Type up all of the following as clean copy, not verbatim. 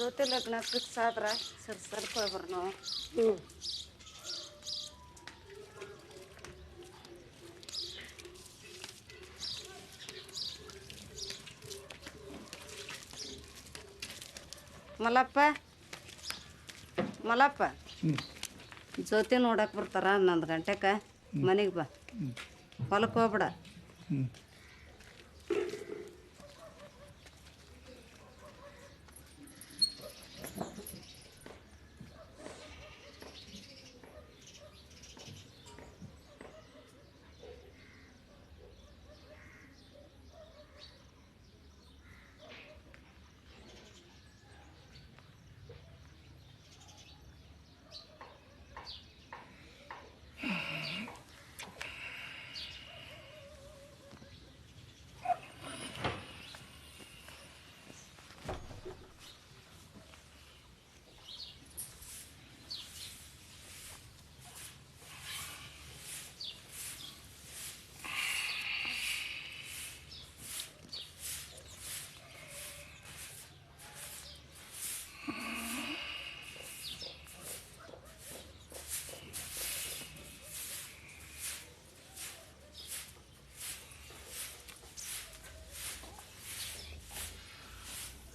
ಜ್ಯೋತಿ ಲಗ್ನ ಫಿಕ್ಸ್ ಆದ್ರೆ ಸರ್ಸರ್ಕ್ ಹೋಗ್ಬರ್ ನಾವು. ಮಲ್ಲಪ್ಪ ಜ್ಯೋತಿ ನೋಡಕ್ಕೆ ಬರ್ತಾರ 11 ಗಂಟೆಗೆ ಮನೆಗೆ ಬಾ. ಹೊಲಕ್ಕೆ ಹೋಗ್ಬೇಡ.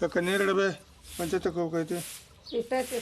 ಯಾಕೆ ನೀರಿಡಬೇ ಪಂಚಾಯತ್ಗೆ ಹೋಗ್ತೈತಿ ಇಷ್ಟೈತಿ.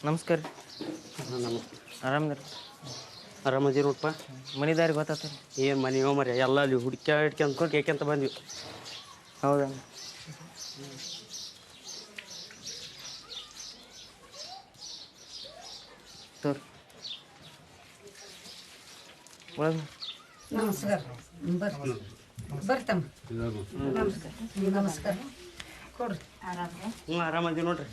ನಮಸ್ಕಾರ ನಮಸ್ತೆ. ಆರಾಮದಿರಿ? ಆರಾಮದಿ ನೋಡಪ್ಪ. ಮನಿದಾರಿ ಗೊತ್ತಾತ? ಏನು ಮನೆ ಮರಿ ಎಲ್ಲ ಅಲ್ಲಿ ಹುಡ್ಕ್ಯಾಡ್ಕೊಂತ ಕೇಳ್ಕೊಂತ ಬಂದ್ವಿ. ಹೌದಾ? ತೋರಿ ಒಳಗೆ ನಮಸ್ಕಾರ ಬರ್ರಿ ಬರ್ತಮ್ಮ ನಮಸ್ಕಾರ ನಮಸ್ಕಾರ ಕೊಡ್ರಿ ಹ್ಞೂ ಆರಾಮದೀವಿ ನೋಡ್ರಿ.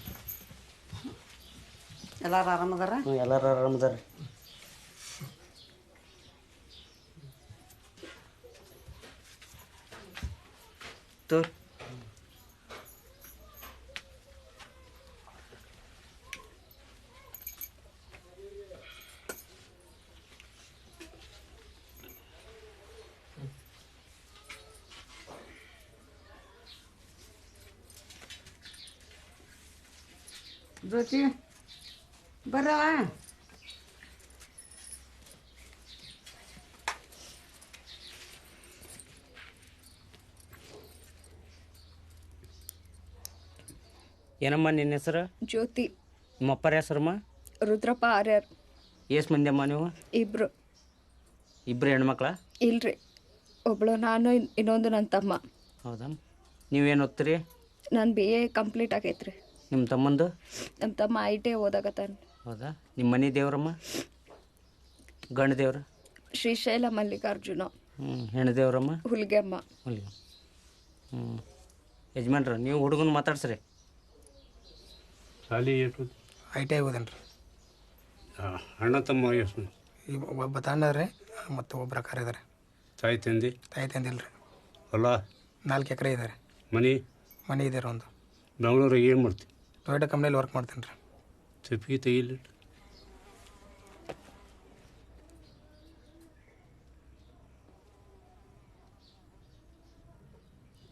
ಎಲ್ಲಾರು ಆರಾಮದಾರ? ಹ್ಞೂ ಎಲ್ಲರೂ ಆರಾಮದಾರ. ತೋರಿ ಜ್ಯೋತಿ ಬರ್ರವ. ಏನಮ್ಮ ನಿನ್ನ ಹೆಸರು? ಜ್ಯೋತಿ. ನಿಮ್ಮ ಅಪ್ಪರ ಹೆಸರಮ್ಮ? ರುದ್ರಪ್ಪ ಆರ್ಯರ್. ಎಷ್ಟು ಮಂದಿ ಅಮ್ಮ ನೀವು? ಇಬ್ರು. ಇಬ್ಬರು ಹೆಣ್ಮಕ್ಳ? ಇಲ್ರಿ, ಒಬ್ಳು ನಾನು, ಇನ್ನೊಂದು ನನ್ನ ತಮ್ಮ. ಹೌದಾ? ನೀವೇನು ಓದ್ತೀರಿ? ನಾನು BA ಕಂಪ್ಲೀಟ್ ಆಗೈತ್ರಿ. ನಿಮ್ಮ ತಮ್ಮಂದು? ನಮ್ಮ ತಮ್ಮ ITI ಓದಾಕತ್ತಾನ. ಹೌದಾ? ನಿಮ್ಮ ಮನೆ ದೇವ್ರಮ್ಮ? ಗಂಡು ದೇವ್ರ? ಶ್ರೀಶೈಲ ಮಲ್ಲಿಕಾರ್ಜುನ. ಹೆಣ್ಣು ದೇವ್ರಮ್ಮ? ಹುಲಿಗೆಮ್ಮ. ಹುಲಿಗೆ. ಯಜಮಾನ್ರ ನೀವು ಹುಡುಗನ ಮಾತಾಡ್ಸ್ರಿ. ಶಾಲೆ ಎಷ್ಟು? ITI ಓದನ್ರಿ. ಅಣ್ಣ ತಮ್ಮ ಎಷ್ಟು? ಈಗ ಒಬ್ಬ ತಾಂಡ ರೀ ಮತ್ತು ಒಬ್ಬರ ಅಕ್ಕ ಇದ್ದಾರೆ. ತಾಯಿ ತಂದೆ? ತಾಯಿ ತಂದಿಲ್ಲ ರೀ. ಹೊಲ? 4 ಎಕರೆ ಇದ್ದಾರೆ. ಮನೆ ಇದ್ದಾರೆ ಒಂದು. ಬೆಂಗಳೂರಿಗೆ ಏನು ಮಾಡ್ತೀವಿ? ಟೊಯೋಟಾ ಕಂಪ್ನಿಯಲ್ಲಿ ವರ್ಕ್ ಮಾಡ್ತೀನಿ ರೀ. ಚಪ್ಪಿಗೆ ತೆಗಿಲ್ಲ.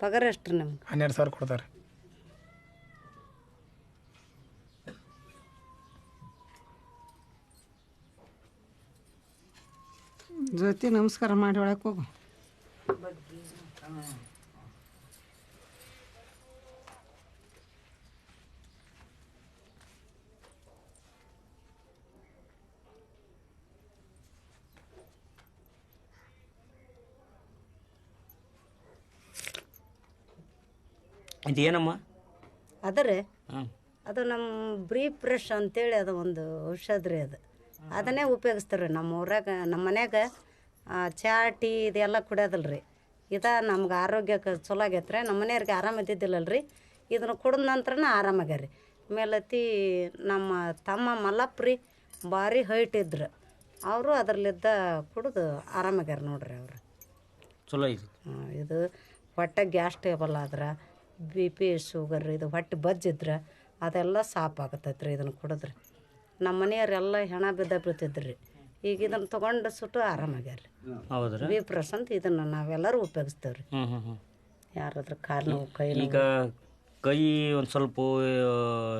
ಪಗಾರ ಎಷ್ಟು ರೀ ನಿಮ್ಗೆ? 12,000 ಕೊಡ್ತಾರೆ. ಜ್ಯೋತಿ ನಮಸ್ಕಾರ ಮಾಡಿ ಒಳಗೆ ಹೋಗು. ಇದೇನಮ್ಮ? ಅದರೇ ಹಾಂ, ಅದು ನಮ್ಮ ಬ್ರೀಫ್ರೆಶ್ ಅಂತೇಳಿ ಅದು ಒಂದು ಔಷಧ ರೀ. ಅದು ಅದನ್ನೇ ಉಪಯೋಗಿಸ್ತಾರೆ ನಮ್ಮ ಊರಾಗ. ನಮ್ಮ ಮನ್ಯಾಗ ಚಾ ಟೀ ಇದೆಲ್ಲ ಕುಡಿಯೋದಲ್ಲ ರೀ. ನಮ್ಗೆ ಆರೋಗ್ಯಕ್ಕೆ ಚಲೋ ಆಗೈತೆ ರೀ. ನಮ್ಮ ಮನೆಯವ್ರಿಗೆ ಆರಾಮ ಇದ್ದಿದ್ದಿಲ್ಲಲ್ಲ ರೀ. ಇದನ್ನು ಕುಡಿದ ನಂತರನ ಆರಾಮಾಗ್ಯಾರ ರೀ. ಮೇಲತ್ತಿ ನಮ್ಮ ತಮ್ಮ ಮಲ್ಲಪ್ಪ ಭಾರಿ ಹೈಟ್ ಇದ್ರು. ಅವರು ಅದರಲ್ಲಿದ್ದ ಕುಡಿದು ಆರಾಮಾಗ್ಯಾರ ನೋಡ್ರಿ ಅವರು. ಚಲೋ ಐತಿ. ಇದು ಹೊಟ್ಟೆ ಗ್ಯಾಸ್ ಟೇಬಲ್ ಆದ್ರೆ, BP ಶುಗರ್, ಇದು ಹೊಟ್ಟೆ ಬಜ್ಜಿದ್ರೆ ಅದೆಲ್ಲ ಸಾಪ್ ಆಗತ್ತೈತೆ ರೀ ಇದನ್ನು ಕುಡಿದ್ರೆ. ನಮ್ಮ ಮನೆಯವರೆಲ್ಲ ಹೆಣ ಬೀಳ್ತಿದ್ರು ರೀ. ಈಗ ಇದನ್ನು ತೊಗೊಂಡು ಸುಟ್ಟು ಆರಾಮಾಗ್ಯಾರ ರೀ. ಹೌದ್ರಾ? ಬ್ರೀಫ್ರೆಶ್ ಅಂತ ಇದನ್ನು ನಾವೆಲ್ಲರೂ ಉಪಯೋಗಿಸ್ತೇವೆ ರೀ. ಯಾರಾದ್ರೂ ಕಾಲು ನೋವು, ಕೈ ನೋವು. ಈಗ ಕೈ ಒಂದು ಸ್ವಲ್ಪ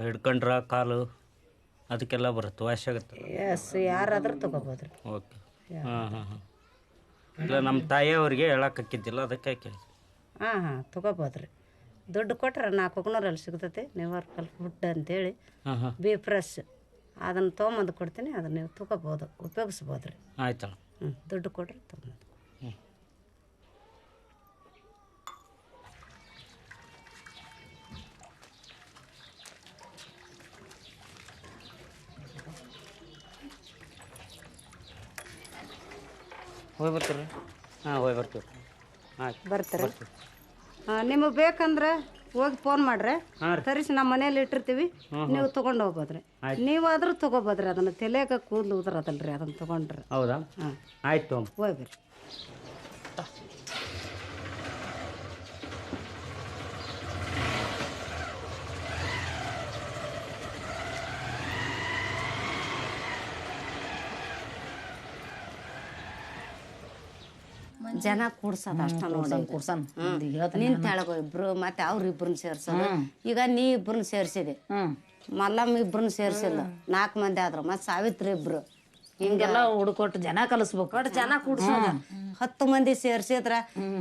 ಹಿಡ್ಕೊಂಡ್ರ ಕಾಲು ಅದಕ್ಕೆಲ್ಲ ಬರುತ್ತೆ, ವಾಸಿ ಆಗುತ್ತೆ. ಎಸ್, ಯಾರಾದ್ರೂ ತೊಗೋಬೋದು ರೀ. ಓಕೆ. ಹಾಂ. ಇಲ್ಲ ನಮ್ಮ ತಾಯಿಯವ್ರಿಗೆ ಹೇಳಕ್ಕಿದ್ದಿಲ್ಲ, ಅದಕ್ಕೆ ಕೇಳಿ. ಹಾಂ ತೊಗೋಬೋದು ರೀ. ದುಡ್ಡು ಕೊಟ್ರೆ 400 ಸಿಗ್ತೈತಿ. ನ್ಯೂಯಾರ್ಕಲ್ ಫುಡ್ ಅಂತೇಳಿ ಬ್ರೀಫ್ರೆಶ್ ಅದನ್ನು ತೊಗೊಂಬಂದು ಕೊಡ್ತೀನಿ. ಅದನ್ನು ನೀವು ತೊಗೋಬೋದು, ಉಪಯೋಗಿಸ್ಬೋದು ರೀ. ಆಯ್ತಲ್ಲ. ದುಡ್ಡು ಕೊಡ್ರಿ ತೊಗೊಂಡು. ಹೋಗಿ ಬರ್ತೀರಿ? ಹಾಂ, ಹೋಗಿ ಬರ್ತೀವಿ. ಆಯ್ತು, ಬರ್ತಾರೆ. ನಿಮಗೆ ಬೇಕಂದ್ರೆ ಹೋಗಿ ಫೋನ್ ಮಾಡ್ರಿ, ತರಿಸಿ ನಮ್ಮ ಮನೇಲಿ ಇಟ್ಟಿರ್ತೀವಿ. ನೀವು ತೊಗೊಂಡು ಹೋಗ್ಬೋದ್ರಿ. ನೀವಾದ್ರೂ ತೊಗೋಬೋದ್ರಿ. ಅದನ್ನು ತಲೆಯಾಗ ಕೂದಲು ಉದ್ರದಲ್ರಿ, ಅದನ್ನು ತೊಗೊಂಡ್ರಿ. ಹೌದಾ? ಹಾಂ, ಆಯ್ತು. ಹೋಗಿ ಬರ್ರಿ. ಜನ ಕೂಡ್ಸೋದು ಅಷ್ಟ ನೋಡಿ. ನಿಂತ ಹೇಳಗೋ ಇಬ್ರು, ಮತ್ತೆ ಅವ್ರ ಇಬ್ರನ್ನ ಸೇರ್ಸೋದು. ಈಗ ನೀ ಇಬ್ರನ್ನ ಸೇರ್ಸಿದೆ, ಮಲ್ಲಮ್ಮ ಇಬ್ರನ್ನ ಸೇರ್ಸಿಲ್ಲ, 4 ಮಂದಿ ಆದ್ರು. ಮತ್ತೆ ಸಾವಿತ್ರಿ ಇಬ್ರು. ಹಿಂಗೆಲ್ಲ ಹುಡುಕೊಟ್ಟು ಜನ ಕಲಿಸ್ಬೇಕು. ಒಟ್ಟು ಜನ ಕೂಡ್ಸೋದ. 10 ಮಂದಿ ಸೇರ್ಸಿದ್ರ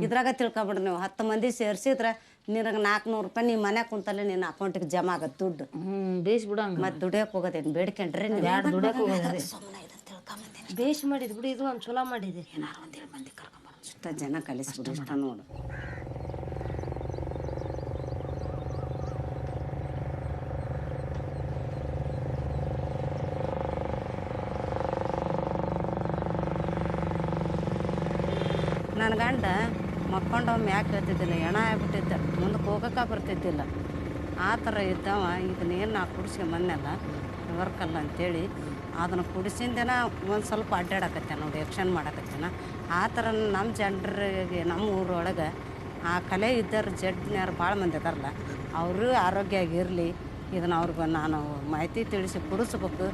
ಇದ್ರಾಗ ತಿಳ್ಕೊಬಿಡ್ರಿ ನೀವು. 10 ಮಂದಿ ಸೇರ್ಸಿದ್ರ ನಿನಗೆ 400 ರೂಪಾಯಿ ನಿಮ್ಮ ಮನ್ಯಾಗ ಕುಂತಲ್ಲೇ ನಿನ್ನ ಅಕೌಂಟಿಗೆ ಜಮಾ ಆಗತ್ತೆ ದುಡ್ಡು. ಬೇಸ್ ಬಿಡಂಗ. ಮತ್ತೆ ದುಡಿಯಕ್ಕೆ ಹೋಗೋದೇನು ಬೇಡ್ಕೊಂಡ್ರಿ ನೀವು? ದುಡಿಯಕ್ಕೆ ಹೋಗೋದ್ರಿ. ಬೇಸ್ ಮಾಡಿದ್ ಬಿಡಿ, ಇದು ಒಂದು ಚಲೋ ಮಾಡಿದೆ. ಏನಾರು 1-2 ಮಂದಿ ಕರ್ಕೊಂಬರ ಇಷ್ಟ ಜನ ಕಲಿಸ್ಬಿಡು. ಇಷ್ಟ ನೋಡು. ನನ್ನ ಗಂಡ ಮಕ್ಕೊಂಡು ಮ್ಯಾಕೆ ಹೇಳ್ತಿದ್ದಿಲ್ಲ, ಹೆಣ ಆಗ್ಬಿಟ್ಟಿದ್ದ, ಮುಂದಕ್ಕೆ ಹೋಗೋಕೆ ಬರ್ತಿದ್ದಿಲ್ಲ. ಆ ಥರ ಇದ್ದವ ಇದನ್ನೇನು ನಾ ಕುಡಿಸ್ಕೊಂಬಂದೆಲ್ಲ ವರ್ಕಲ್ಲ ಅಂತೇಳಿ ಅದನ್ನು ಕುಡಿಸಿಂದೇನ ಒಂದು ಸ್ವಲ್ಪ ಅಡ್ಡಾಡಕತ್ತೆ ನೋಡಿ, ಆ್ಯಕ್ಷನ್ ಮಾಡಕತ್ತೇನ. ಆ ಥರ ನಮ್ಮ ಜನರಿಗೆ ನಮ್ಮ ಊರೊಳಗೆ ಆ ಕಲೆ ಇದ್ದರು ಜಡ್ನ್ಯಾರು ಭಾಳ ಮಂದಿ ಇದಾರಲ್ಲ, ಅವರು ಆರೋಗ್ಯ ಆಗಿರಲಿ, ಇದನ್ನು ಅವ್ರಿಗೆ ನಾನು ಮಾಹಿತಿ ತಿಳಿಸಿ ಕುಡಿಸ್ಬೇಕು,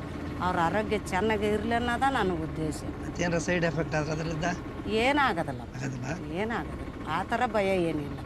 ಅವ್ರ ಆರೋಗ್ಯ ಚೆನ್ನಾಗಿ ಇರಲಿ ಅನ್ನೋದ ನನ್ನ ಉದ್ದೇಶ. ಮತ್ತೇನಾರ ಸೈಡ್ ಎಫೆಕ್ಟ್ ಆದ್ರೆ ಅದರಿಂದ ಏನಾಗೋದಿಲ್ಲ, ಏನಾಗೋದಿಲ್ಲ, ಆ ಥರ ಭಯ ಏನಿಲ್ಲ.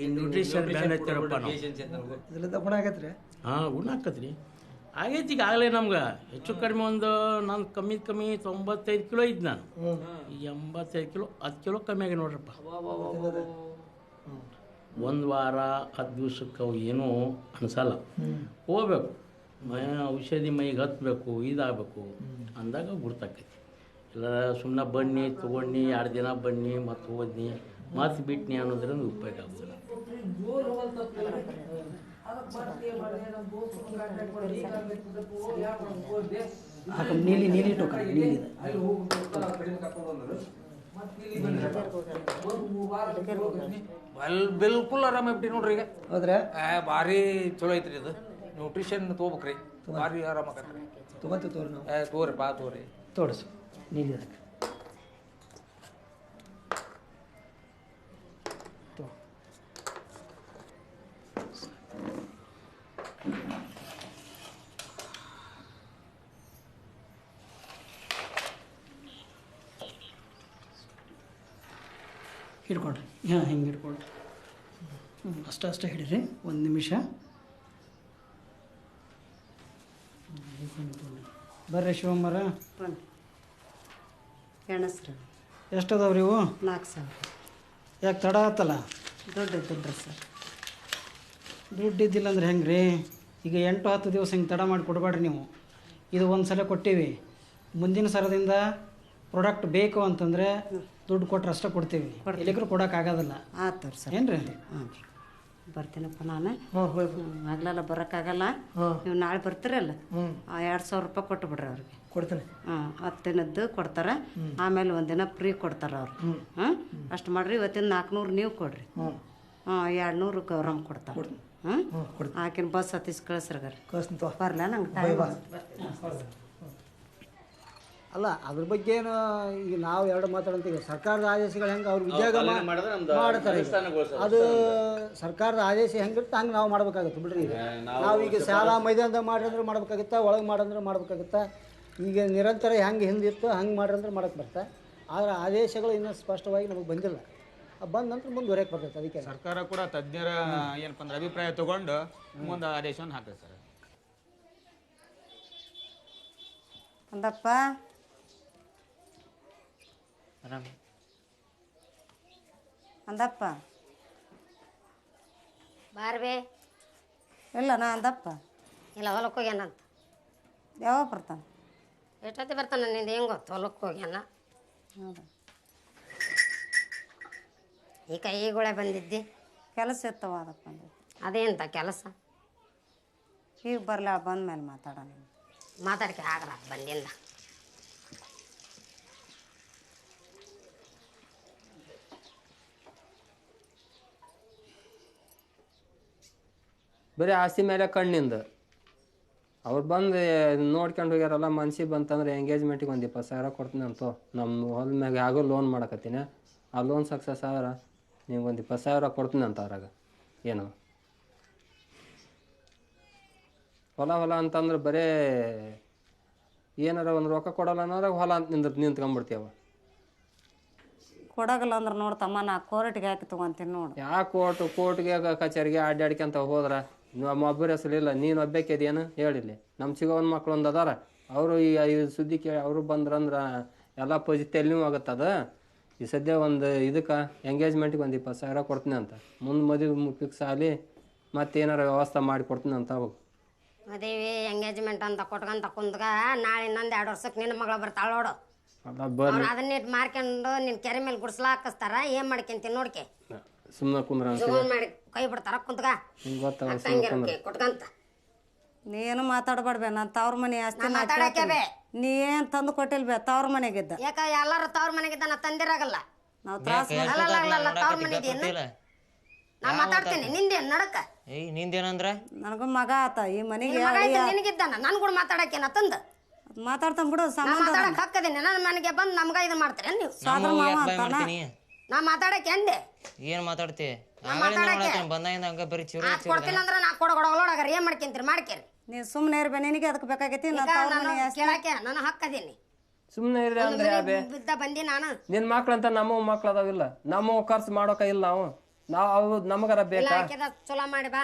ಈ ನ್ಯೂಟ್ರಿಷನ್ ಬ್ಯಾನ್ ಐತಿರಪ್ಪ ನಾವು ಇದರಿಂದ ಗುಣ ಆಗೈತೆ ರೀ. ಹಾಂ ಗುಣ ಆಕತ್ರಿ, ಆಗೈತಿ. ಈಗಾಗಲೇ ನಮ್ಗೆ ಹೆಚ್ಚು ಕಡಿಮೆ ಒಂದು ನಾನು ಕಮ್ಮಿ 95 ಕಿಲೋ ಇದ್ದು ನಾನು, ಈಗ 85 ಕಿಲೋ, 10 ಕಿಲೋ ಕಮ್ಮಿ ಆಗಿ ನೋಡ್ರಪ್ಪ. ಒಂದು ವಾರ 10 ದಿವ್ಸಕ್ಕೆ ಅವು ಏನೂ ಅನಿಸಲ್ಲ. ಹೋಗ್ಬೇಕು, ಔಷಧಿ ಮೈಗೆ ಹತ್ಬೇಕು, ಇದಾಗಬೇಕು ಅಂದಾಗ ಗುರ್ತಾಕೈತಿ. ಇಲ್ಲ ಸುಮ್ಮನೆ ಬನ್ನಿ ತೊಗೊಂಡು 2 ದಿನ ಬನ್ನಿ ಮತ್ತು ಹೋದ್ನಿ ಮತ್ತು ಬಿಟ್ನಿ ಅನ್ನೋದ್ರಿಂದ ಉಪಯೋಗ ಆಗೋದಿಲ್ಲ. ನೀಲಿ ನೀಲಿ ಟೋಕನ್ ನೀಲಿ ಬಿಲ್ಕುಲ್ ಆರಾಮಾಗ್ಬಿಟ್ಟು ನೋಡ್ರಿ. ಈಗ ಹೌದ್ರಾ? ಭಾರಿ ಚಲೋ ಐತ್ರಿ ಇದು. ನ್ಯೂಟ್ರಿಷನ್ ತೊಗೋಬೇಕ್ರಿ, ಭಾರಿ ಆರಾಮ ಆಗತ್ರಿ. ತೊಗೊಂತೀವಿ ತೋರಿ ನಾವು. ತೋರಿಪ್ಪ ತೋರಿ ತೋರಿಸು ನೀಲಿ ಅದಕ್ಕೆ ಹಿಡ್ಕೊಳ್ರಿ. ಹಾಂ ಹಿಂಗೆ ಹಿಡ್ಕೊಳ್ರಿ. ಅಷ್ಟೇ ಹಿಡೀರಿ, 1 ನಿಮಿಷ. ಬರ್ರಿ ಶಿವಮ್ಮರ. ಎಣಸ್ರಿ. ಎಷ್ಟು ಅದಾವ್ರಿ ಇವು? 4,000. ಯಾಕೆ ತಡ ಆತಲ್ಲ? ದುಡ್ಡು ಸರ್. ದುಡ್ಡು ಇದ್ದಿಲ್ಲ ಅಂದ್ರೆ ಹೆಂಗೆ ರೀ? ಈಗ 8-10 ದಿವಸ ಹಿಂಗೆ ತಡ ಮಾಡಿ ಕೊಡಬೇಡ್ರಿ ನೀವು. ಇದು ಒಂದು ಸಲ ಕೊಟ್ಟೀವಿ, ಮುಂದಿನ ಸರದಿಂದ ಪ್ರಾಡಕ್ಟ್ ಬೇಕು ಅಂತಂದರೆ ದುಡ್ಡು ಕೊಟ್ರೆ ಅಷ್ಟೇ ಕೊಡ್ತೀವಿ, ಇಲ್ಲಿಗ್ರೂ ಕೊಡೋಕ್ಕಾಗೋದಿಲ್ಲ. ಆಯ್ತು ಸರ್. ಏನು ರೀ? ಹಾಂ ಬರ್ತೀನಪ್ಪ ನಾನು. ಆಗ್ಲೆಲ್ಲ ಬರೋಕ್ಕಾಗಲ್ಲ, ನೀವು ನಾಳೆ ಬರ್ತೀರಲ್ಲ, 2,000 ರೂಪಾಯಿ ಕೊಟ್ಟು ಬಿಡ್ರಿ ಅವ್ರಿಗೆ. ಕೊಡ್ತೇನೆ. 10 ದಿನದ್ದು ಕೊಡ್ತಾರೆ, ಆಮೇಲೆ 1 ದಿನ ಫ್ರೀ ಕೊಡ್ತಾರೆ ಅವ್ರು. ಅಷ್ಟು ಮಾಡಿರಿ. ಇವತ್ತಿನ 400 ನೀವು ಕೊಡ್ರಿ. 200 ಗೌರಮ್ಮ ಕೊಡ್ತಾರೆ. ಆಕಿನ ಬಸ್ ಹತ್ತಿಸಿ ಕಳಿಸ್ರಗಾರ. ಬರಲ್ಲ ನಂಗೆ ಟೈಮ್. ಅಲ್ಲ, ಅದ್ರ ಬಗ್ಗೆ ಏನು ಈಗ ನಾವು ಎರಡು ಮಾತಾಡಂತೀವಿ. ಸರ್ಕಾರದ ಆದೇಶಗಳು ಹೆಂಗೆ ಅವ್ರು ಉದ್ಯೋಗ ಮಾಡ್ತಾರೆ, ಅದು ಸರ್ಕಾರದ ಆದೇಶ ಹೆಂಗಿರುತ್ತೆ ಹಂಗೆ ನಾವು ಮಾಡ್ಬೇಕಾಗತ್ತೆ ಬಿಡ್ರಿ. ಈಗ ನಾವೀಗ ಶಾಲಾ ಮೈದಾನದಾಗ ಮಾಡ್ರಂದ್ರೆ ಮಾಡ್ಬೇಕಾಗತ್ತಾ, ಒಳಗೆ ಮಾಡಂದ್ರೆ ಮಾಡ್ಬೇಕಾಗತ್ತಾ. ಈಗ ನಿರಂತರ ಹೆಂಗೆ ಹಿಂದಿತ್ತು ಹಂಗೆ ಮಾಡ್ರಂದ್ರೆ ಮಾಡಕ್ಕೆ ಬರ್ತಾ. ಆದರೆ ಆದೇಶಗಳು ಇನ್ನೂ ಸ್ಪಷ್ಟವಾಗಿ ನಮಗೆ ಬಂದಿಲ್ಲ. ಬಂದ ನಂತರ ಮುಂದುವರೆಯಕ್ಕೆ ಬರ್ತೈತೆ. ಅದಕ್ಕೆ ಸರ್ಕಾರ ಕೂಡ ತಜ್ಞರ ಏನಪ್ಪ ಅಂದ್ರೆ ಅಭಿಪ್ರಾಯ ತಗೊಂಡು ಮುಂದೆ ಆದೇಶವನ್ನು ಹಾಕ್ತದೆ ಸರ್. ಅಂದಪ್ಪ ಆರಾಮ ಅಂದಪ್ಪ ಬಾರ್ಬೇ. ಇಲ್ಲ ನಾ ಅಂದಪ್ಪ ಇಲ್ಲ, ಹೊಲಕ್ಕೆ ಹೋಗ್ಯಾನಂತ. ಯಾವಾಗ ಬರ್ತಾನೆ? ಎಷ್ಟೊತ್ತಿ ಬರ್ತಾನೆ ನಿಂದು ಹೆಂಗೆ ಗೊತ್ತು? ಹೊಲಕ್ಕೆ ಹೋಗ್ಯಾನ. ಹೌದಾ? ಈ ಕೈಗಳೇ ಬಂದಿದ್ದಿ. ಕೆಲಸ ಇರ್ತವ ಅದಕ್ಕೆ ಬಂದು. ಅದೇಂತ ಕೆಲಸ? ಈಗ ಬರಲ್ಲ, ಬಂದ ಮೇಲೆ ಮಾತಾಡೋಣ. ಮಾತಾಡ್ಕೆ ಆಗಲ್ಲ, ಬಂದಿಲ್ಲ. ಬರೀ ಆಸ್ತಿ ಮೇಲೆ ಕಣ್ಣಿಂದ ಅವ್ರು ಬಂದು ನೋಡ್ಕೊಂಡು ಹೋಗ್ಯಾರಲ್ಲ ಮನ್ಸಿಗೆ ಬಂತಂದ್ರೆ ಎಂಗೇಜ್ಮೆಂಟಿಗೆ ಒಂದು 20,000 ಕೊಡ್ತೀನಿ ಅಂತ ನಮ್ಮ ಹೊಲ ಮ್ಯಾಗ ಆಗೋ ಲೋನ್ ಮಾಡಕತ್ತೀನಿ ಆ ಲೋನ್ ಸಕ್ಸಸ್ ಆದ್ರೆ ನಿಮ್ಗೆ ಒಂದು 20,000 ಕೊಡ್ತೀನಿ ಅಂತ ಅದ್ರಾಗ ಏನು ಹೊಲ ಅಂತಂದ್ರೆ ಬರೀ ಏನಾರ ಒಂದು ರೊಕ್ಕ ಕೊಡಲ್ಲ ಅನ್ನೋದಾಗ ಹೊಲ ಅಂತ ನಿಂತ್ಕೊಂಡ್ಬಿಡ್ತೀವ ಕೊಡಗಲ್ಲ ಅಂದ್ರೆ ನೋಡ್ತಮ್ಮ ನಾ ಕೋರ್ಟ್ಗೆ ಹಾಕಿ ತೊಗೊತೀನಿ ನೋಡು ಯಾಕೆ ಕೋರ್ಟ್ಗೆ ಕಚೇರಿಗೆ ಅಡ್ಡಾಡ್ಕೊಂತ ಹೋದ್ರೆ ನಮ್ಮ ಒಬ್ಬರ ಹೆಸರಿಲ್ಲ ನೀನು ಒಬ್ಬಾಕಿದೇನು ಹೇಳಿಲ್ಲ ನಮ್ಮ ಚಿಗವನ ಮಕ್ಳು ಒಂದು ಅದಾರ ಅವರು ಈ ಸುದ್ದಿ ಕೇಳಿ ಅವರು ಬಂದ್ರಂದ್ರೆ ಎಲ್ಲ ತಲೆನೂ ಆಗುತ್ತದ ಈ ಸದ್ಯ ಒಂದು ಇದಕ್ಕೆ ಎಂಗೇಜ್ಮೆಂಟಿಗೆ ಒಂದು 20,000 ಕೊಡ್ತೀನಿ ಅಂತ ಮುಂದೆ ಮದುವೆ ಫಿಕ್ಸ್ ಆಗಲಿ ಮತ್ತೇನಾರ ವ್ಯವಸ್ಥೆ ಮಾಡಿ ಕೊಡ್ತೀನಿ ಅಂತ ಅವಾಗ ಮದುವೆ ಎಂಗೇಜ್ಮೆಂಟ್ ಅಂತ ಕೊಟ್ಕೊಂತ ಕುಂತ್ಗ ನಾಳೆ ಇನ್ನೊಂದು 2 ವರ್ಷಕ್ಕೆ ನಿನ್ನ ಮಗಳು ಬರ್ತಾಳ ನೋಡು ಅಲ್ಲ ಬರ್ಲಿ ಅದನ್ನ ಮಾರ್ಕೊಂಡು ನಿನ್ನ ಕೆರೆ ಮೇಲೆ ಗುಡಿಸ್ಲಾ ಹಾಕಿಸ್ತಾರ ಏನ್ ಮಾಡ್ಕೊಂತೀನಿ ನೋಡ್ಕೆ ಸುಮ್ಮನೆ ಕುಂದ್ರ ಜೋನ್ ಮಾಡಿ ಕೈ ಬಿಡ್ತಾರ ಕುಂತ್ಗ ಗೊತ್ತಾಗ ಕೊಟ್ಕಂತ ನೀನು ಮಾತಾಡ್ಬಾರ್ಬೆ ನಾನು ತವ್ರ ಮನೆ ಆಸ್ತಿ ನಾ ಮಾತಾಡಕ್ಕೆ ಕೇಳ್ತೀನಿ. ಬೇ. ನೀ ಏನ್ ತಂದು ಕೊಟ್ಟಿಲ್ಬೇ ತವ್ರ ಮನೆಗಿದ್ದ ಯಾಕ ಎಲ್ಲಾರು ತವ್ರ ಮನೆಗಿದ್ದ ನಾ ತಂದಿರಾಗಲ್ಲ ನಾವು ತ್ರಾಸ ಅಲ್ಲ ತವ್ರ ಮನೆದೇನು ನಾ ಮಾತಾಡ್ತೀನಿ ನಿಂದೇನ್ ನಡಕ ಏಯ್ ನಿಂದೇನಂದ್ರ ನನಗೂ ಮಗ ಆತ ಈ ಮನೆಗೆ ನಿನ್ ಮಗ ಐತೆ ನಿನಗಿದ್ದಾನ ನನ್ ಕೂಡ ಮಾತಾಡಕ್ಕೆ ನಾ ತಂದ ಮಾತಾಡ್ತಾನ ಬಿಡು ನಾ ಸಂಬಂಧ ಮಾತಾಡಕ್ ಹಕ್ಕದೇನೆ ನನ್ನ ಮನೆಗೆ ಬಂದು ನಮ್ಗ ಇದು ಮಾಡ್ತೀರ ನೀವು ಸಾದ್ರ ಮಾವ ಅಂತಾನ ಮಾಡ್ತೀನಿ ನಾ ಮಾತಾಡಕ್ಕೆ ಎಂದೆ ಏನ್ ಮಾತಾಡ್ತಿ ಮಾತಾಡಕ್ಕೆ ಬಂದಾಗಿಂದ ಹಂಗ ಬರೀ ಚಿರು ಆತ್ ಕೊಡ್ತೀನಿ ಅಂದ್ರೆ ನಾ ಕೊಡಗೊಡಗಳೋಡಾಗರ ಏನ್ ಮಾಡ್ಕೊಂತೀರಿ ಮಾಡ್ಕೇರಿ ನೀ ಸುಮ್ಮನೆ ಇರ್ಬೇ ನಿನಗೆ ಅದಕ್ಕೆ ಬೇಕಾಗೈತಿ ನಾ ಈಗ ತವ್ರ ನಾನು ಮನೆ ಆಸ್ತಿ ಕೇಳಕ್ಕೆ ನಾನು ಹಕ್ಕದೀನಿ ಸುಮ್ಮನೆ ಇರ್ರಿ ಅಂದ್ರೆ ಯಾಬೆ ಬಿದ್ದ ಬಂದಿ ನಾನು ನಿನ್ನ ಮಕ್ಳಂತ ನಮ್ಮ ಮಕ್ಳು ಅದಾವಿಲ್ಲ ನಮ್ಮ ಖರ್ಚು ಮಾಡೋಕ ಇಲ್ಲ ನಾವು ಅವು ನಮಗಾರ ಇಲ್ಲ ಬೇಕಾ ಹಾಕಿದ ಚಲೋ ಮಾಡಿ ಬಾ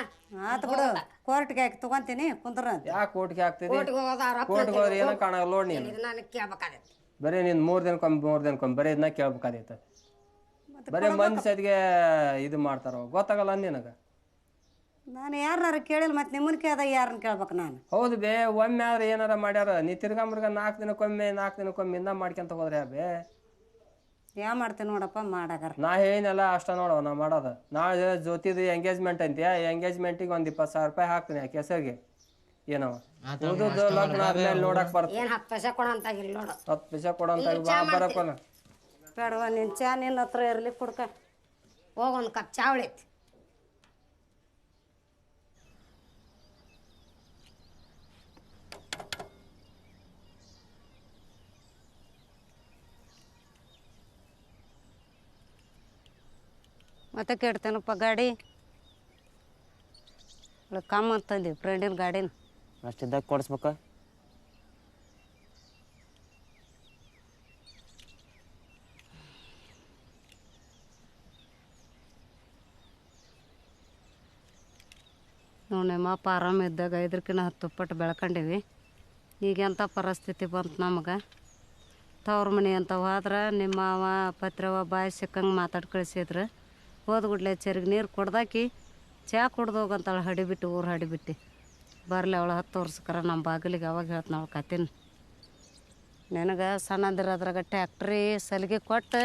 ಆತ ಬಿಡು ಕೋರ್ಟ್ಗೆ ಹಾಕಿ ತಗೊಂತೀನಿ ಕುಂದ್ರ ಅಂತ ಯಾಕೆ ಕೋರ್ಟ್ಗೆ ಹಾಕ್ತಿದಿ ಕೋರ್ಟ್ಗೆ ಹೋಗೋದು ಕೋರ್ಟ್ಗೆ ಹೋದ್ರೆ ಏನೋ ಕಾಣಲ್ಲ ನೋಡಿ ನೀನು ಇದು ನಾನು ಕೇಳ್ಬೇಕಾದೈತಿ ಬರೀ ನೀನು 3 ದಿನಕ್ಕೊಮ್ಮೆ ಬರೀ ಇದನ್ನ ಕೇಳ್ಬೇಕಾದೈತೆ ಬರೀ ಮನ್ಸಿಗೆ ಇದು ಮಾಡ್ತಾರ ಗೊತ್ತಾಗಲ್ಲ ನಿನಗೆ ನಾನು ಯಾರನ್ನಾರ ಕೇಳಿಲ್ಲ ಮತ್ತೆ ನಿಮ್ಮನ್ನ ಕೇಳ್ದಾಗ ಯಾರನ್ನ ಕೇಳ್ಬೇಕು ನಾನು ಹೌದು ಬೇ ಒಮ್ಮೆ ಆದ್ರೆ ಏನಾರ ಮಾಡ್ಯಾರ ನೀ ತಿರ್ಗಾಮ್ರಿಗ 4 ದಿನಕ್ಕೊಮ್ಮೆ ಇಂದ ಮಾಡ್ಕೊಂತ ಹೋದ್ರೆ ಬೇ ಯಾ ಮಾಡ್ತೀನಿ ನೋಡಪ್ಪ ಮಾಡಾಗಾರ ನಾ ಏನಲ್ಲ ಅಷ್ಟ ನೋಡವ ನಾ ಮಾಡೋದು ನಾಳೆ ಜ್ಯೋತಿದು ಎಂಗೇಜ್ಮೆಂಟ್ ಅಂತೀಯ ಎಂಗೇಜ್ಮೆಂಟಿಗೆ ಒಂದು 20,000 ರೂಪಾಯಿ ಹಾಕ್ತೀನಿ ಯಾಕೆ ಹೆಸರಿಗೆ ಏನವ ಉಳ್ದದ್ದು ಲಗ್ನ ಆದ್ಮೇಲೆ ನೋಡಕ್ ಬರ್ತದೆ ಏನ್ 10 ಪೈಸೆ ಕೊಡ ಅಂತ ಇಲ್ಲ ನೋಡು 10 ಪೈಸೆ ಕೊಡಂತ ಬರಪ್ಪಲ್ಲ ಬೇಡವ ನಿನ್ನ ಚಾ ನಿನ್ನ ಹತ್ರ ಇರಲಿ ಕುಡ್ಕ ಹೋಗ ಒಂದು ಕಪ್ ಚಾವಳಿ ಐತಿ ಮತ್ತೆ ಕೇಳ್ತೇನಪ್ಪ ಗಾಡಿ ಕಮ್ಮ ಅಂತಂದಿ ಫ್ರೆಂಡಿನ ಗಾಡಿನ ಅಷ್ಟಿದ್ದಾಗ ಕೊಡಿಸ್ಬೇಕ ನೋಡಿ ನಿಮ್ಮಪ್ಪ ಆರಾಮಿದ್ದಾಗ ಇದಕ್ಕಿಂತ 10 ಪಟ್ಟು ಬೆಳ್ಕೊಂಡಿವಿ ಈಗೆಂಥ ಪರಿಸ್ಥಿತಿ ಬಂತು ನಮಗೆ ತವ್ರ ಮನೆ ಅಂತ ಹೋದ್ರೆ ನಿಮ್ಮ ಮಾವ ಪತ್ರವ ಬಾಯಿ ಸಿಕ್ಕಂಗೆ ಮಾತಾಡಿ ಕಳಿಸಿದ್ರು ಹೋದ್ಗುಡ್ಲೆ ಚೆರಿಗೆ ನೀರು ಕೊಡ್ದಾಕಿ ಚಾ ಕುಡ್ದು ಹೋಗಂತಾಳೆ ಹಡಿಬಿಟ್ಟು ಊರು ಹಡಿಬಿಟ್ಟು ಬರಲಿ ಅವಳು 10 ವರ್ಷಕ್ಕರ ನಮ್ಮ ಬಾಗಿಲಿಗೆ ಅವಾಗ ಹೇಳ್ತ ನಾವು ಕತೀನಿ ನನಗೆ ಸಣ್ಣದಿರೋದ್ರಾಗ ಟ್ಯಾಕ್ಟ್ರಿ ಸಲಿಗೆ ಕೊಟ್ಟು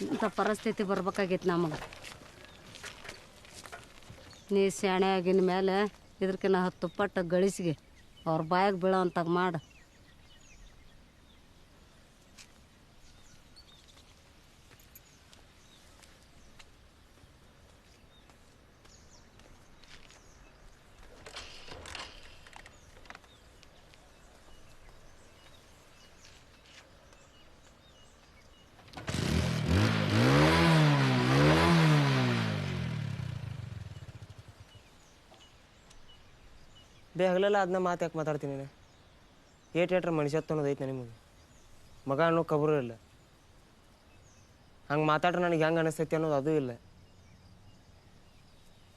ಇಂಥ ಪರಿಸ್ಥಿತಿ ಬರ್ಬೇಕಾಗಿತ್ತು ನಮಗೆ ನೀ ಶಾಣೆ ಆಗಿನ ಮೇಲೆ ಇದಕ್ಕಿನ್ನ 10 ಪಟ್ಟು ಗಳಿಸಿಗೆ ಅವ್ರ ಬಾಯಿಗೆ ಬೀಳೋ ಅಂತಾಗ ಮಾಡು ಬೇ ಹಗಲೆಲ್ಲ ಅದನ್ನ ಮಾತು ಯಾಕೆ ಮಾತಾಡ್ತೀನಿ ನೀನು ಏಟ್ರ ಮನುಷ್ಯತ್ವ ಅನ್ನೋದು ಐತೆ ನಿಮಗೆ ಮಗ ಅನ್ನೋ ಕಬರು ಇಲ್ಲ ಹಂಗೆ ಮಾತಾಡ್ರೆ ನನಗೆ ಹೆಂಗೆ ಅನಿಸ್ತೈತಿ ಅನ್ನೋದು ಅದು ಇಲ್ಲ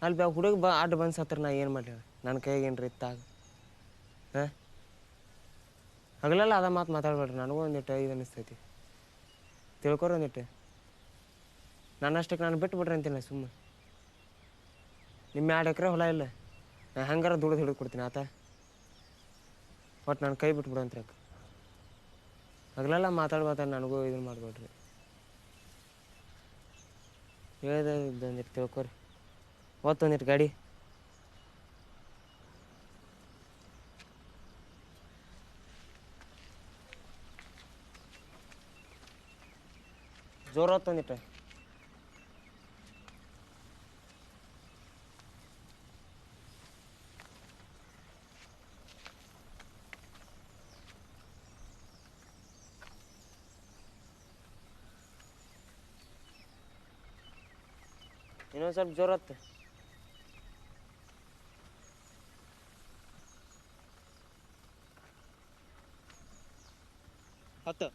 ಅಲ್ಲಿ ಬೇ ಹುಡುಗ ಅಡ್ಡ ಬಂದು ಸತ್ರ ನಾ ಏನು ಮಾಡಲಿ ನನ್ನ ಕೈಗೆ ಏನ್ರಿ ಇತ್ತಾಗ ಹಾಂ ಹಗಲೆಲ್ಲ ಅದ ಮಾತು ಮಾತಾಡ್ಬೇಡ್ರಿ ನನಗೂ ಒಂದಿಟ್ಟು ಇದು ಅನಿಸ್ತೈತಿ ತಿಳ್ಕೊರಿ ಒಂದಿಟ್ಟು ನನ್ನಷ್ಟಕ್ಕೆ ನಾನು ಬಿಟ್ಟು ಬಿಡ್ರಿ ಅಂತೀನಿ ಸುಮ್ಮನೆ ನಿಮ್ಮ 2 ಎಕರೆ ಹೊಲ ಇಲ್ಲ ನಾ ಹೆಂಗಾರ ದುಡ್ದು ಹಿಡಿದು ಕೊಡ್ತೀನಿ ಆತ ಒಟ್ಟು ನಾನು ಕೈ ಬಿಟ್ಬಿಡು ಅಂತ ಹಗಲೆಲ್ಲ ಮಾತಾಡ್ಬಾರ್ದು ನನಗೂ ಇದನ್ನು ಮಾಡ್ಬೇಡ್ರಿ ಹೇಳಿದೆ ಒಂದಿಟ್ಟು ತಿಳ್ಕೊರಿ ಒಂದಿಟ್ಟು ಗಾಡಿ ಜೋರು ಹೊತ್ತೊಂದಿಟ್ಟು ಇನ್ನೊಂದು ಸ್ವಲ್ಪ ಜೋರತ್ತೆ. ಹತ್ತು.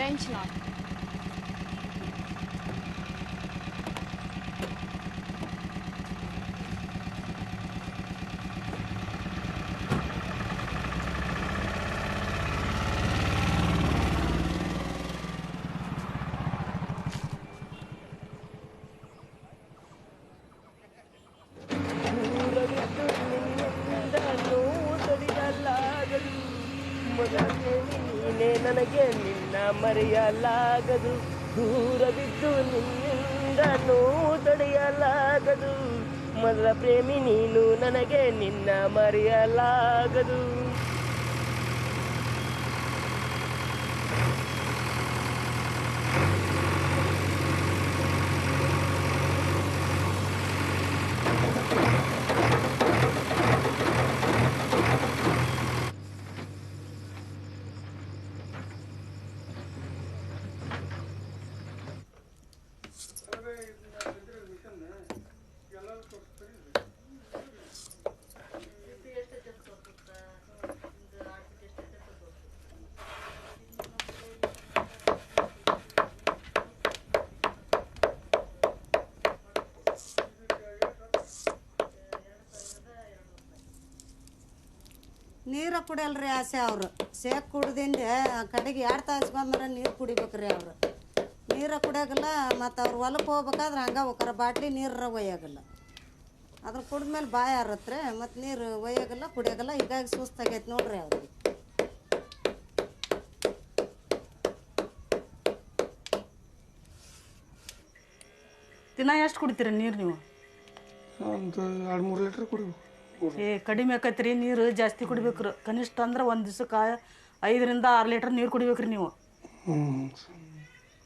Ręczna. ನನಗೆ ನಿನ್ನ ಮರೆಯಲಾಗದು, ದೂರವಿದ್ದು ನಿನ್ನಿಂದನೂ ತಡೆಯಲಾಗದು. ಮೊದಲ ಪ್ರೇಮಿ ನೀನು, ನನಗೆ ನಿನ್ನ ಮರೆಯಲಾಗದು. ನೀರು ಕುಡಿಯಲ್ರಿ ಆಸೆ ಅವರು. ಸೇಕ್ ಕುಡ್ದಿಂದ ಕಡೆಗೆ 2 ತಾಸು ಬಂದ್ರೆ ನೀರು ಕುಡಿಬೇಕ್ರಿ ಅವರು. ನೀರು ಕುಡಿಯೋಗಲ್ಲ. ಮತ್ತು ಅವ್ರು ಹೊಲಕ್ಕೆ ಹೋಗ್ಬೇಕಾದ್ರೆ ಹಂಗೆ ಹೋಗ್ತಾರ, ಬಾಟ್ಲಿ ನೀರು ಒಯ್ಯೋಗಲ್ಲ. ಅದ್ರ ಕುಡಿದ್ಮೇಲೆ ಬಾಯಿ ಆರತ್ರಿ, ಮತ್ತು ನೀರು ಒಯ್ಯೋಗಲ್ಲ, ಕುಡಿಯೋಗಲ್ಲ. ಹೀಗಾಗಿ ಸುಸ್ತಾಗೈತೆ ನೋಡ್ರಿ ಅವ್ರಿಗೆ. ದಿನ ಎಷ್ಟು ಕುಡಿತೀರಿ ನೀರು ನೀವು? ಒಂದು 2-3 ಲೀಟ್ರ್ ಕುಡಿಬೇಕು. ಕಡಿಮೆ ಆಕೈತ್ರಿ ನೀರು, ಜಾಸ್ತಿ ಕುಡಿಬೇಕ್ರಿ. ಕನಿಷ್ಠ ಅಂದ್ರೆ ಒಂದು ದಿವ್ಸಕ್ಕೆ 5ರಿಂದ 6 ಲೀಟ್ರ್ ನೀರು ಕುಡಿಬೇಕ್ರಿ ನೀವು.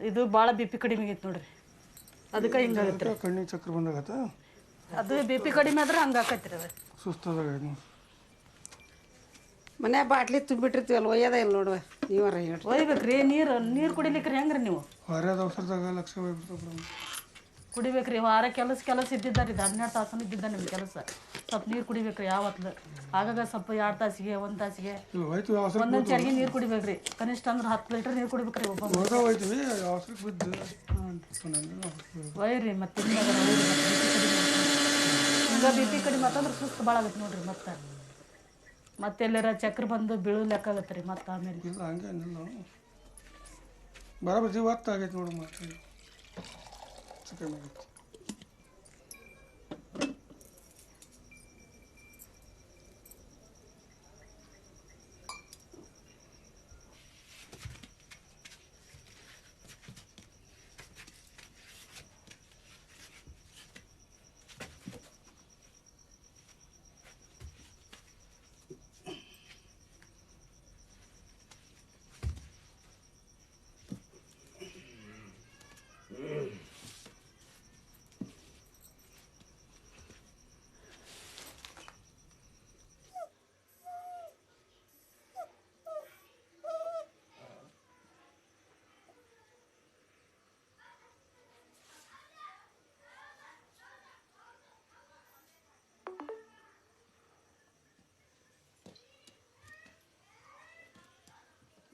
ಇದು ಭಾಳ BP ಕಡಿಮೆ ಆಗೈತೆ ನೋಡ್ರಿ, ಅದಕ್ಕೆ ಹಿಂಗಾಗತ್ತೆ. ಕಣ್ಣಿಗೆ ಚಕ್ರ ಬಂದಾಗತ್ತ, ಅದು BP ಕಡಿಮೆ ಆದ್ರೆ ಹಂಗೆ ಆಕೈತ್ರಿ. ಅದು ಸುಸ್ತಾದಾಗ ಮನೆ ಬಾಟ್ಲಿ ತುಂಬಿಟ್ಟಿರ್ತೀವಲ್ಲ, ಒಯ್ಯೋದ ಇಲ್ಲ ನೋಡುವ. ನೀವರ ಹೇಳಿ ಒಯ್ಬೇಕ್ರಿ ನೀರು ಕುಡಿಲಿಕ್ರಿ. ಹೆಂಗ್ರಿ ನೀವು ವಾರದ ಅವಸರದಾಗ ಲಕ್ಷ ಹೋಗ್ಬಿಡ್ತಾವ ಕುಡಿಬೇಕ್ರಿ. ವಾರ ಕೆಲಸ ಇದ್ದಿದ್ದಾರಿ, ಇದು 12 ತಾಸು ಇದ್ದಿದ್ದ ನಿಮ್ಮ ಕೆಲಸ. ಸ್ವಲ್ಪ ನೀರು ಕುಡಿಬೇಕ್ರಿ ಯಾವತ್ತು. ಆಗಾಗ ಸ್ವಲ್ಪ 2 ತಾಸಿಗೆ 1 ತಾಸಿಗೆ ಒಂದೊಂದು ಚರಿಗೆ ನೀರು ಕುಡಿಬೇಕ್ರಿ. ಕನಿಷ್ಠ ಅಂದ್ರೆ 10 ಲೀಟ್ರ್ ನೀರು ಕುಡಿಬೇಕ್ರಿ ಒಬ್ಬ. ಒಯ್ರಿ ಮತ್ತೆ ಹಿಂಗ BP ಕಡಿಮೆ ಅಂತಂದ್ರೆ ಸುಸ್ತು ಭಾಳ ಆಗತ್ತೆ ನೋಡ್ರಿ. ಮತ್ತೆ ಎಲ್ಲಾರ ಚಕ್ರ ಬಂದು ಬೀಳು ಲೆಕ್ಕ ಆಗತ್ತೆ ರೀ. ಮತ್ತೆ ಆಮೇಲೆ ಇಲ್ಲ ಹಂಗೇನಿಲ್ಲ, ಬರೋಬ್ಬರ ಜೀವ ಆಗೈತೆ ನೋಡು. ಮತ್ತೆ ಚಿಕನ್ ಆಗೈತೆ.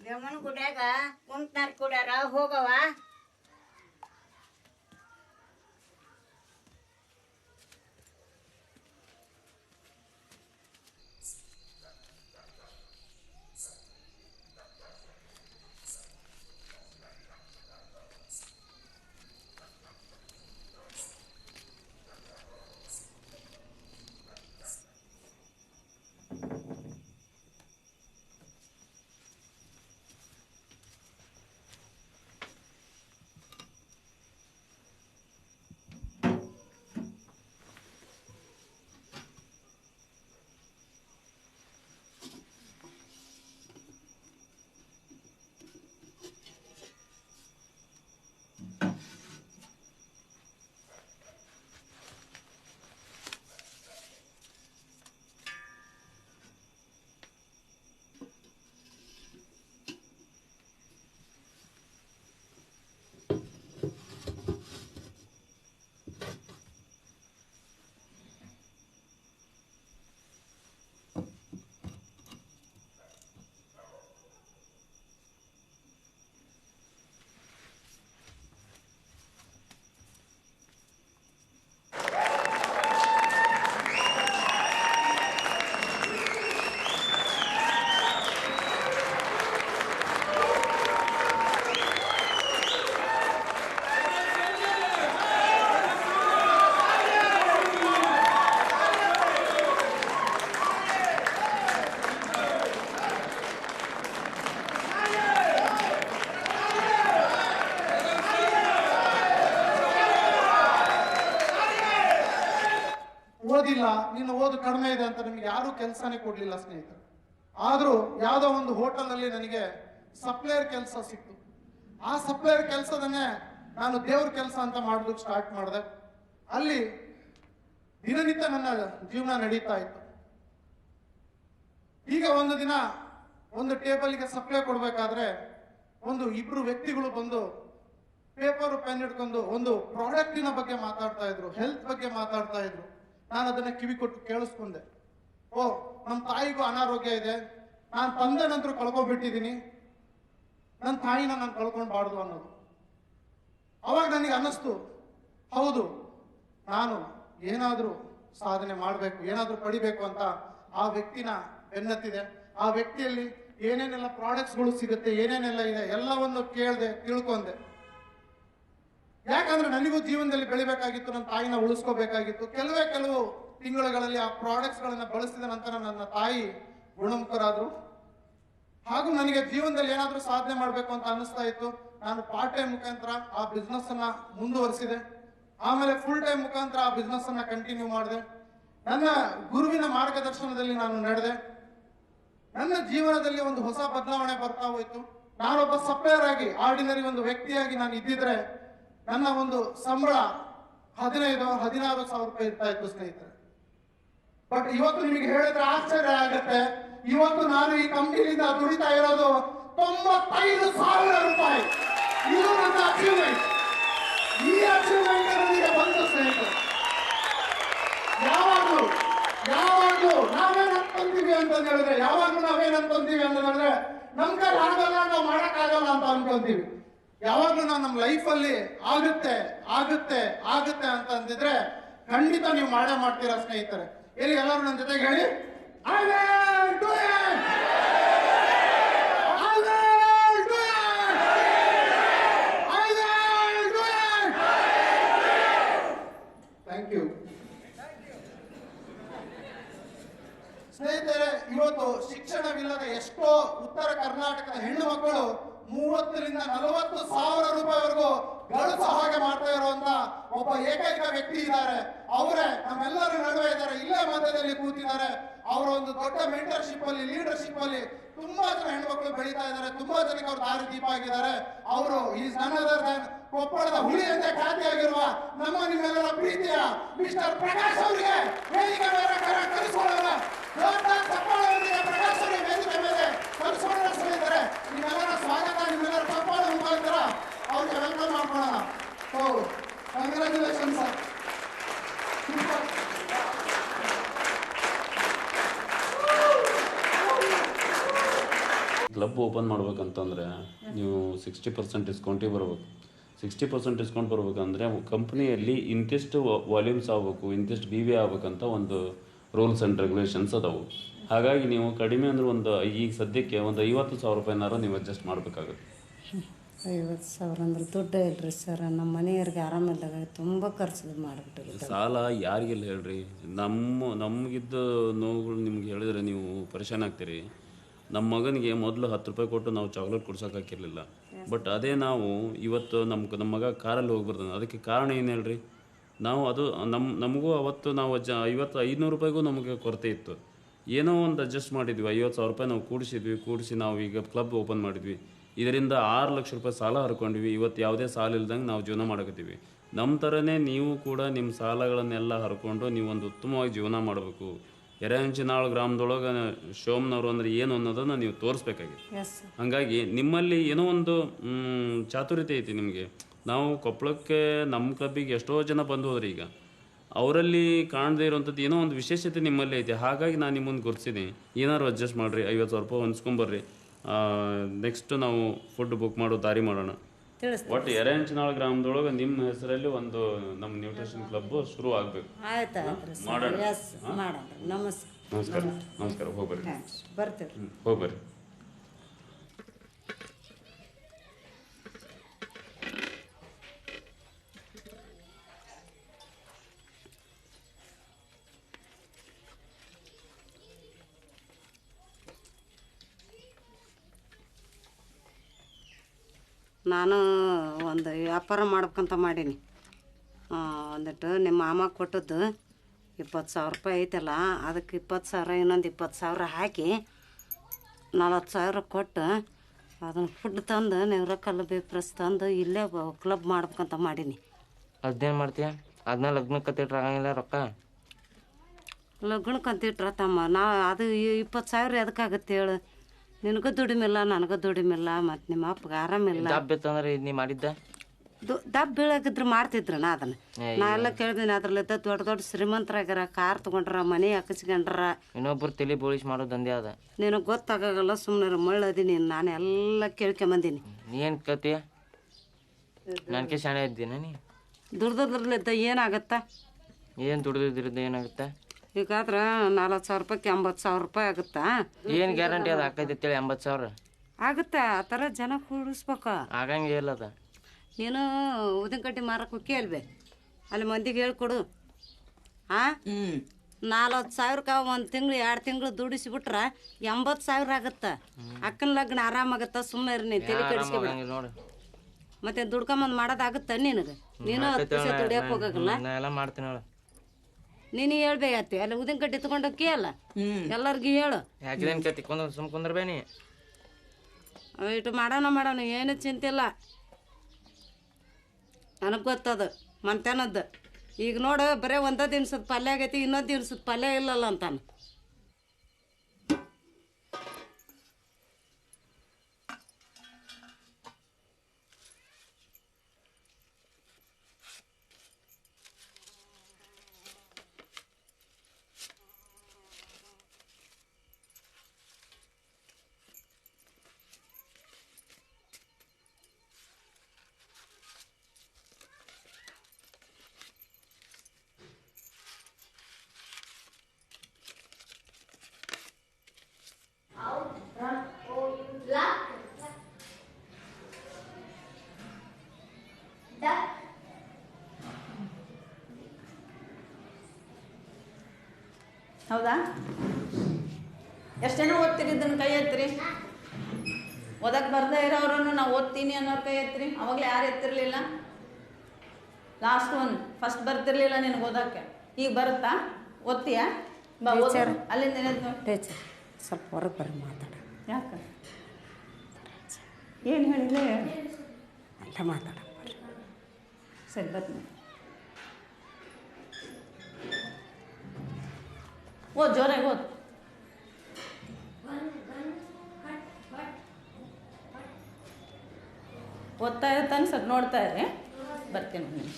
ಯಮನ ಗುಡ್ಯಾಗ ಕುಂತ್ನಾರ್ ಕುಡ್ಯಾರ ಹೋಗವ. ಓದಿಲ್ಲ, ನಿನ್ನ ಓದು ಕಡಿಮೆ ಇದೆ ಅಂತ ನಿಮ್ಗೆ ಯಾರು ಕೆಲಸನೇ ಕೊಡ್ಲಿಲ್ಲ ಸ್ನೇಹಿತರೆ. ಆದ್ರೂ ಯಾವ್ದೋ ಒಂದು ಹೋಟೆಲ್ ಅಲ್ಲಿ ನನಗೆ ಸಪ್ಲೈಯರ್ ಕೆಲಸ ಸಿಕ್ತು. ಆ ಸಪ್ಲೈಯರ್ ಕೆಲಸದನ್ನೇ ನಾನು ದೇವ್ರ ಕೆಲಸ ಅಂತ ಮಾಡೋದಕ್ಕೆ ಸ್ಟಾರ್ಟ್ ಮಾಡಿದೆ. ಅಲ್ಲಿ ದಿನನಿತ್ಯ ನನ್ನ ಜೀವನ ನಡೀತಾ ಇತ್ತು. ಈಗ ಒಂದು ದಿನ ಒಂದು ಟೇಬಲ್ಗೆ ಸಪ್ಲೈ ಕೊಡ್ಬೇಕಾದ್ರೆ ಇಬ್ರು ವ್ಯಕ್ತಿಗಳು ಬಂದು ಪೇಪರ್ ಪೆನ್ ಹಿಡ್ಕೊಂಡು ಒಂದು ಪ್ರಾಡಕ್ಟಿನ ಬಗ್ಗೆ ಮಾತಾಡ್ತಾ ಇದ್ರು, ಹೆಲ್ತ್ ಬಗ್ಗೆ ಮಾತಾಡ್ತಾ ಇದ್ರು. ನಾನು ಅದನ್ನ ಕಿವಿ ಕೊಟ್ಟು ಕೇಳಿಸ್ಕೊಂಡೆ. ಓ, ನಮ್ಮ ತಾಯಿಗೂ ಅನಾರೋಗ್ಯ ಇದೆ, ನಾನು ತಂದೆ ನಂತರ ಕಳ್ಕೊಂಡ್ಬಿಟ್ಟಿದ್ದೀನಿ, ನನ್ನ ತಾಯಿನ ನಾನು ಕಳ್ಕೊಂಡ್ಬಾರ್ದು ಅನ್ನೋದು. ಅವಾಗ ನನಗೆ ಅನ್ನಿಸ್ತು, ಹೌದು, ನಾನು ಏನಾದ್ರೂ ಸಾಧನೆ ಮಾಡಬೇಕು, ಏನಾದ್ರೂ ಪಡಿಬೇಕು ಅಂತ ಆ ವ್ಯಕ್ತಿನ ಬೆನ್ನತ್ತಿದೆ. ಆ ವ್ಯಕ್ತಿಯಲ್ಲಿ ಏನೇನೆಲ್ಲ ಪ್ರಾಡಕ್ಟ್ಸ್ಗಳು ಸಿಗುತ್ತೆ, ಏನೇನೆಲ್ಲ ಇದೆ ಎಲ್ಲವನ್ನು ಕೇಳಿದೆ, ತಿಳ್ಕೊಂಡೆ. ಯಾಕಂದ್ರೆ ನನಗೂ ಜೀವನದಲ್ಲಿ ಬೆಳಿಬೇಕಾಗಿತ್ತು, ನನ್ನ ತಾಯಿನ ಉಳಿಸ್ಕೋಬೇಕಾಗಿತ್ತು. ಕೆಲವು ತಿಂಗಳುಗಳಲ್ಲಿ ಆ ಪ್ರಾಡಕ್ಟ್ಸ್ ಗಳನ್ನ ಬಳಸಿದ ನಂತರ ನನ್ನ ತಾಯಿ ಗುಣಮುಖರಾದ್ರು. ಹಾಗೂ ನನಗೆ ಜೀವನದಲ್ಲಿ ಏನಾದ್ರೂ ಸಾಧನೆ ಮಾಡ್ಬೇಕು ಅಂತ ಅನಿಸ್ತಾ ಇತ್ತು. ನಾನು ಪಾರ್ಟ್ ಟೈಮ್ ಮುಖಾಂತರ ಆ ಬಿಸ್ನೆಸ್ ಅನ್ನ ಮುಂದುವರಿಸಿದೆ. ಆಮೇಲೆ ಫುಲ್ ಟೈಮ್ ಮುಖಾಂತರ ಆ ಬಿಸ್ನೆಸ್ ಅನ್ನ ಕಂಟಿನ್ಯೂ ಮಾಡಿದೆ. ನನ್ನ ಗುರುವಿನ ಮಾರ್ಗದರ್ಶನದಲ್ಲಿ ನಾನು ನಡೆದೆ. ನನ್ನ ಜೀವನದಲ್ಲಿ ಒಂದು ಹೊಸ ಬದಲಾವಣೆ ಬರ್ತಾ ಹೋಯ್ತು. ನಾನೊಬ್ಬ ಸಪ್ಲೈಯರ್ ಆಗಿ, ಆರ್ಡಿನರಿ ಒಂದು ವ್ಯಕ್ತಿಯಾಗಿ ನಾನು ಇದ್ದಿದ್ರೆ ನನ್ನ ಒಂದು ಸಂಬಳ 15,000-16,000 ರೂಪಾಯಿ ಇರ್ತಾ ಇತ್ತು ಸ್ನೇಹಿತರೆ. ಬಟ್ ಇವತ್ತು ನಿಮಗೆ ಹೇಳಿದ್ರೆ ಆಶ್ಚರ್ಯ ಆಗುತ್ತೆ. ಇವತ್ತು ನಾನು ಈ ಕಂಪನಿಯಿಂದ ದುಡಿತಾ ಇರೋದು 95,000 ರೂಪಾಯಿ. ಇದು ನನ್ನ ಅಚೀವ್ಮೆಂಟ್. ಈ ಅಚೀವ್ಮೆಂಟ್ ನನಗೆ ಬಂತು ಸ್ನೇಹಿತರೆ. ಯಾವಾಗ್ಲೂ ನಾವೇನ್ ಅನ್ಕೊಂತೀವಿ ಅಂತ ಹೇಳಿದ್ರೆ, ನಮ್ ಕೈಲಿ ಆಗಲ್ಲ, ನಾವು ಮಾಡಕ್ಕಾಗಲ್ಲ ಅಂತ ಅನ್ಕೊಂತೀವಿ. ಯಾವಾಗ್ಲೂ ನಾವು ನಮ್ಮ ಲೈಫಲ್ಲಿ ಆಗುತ್ತೆ ಅಂತ ಅಂದಿದ್ರೆ ಖಂಡಿತ ನೀವು ಮಾಡೇ ಮಾಡ್ತೀರಾ ಸ್ನೇಹಿತರೆ. ಇಲ್ಲಿ ಎಲ್ಲರೂ ನನ್ನ ಜೊತೆಗೆ ಹೇಳಿ, I will do it! I will do it! I will do it! Thank you. ಸ್ನೇಹಿತರೆ, ಇವತ್ತು ಶಿಕ್ಷಣವಿಲ್ಲದ ಎಷ್ಟೋ ಉತ್ತರ ಕರ್ನಾಟಕದ ಹೆಣ್ಣು ಮಕ್ಕಳು 30,000-40,000 ರೂಪಾಯಿವರೆಗೂ ಗಳಿಸೋ ಹಾಗೆ ಮಾಡ್ತಾ ಇರುವಂತ ಒಬ್ಬ ಏಕೈಕ ವ್ಯಕ್ತಿ ಇದ್ದಾರೆ. ಅವರೇ ನಮ್ಮೆಲ್ಲರ ನಡುವೆ ಇದ್ದಾರೆ, ಇಲ್ಲೇ ಮಧ್ಯದಲ್ಲಿ ಕೂತಿದ್ದಾರೆ. ಅವರ ಒಂದು ದೊಡ್ಡ ಮೆಂಟರ್ಶಿಪ್ ಅಲ್ಲಿ, ಲೀಡರ್ಶಿಪ್ ಅಲ್ಲಿ ತುಂಬಾ ಜನ ಹೆಣ್ಮಕ್ಳು ಬೆಳೀತಾ ಇದ್ದಾರೆ. ತುಂಬಾ ಜನಕ್ಕೆ ಅವರು ದಾರಿ ದೀಪ ಆಗಿದ್ದಾರೆ. ಅವರು ಈಸ್ ನನ್ ಅದರ್ ದನ್ ಕೊಪ್ಪಳದ ಹುಲಿ ಅಂತ ಖ್ಯಾತಿಯಾಗಿರುವ ನಿಮ್ಮೆಲ್ಲರ ಪ್ರೀತಿಯ ಮಿಸ್ಟರ್ ಪ್ರಕಾಶ್ ಅವರಿಗೆ ವೇದಿಕೆ ಮೇಲೆ ಕರೆಸಿಕೊಳ್ಳೋಣ. ಪ್ರಕಾಶ್ ಅವರಿಗೆ ವೇದಿಕೆ ಮೇಲೆ ಕರೆಸಿಕೊಳ್ಳೋಣ ಸ್ನೇಹಿತರೆ. ನಿಮ್ಮೆಲ್ಲರ ಸ್ವಾಗತ, ನಿಮ್ಮೆಲ್ಲರ ಚಪ್ಪಾಳೆ ಮುಖಾಂತರ ಅವ್ರಿಗೆ ವೆಲ್ಕಮ್ ಮಾಡ್ಕೊಳ್ಳೋಣ. So congratulation sir. Club open ಮಾಡ್ಬೇಕಂತಂದರೆ ನೀವು 60% ಡಿಸ್ಕೌಂಟಿಗೆ ಬರ್ಬೇಕು. 60% ಡಿಸ್ಕೌಂಟ್ ಬರ್ಬೇಕಂದ್ರೆ ಕಂಪ್ನಿಯಲ್ಲಿ ಇಂತಿಷ್ಟು ವಾಲ್ಯೂಮ್ಸ್ ಆಗಬೇಕು, ಇಂತಿಷ್ಟು ಬಿ ವಿ ಆಗ್ಬೇಕಂತ ಒಂದು ರೂಲ್ಸ್ ಆ್ಯಂಡ್ ರೆಗ್ಯುಲೇಷನ್ಸ್ ಅದಾವು. ಹಾಗಾಗಿ ನೀವು ಕಡಿಮೆ ಅಂದ್ರೆ ಒಂದು ಈಗ ಸದ್ಯಕ್ಕೆ ಒಂದು 50,000 ರೂಪಾಯಿನಾರು ನೀವು ಅಡ್ಜಸ್ಟ್ ಮಾಡಬೇಕಾಗುತ್ತೆ. 50,000 ಅಂದ್ರೆ ದುಡ್ಡು ಇಲ್ರಿ ಸರ್. ನಮ್ಮ ಮನೆಯವ್ರಿಗೆ ಆರಾಮಿದ್ದಾಗ ತುಂಬ ಖರ್ಚು ಮಾಡಿಬಿಟ್ಟಿರುತ್ತೆ. ಸಾಲ ಯಾರಿಗೆಲ್ಲ ಹೇಳ್ರಿ, ನಮಗಿದ್ದ ನೋವುಗಳು ನಿಮ್ಗೆ ಹೇಳಿದ್ರೆ ನೀವು ಪರೇಶಾನ್ ಆಗ್ತೀರಿ. ನಮ್ಮ ಮಗನಿಗೆ ಮೊದಲು 10 ರೂಪಾಯಿ ಕೊಟ್ಟು ನಾವು ಚಾಕ್ಲೇಟ್ ಕೊಡ್ಸೋಕ್ಕಾಗಿರಲಿಲ್ಲ. ಬಟ್ ಅದೇ ನಾವು ಇವತ್ತು ನಮ್ಮ ಮಗ ಕಾರಲ್ಲಿ ಹೋಗಿ ಬರ್ತಾನೆ. ಅದಕ್ಕೆ ಕಾರಣ ಏನು ಹೇಳ್ರಿ, ನಾವು ಅದು ನಮಗೂ ಅವತ್ತು ನಾವು 500 ರೂಪಾಯಿಗೂ ನಮಗೆ ಕೊರತೆ ಇತ್ತು. ಏನೋ ಒಂದು ಅಡ್ಜಸ್ಟ್ ಮಾಡಿದ್ವಿ, 50,000 ರೂಪಾಯಿ ನಾವು ಕೂಡಿಸಿ ನಾವು ಈಗ ಕ್ಲಬ್ ಓಪನ್ ಮಾಡಿದ್ವಿ. ಇದರಿಂದ 6 ಲಕ್ಷ ರೂಪಾಯಿ ಸಾಲ ಹರ್ಕೊಂಡಿವಿ. ಇವತ್ತು ಯಾವುದೇ ಸಾಲ ಇಲ್ದಂಗೆ ನಾವು ಜೀವನ ಮಾಡಕತ್ತೀವಿ. ನಮ್ಮ ಥರನೇ ನೀವು ಕೂಡ ನಿಮ್ಮ ಸಾಲಗಳನ್ನೆಲ್ಲ ಹರ್ಕೊಂಡು ನೀವು ಒಂದು ಉತ್ತಮವಾಗಿ ಜೀವನ ಮಾಡಬೇಕು. ಎರೆಹಂಚಿನಾಳು ಗ್ರಾಮದೊಳಗೆ ಶೋಮ್ನವರು ಅಂದರೆ ಏನು ಅನ್ನೋದನ್ನು ನೀವು ತೋರಿಸ್ಬೇಕಾಗಿತ್ತು. ಹಾಗಾಗಿ ನಿಮ್ಮಲ್ಲಿ ಏನೋ ಒಂದು ಚಾತುರ್ಯತೆ ಐತಿ ನಿಮಗೆ. ನಾವು ಕೊಪ್ಪಳಕ್ಕೆ ನಮ್ಮ ಕ್ಲಬ್ಬಿಗೆ ಎಷ್ಟೋ ಜನ ಬಂದು ಹೋದ್ರಿ. ಈಗ ಅವರಲ್ಲಿ ಕಾಣದೇ ಇರೋವಂಥದ್ದು ಏನೋ ಒಂದು ವಿಶೇಷತೆ ನಿಮ್ಮಲ್ಲಿ ಐತೆ. ಹಾಗಾಗಿ ನಾನು ನಿಮ್ಮನ್ನು ಗುರ್ತಿಸಿದ್ದೀನಿ. ಏನಾದ್ರು ಅಡ್ಜಸ್ಟ್ ಮಾಡಿರಿ, 50,000 ರೂಪಾಯಿ ಹೊಂದ್ಸ್ಕೊಂಬರ್ರಿ. ನೆಕ್ಸ್ಟ್ ನಾವು ಫುಡ್ ಬುಕ್ ಮಾಡೋ ದಾರಿ ಮಾಡೋಣ. ಒಟ್ಟು ಎರೆಹಂಚಿನಾಳು ಗ್ರಾಮದೊಳಗೆ ನಿಮ್ಮ ಹೆಸರಲ್ಲಿ ಒಂದು ನಮ್ಮ ನ್ಯೂಟ್ರಿಷನ್ ಕ್ಲಬ್ ಶುರು ಆಗಬೇಕು. ಆಯ್ತು ಮಾಡೋಣ. ಮಾಡೋಣ. ನಮಸ್ಕಾರ. ನಮಸ್ಕಾರ. ಹೋಗ್ಬರ್ರಿ. ಬರ್ತೀವಿ. ಹೋಗ್ಬರ್ರಿ. ನಾನು ಒಂದು ವ್ಯಾಪಾರ ಮಾಡ್ಬೇಕಂತ ಮಾಡೀನಿ. ಒಂದಿಟ್ಟು ನಿಮ್ಮ ಮಾಮ ಕೊಟ್ಟದ್ದು 20,000 ರೂಪಾಯಿ ಐತಲ್ಲ, ಅದಕ್ಕೆ 20,000 ಇನ್ನೊಂದು 20,000 ಹಾಕಿ 40,000 ಕೊಟ್ಟು ಅದನ್ನು ಫುಡ್ ತಂದು ನೆವ್ರಕಲ್ಲು ಬೇಪ್ರಸ್ ತಂದು ಇಲ್ಲೇ ಕ್ಲಬ್ ಮಾಡ್ಬೇಕಂತ ಮಾಡೀನಿ. ಅದೇನು ಮಾಡ್ತೀಯ? ಅದನ್ನ ಲಗ್ನಕ್ಕೆ ತಿಟ್ರೆ ಆಗಂಗಿಲ್ಲ ರೊಕ್ಕ? ಲಗ್ನಕ್ಕಂತ ಇಟ್ರ ತಮ್ಮ ಅದು 20,000 ಎದಕ್ಕಾಗತ್ತೆ ಹೇಳು? ನಿನಗೂ ದುಡಿಮಿಲ್ಲ, ನನಗೂ ದುಡಿಮಿಲ್ಲ, ಮತ್ತು ನಿಮ್ಮ ಅಪ್ಪಗೆ ಆರಾಮಿಲ್ಲ. ದಬ್ಬ ಇತ್ತಂದ್ರೆ ನೀ ಮಾಡಿದ್ದ ದಬ್ಬ ಬೀಳಾಗಿದ್ರು ಮಾಡ್ತಿದ್ರು. ಅದನ್ನು ನಾ ಎಲ್ಲ ಕೇಳಿದೀನಿ. ಅದ್ರಲ್ಲಿದ್ದ ದೊಡ್ಡ ದೊಡ್ಡ ಶ್ರೀಮಂತರಾಗ್ಯಾರ, ಕಾರ್ ತೊಗೊಂಡ್ರ, ಮನೆ ಹಾಕಿಸ್ಕೊಂಡ್ರ, ಇನ್ನೊಬ್ರು ತಲೆ ಬೋಳಿಸಿ ಮಾಡೋದು ದಂಧೆ ಅದ. ನಿನಗೆ ಗೊತ್ತಾಗಲ್ಲ, ಸುಮ್ಮನೆ ಮಳ್ಳದೀನಿ. ನಾನು ಎಲ್ಲ ಕೇಳ್ಕೊಂಬಂದೀನಿ. ನೀ ಏನು ಕೇಳ್ತೀಯ? ನನಗೆ ಶಾಣೆ ಇದ್ದೀನಿ. ನೀ ದುಡ್ದದ್ರಲ್ಲಿದ್ದ ಏನಾಗತ್ತ? ಏನು ದುಡ್ದಿದ್ರಿಂದ ಏನಾಗುತ್ತೆ? ಈಗಾದ್ರೆ 40,000 ರೂಪಾಯಿಗೆ 80,000 ರೂಪಾಯಿ ಆಗುತ್ತಾ? ಏನು ಗ್ಯಾರಂಟಿ ಅದು ಹಾಕೈತಿ? 80,000 ಆಗುತ್ತೆ. ಆ ಥರ ಜನ ಕೂಡಿಸ್ಬೇಕು. ಆಗಂಗೆ ಇಲ್ಲ ಅದ. ನೀನು ಉದಿನ ಕಡ್ಡಿ ಮಾರಕ್ಕೆ ಹೋಗಿ ಕೇಳ್ಬೇ, ಅಲ್ಲಿ ಮಂದಿಗೆ ಹೇಳ್ಕೊಡು. 40,000ಕ್ಕೆ 1 ತಿಂಗಳು 2 ತಿಂಗಳು ದುಡಿಸಿಬಿಟ್ರೆ 80,000 ಆಗುತ್ತೆ. ಅಕ್ಕನ ಲಗ್ನ ಆರಾಮಾಗತ್ತ. ಸುಮ್ಮನೆ ನೀನು ತಲೆ ಕೆಡಿಸ್ಕೊಬೇಡ. ನೋಡು ಮತ್ತೆ ದುಡ್ಕೊಂಬಂದು ಮಾಡೋದಾಗುತ್ತೆ ನಿನಗೆ? ನೀನು 10 ಪೈಸೆ ದುಡಿಯಕ್ಕೆ ಹೋಗಲ್ಲ. ಎಲ್ಲ ಮಾಡ್ತೀನಿ ನೋಡು. ನೀನು ಹೇಳ್ಬೇಕತ್ತಿ ಅಲ್ಲಿ ಉದಿನ ಕಡ್ಡಿ ತಗೊಂಡೋಗಿ ಅಲ್ಲ ಎಲ್ಲರಿಗೂ ಹೇಳು. ಯಾಕಿದೇನು ಕಟ್ಟಿ ಸುಮ್ ಕುಂದ್ರಬೇನಿ. ಇಟ್ಟು ಮಾಡೋಣ, ಏನು ಚಿಂತಿಲ್ಲ. ನನಗೆ ಗೊತ್ತದು ಮಂತೇನದ್ದು. ಈಗ ನೋಡು, ಬರೀ ಒಂದೇ ದಿವ್ಸದ ಪಲ್ಯ ಆಗೈತಿ, ಇನ್ನೊಂದು ದಿವ್ಸದ ಪಲ್ಯ ಇಲ್ಲಲ್ಲ ಅಂತಾನೆ. ಹೌದಾ? ಎಷ್ಟು ಜನ ಓದ್ತೀರಿ? ಇದನ್ನು ಕೈ ಎತ್ತಿರಿ. ಓದಕ್ಕೆ ಬರ್ದೇ ಇರೋರನ್ನು ನಾವು ಓದ್ತೀನಿ ಅನ್ನೋರು ಕೈ ಎತ್ತಿರಿ. ಅವಾಗಲೇ ಯಾರು ಎತ್ತಿರಲಿಲ್ಲ? ಲಾಸ್ಟ್ ಒನ್ ಫಸ್ಟ್ ಬರ್ತಿರ್ಲಿಲ್ಲ ನಿನಗೆ ಓದೋಕ್ಕೆ. ಈಗ ಬರುತ್ತಾ? ಓದ್ತೀಯಾ? ಬಾ ಓದು. ಅಲ್ಲಿಂದ ಏನಾಯ್ತು? ಟೀಚರ್ ಸ್ವಲ್ಪ ಹೊರಗೆ ಬರ್ರಿ ಮಾತಾಡ. ಯಾಕೆ? ಏನು ಹೇಳಿಲ್ಲ? ಅಲ್ಲ ಮಾತಾಡ. ಸರಿ ಬರ್ತೀನಿ. ಓದ್ ಜೋರಾಗಿ ಓದ್. ಓದ್ತಾ ಇರ್ತಾನೆ. ಸ್ವಲ್ಪ ನೋಡ್ತಾ ಇರಿ. ಬರ್ತೀನಿ ಒಂದು ನಿಮಿಷ.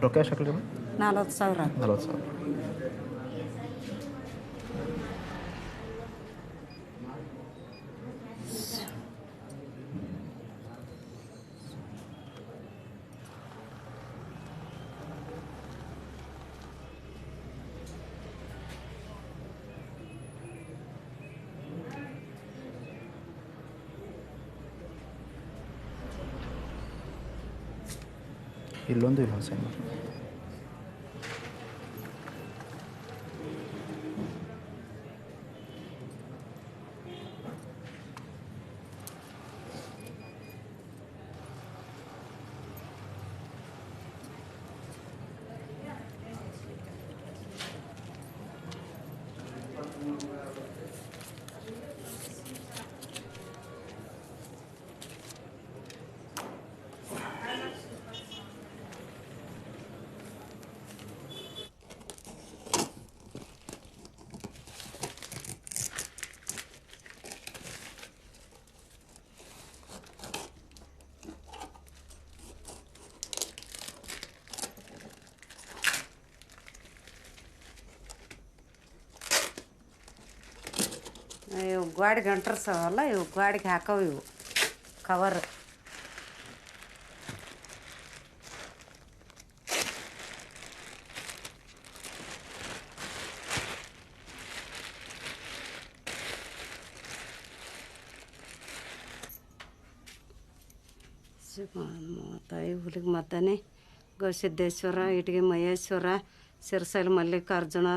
ರೊಕ್ಕ ಎಷ್ಟು ಹಾಕ್ಲಿ 40,000. 40,000. ಇಲ್ಲೊಂದು ಸೈನ್ ಮಾಡಿ. ಇವು ಗಾಡಿಗೆ ಅಂಟರ್ಸವಲ್ಲ, ಇವು ಗಾಡಿಗೆ ಹಾಕವು, ಇವು ಕವರ್. ತಾಯಿ ಹುಲಿಗೆ ಮದ್ದಾನೆ, ಗವಿಸಿದ್ದೇಶ್ವರ, ಇಟಗಿ ಮಹೇಶ್ವರ, ಸಿರ್ಸೈಲ್ ಮಲ್ಲಿಕಾರ್ಜುನ,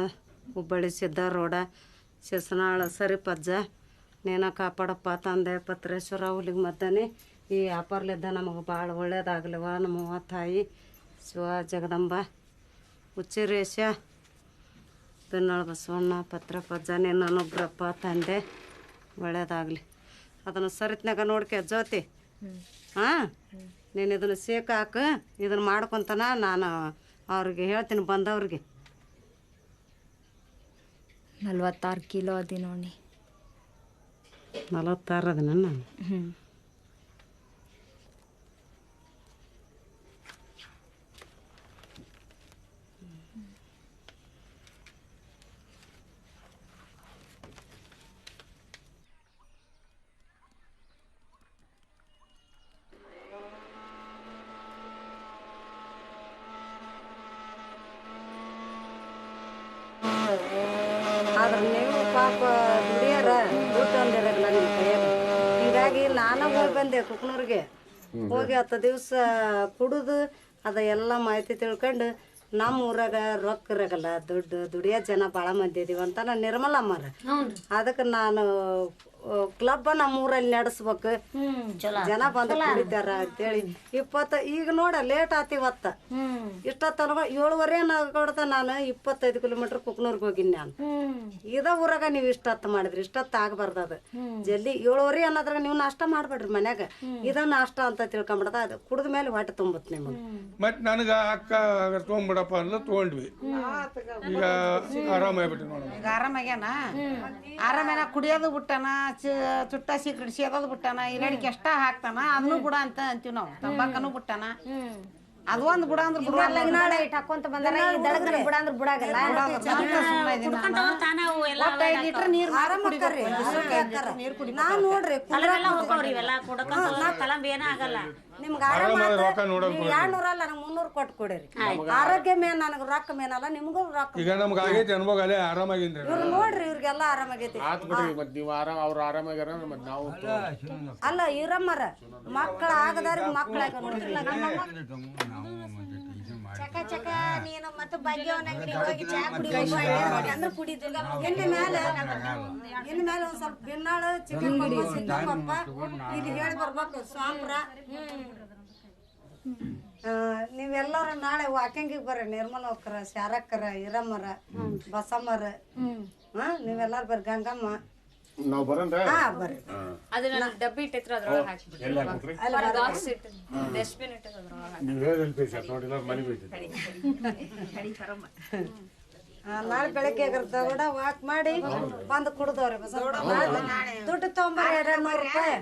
ಹುಬ್ಬಳ್ಳಿ ಸಿದ್ದಾರೂಢ, ಶಿರ್ಸನಾಳ ಸರಿಪಜ್ಜ, ನೇನ ಕಾಪಾಡಪ್ಪ ತಂದೆ ಪತ್ರೇಶ್ವರ ಹುಲಿಗೆ ಮದ್ದಾನೆ. ಈ ವ್ಯಾಪಾರಲಿದ್ದ ನಮಗೆ ಭಾಳ ಒಳ್ಳೇದಾಗಲಿವ ನಮ್ಮವ್ವ ತಾಯಿ ಶಿವ ಜಗದಂಬ ಹುಚ್ಚಿರೇಶ ಬೆನ್ನಾಳ ಬಸವಣ್ಣ ಪತ್ರಪಜ್ಜ ನಿನ್ನ ಅನುಗ್ರಹಪ್ಪ ತಂದೆ ಒಳ್ಳೇದಾಗಲಿ. ಅದನ್ನು ಸರಿತ್ನಾಗ ನೋಡ್ಕೆ ಜ್ಯೋತಿ. ಹಾಂ, ನೀನು ಇದನ್ನು ಸೇಕ್ ಹಾಕು, ಇದನ್ನು ಮಾಡ್ಕೊತಾನ ನಾನು ಅವ್ರಿಗೆ ಹೇಳ್ತೀನಿ ಬಂದವ್ರಿಗೆ. 46 ಕಿಲೋ ಅದಿ ನೋಡಿ. 46 ಅದ ನಾನು. ಆದ್ರೆ ನೀವು ಪಾಪ ದುಡಿಯಾರ ದುಡ್ಡು ಅಂದಿರಲ್ಲ ನಿಮ್ಮ ಕೈಯಾಗ. ಹೀಗಾಗಿ ನಾನು ಹೋಗಿ ಬಂದೆ ಕುಕ್ನೂರಿಗೆ. ಹೋಗಿ 10 ದಿವಸ ಕುಡಿದು ಅದ ಎಲ್ಲ ಮಾಹಿತಿ ತಿಳ್ಕೊಂಡು ನಮ್ಮ ಊರಾಗ ರೊಕ್ಕ ಇರಾಗಲ್ಲ, ದುಡಿಯೋ ಜನ ಭಾಳ ಮಂದಿ ಇದೀವಿ ಅಂತ ನಾನು ನಿರ್ಮಲಮ್ಮರ. ಅದಕ್ಕೆ ನಾನು ಕ್ಲಬ್ ನಮ್ಮ ಊರಲ್ಲಿ ನಡೆಸ್ಬೇಕು, ಜನ ಬಂದು ಕುಡಿತಾರ ಅಂತೇಳಿ 20 ಈಗ ನೋಡ ಲೇಟ್ ಆತಿವತ್ತ. ಇಷ್ಟೊತ್ತನಗ 7:30 ಕೊಡ್ತ ನಾನು 25 ಕಿಲೋಮೀಟರ್ ಕುಕ್ನೂರ್ಗೆ ಹೋಗಿನಿ ನಾನು. ಇದ ಊರಾಗ ನೀವು ಇಷ್ಟೊತ್ತು ಮಾಡಿದ್ರಿ, ಇಷ್ಟೊತ್ತು ಆಗಬಾರ್ದು. ಅದು ಜಲ್ದಿ 7:30 ಅನ್ನೋದ್ರಾಗ ನೀವು ನಾಷ್ಟ ಮಾಡ್ಬೇಡ್ರಿ ಮನ್ಯಾಗ. ಇದ ನಾಷ್ಟ ಅಂತ ತಿಳ್ಕೊಂಬಿಡದ. ಅದು ಕುಡಿದ ಮೇಲೆ ಹೊಟ್ಟೆ ತುಂಬುತ್ತೆ ನಿಮಗೆ. ಮತ್ತೆ ನನಗೆ ಅಕ್ಕ ತೊಗೊಂಬಿಡಪ್ಪ ಅಂದ್ರೆ ತೊಗೊಂಡ್ವಿ. ಈಗ ಆರಾಮಾಗ್ಬಿಟ್ಟು ನೋಡ. ಈಗ ಆರಾಮಾಗ್ಯಾನ, ಆರಾಮೇನ ಕುಡಿಯೋದು ಬಿಟ್ಟಾನ, ಚುಟ್ಟ ಸಿಕ್ಕಿಡ್ಸಿಯೋದು ಬಿಟ್ಟಾನ, ಇಲ್ಲಡಿಕೆ ಎಷ್ಟ ಹಾಕ್ತಾನ, ಅದನ್ನು ಬಿಡ ಅಂತ ಅಂತೀವಿ ನಾವು. ತಂಬಾಕನು ಬಿಟ್ಟಾನ, ಅದು ಒಂದು ಬಿಡ ಅಂದ್ರೆ ಹಾಕೊಂತ ಬಂದಾರ, ಬಿಡ ಅಂದ್ರೆ ಬಿಡಾಗಲ್ಲ. 5 ಲೀಟರ್ ನೀರು ನಾ ನೋಡ್ರಿ ನಿಮ್ಗೆ ಆರಾಮ 200 ಅಲ್ಲ, ನನಗೆ 300 ಕೊಟ್ಟು ಕೊಡಿರಿ. ಆರೋಗ್ಯ ಮೇನ್, ನನಗೆ ರೊಕ್ಕ ಮೇನಲ್ಲ, ನಿಮ್ಗೂ ರೊಕ್ಕ. ಈಗ ನಮ್ಗೆ ಆಗೈತಿ ಅನುಭವ ಅಲ್ಲೇ ಆರಾಮಾಗಿಂದ್ರಿ. ಇವ್ರು ನೋಡ್ರಿ, ಇವ್ರಿಗೆಲ್ಲ ಆರಾಮಾಗೈತಿ. ಅವ್ರು ಆರಾಮಾಗ್ಯಾರ, ಮತ್ತೆ ನಾವು ಅಲ್ಲ ಇರಮ್ಮರ ಮಕ್ಕಳ ಆಗದಾರಿಗೆ ಮಕ್ಕಳಾಗ ಚಕ ಚಕ ನೀನು ಮತ್ತೆ ಭಾಗ್ಯವನ ಅಂಗಡಿ ಹೋಗಿ ಚಾ ಕುಡಿಯೋದು ಇನ್ನು ಮೇಲೆ ಒಂದ್ ಸ್ವಲ್ಪ ಬೆನ್ನಾಳು ಚಿಕನ್ ಸಿದ್ದಪ್ಪ ಇಲ್ಲಿ ಹೇಳಿ ಬರ್ಬೇಕು ಸಾಂಬ್ರ. ನೀವೆಲ್ಲರೂ ನಾಳೆ ವಾಕಿಂಗಿಗೆ ಬರ್ರಿ. ನಿರ್ಮಲ ಹೋಗ್ತಾರ, ಶಾರಕ್ಕರ, ಇರಮ್ಮರ, ಬಸಮ್ಮರ, ನೀವೆಲ್ಲರೂ ಬರ್ರಿ. ಗಂಗಮ್ಮ ನಾವು ಬರೋಣ. ಹಾ ಬರ್ರಿ. ಅದನ್ನ ಡಬ್ಬಿ ಇಟ್ಟಿತ್ರ ಅದ್ರೊಳಗೆ ಹಾಕಿ ಬಾಕ್ಸ್ ಇಟ್ಟು ಡಸ್ಟ್ಬಿನ್ ಇಟ್ಟು ಅದ್ರೊಳಗೆ ನೀವು ಹೇಳಿ ನೋಡಿಲ್ಲ ಮನೆ ಬೀಳ್ತೀವಿ. ನಾಳೆ ಬೆಳಗ್ಗೆ ಕೂಡ ವಾಕ್ ಮಾಡಿ ಬಂದು ಕುಡ್ದವ್ರಿ. ದುಡ್ಡು ತೊಗೊಂಬರ್ರಿ 200 ರೂಪಾಯಿ.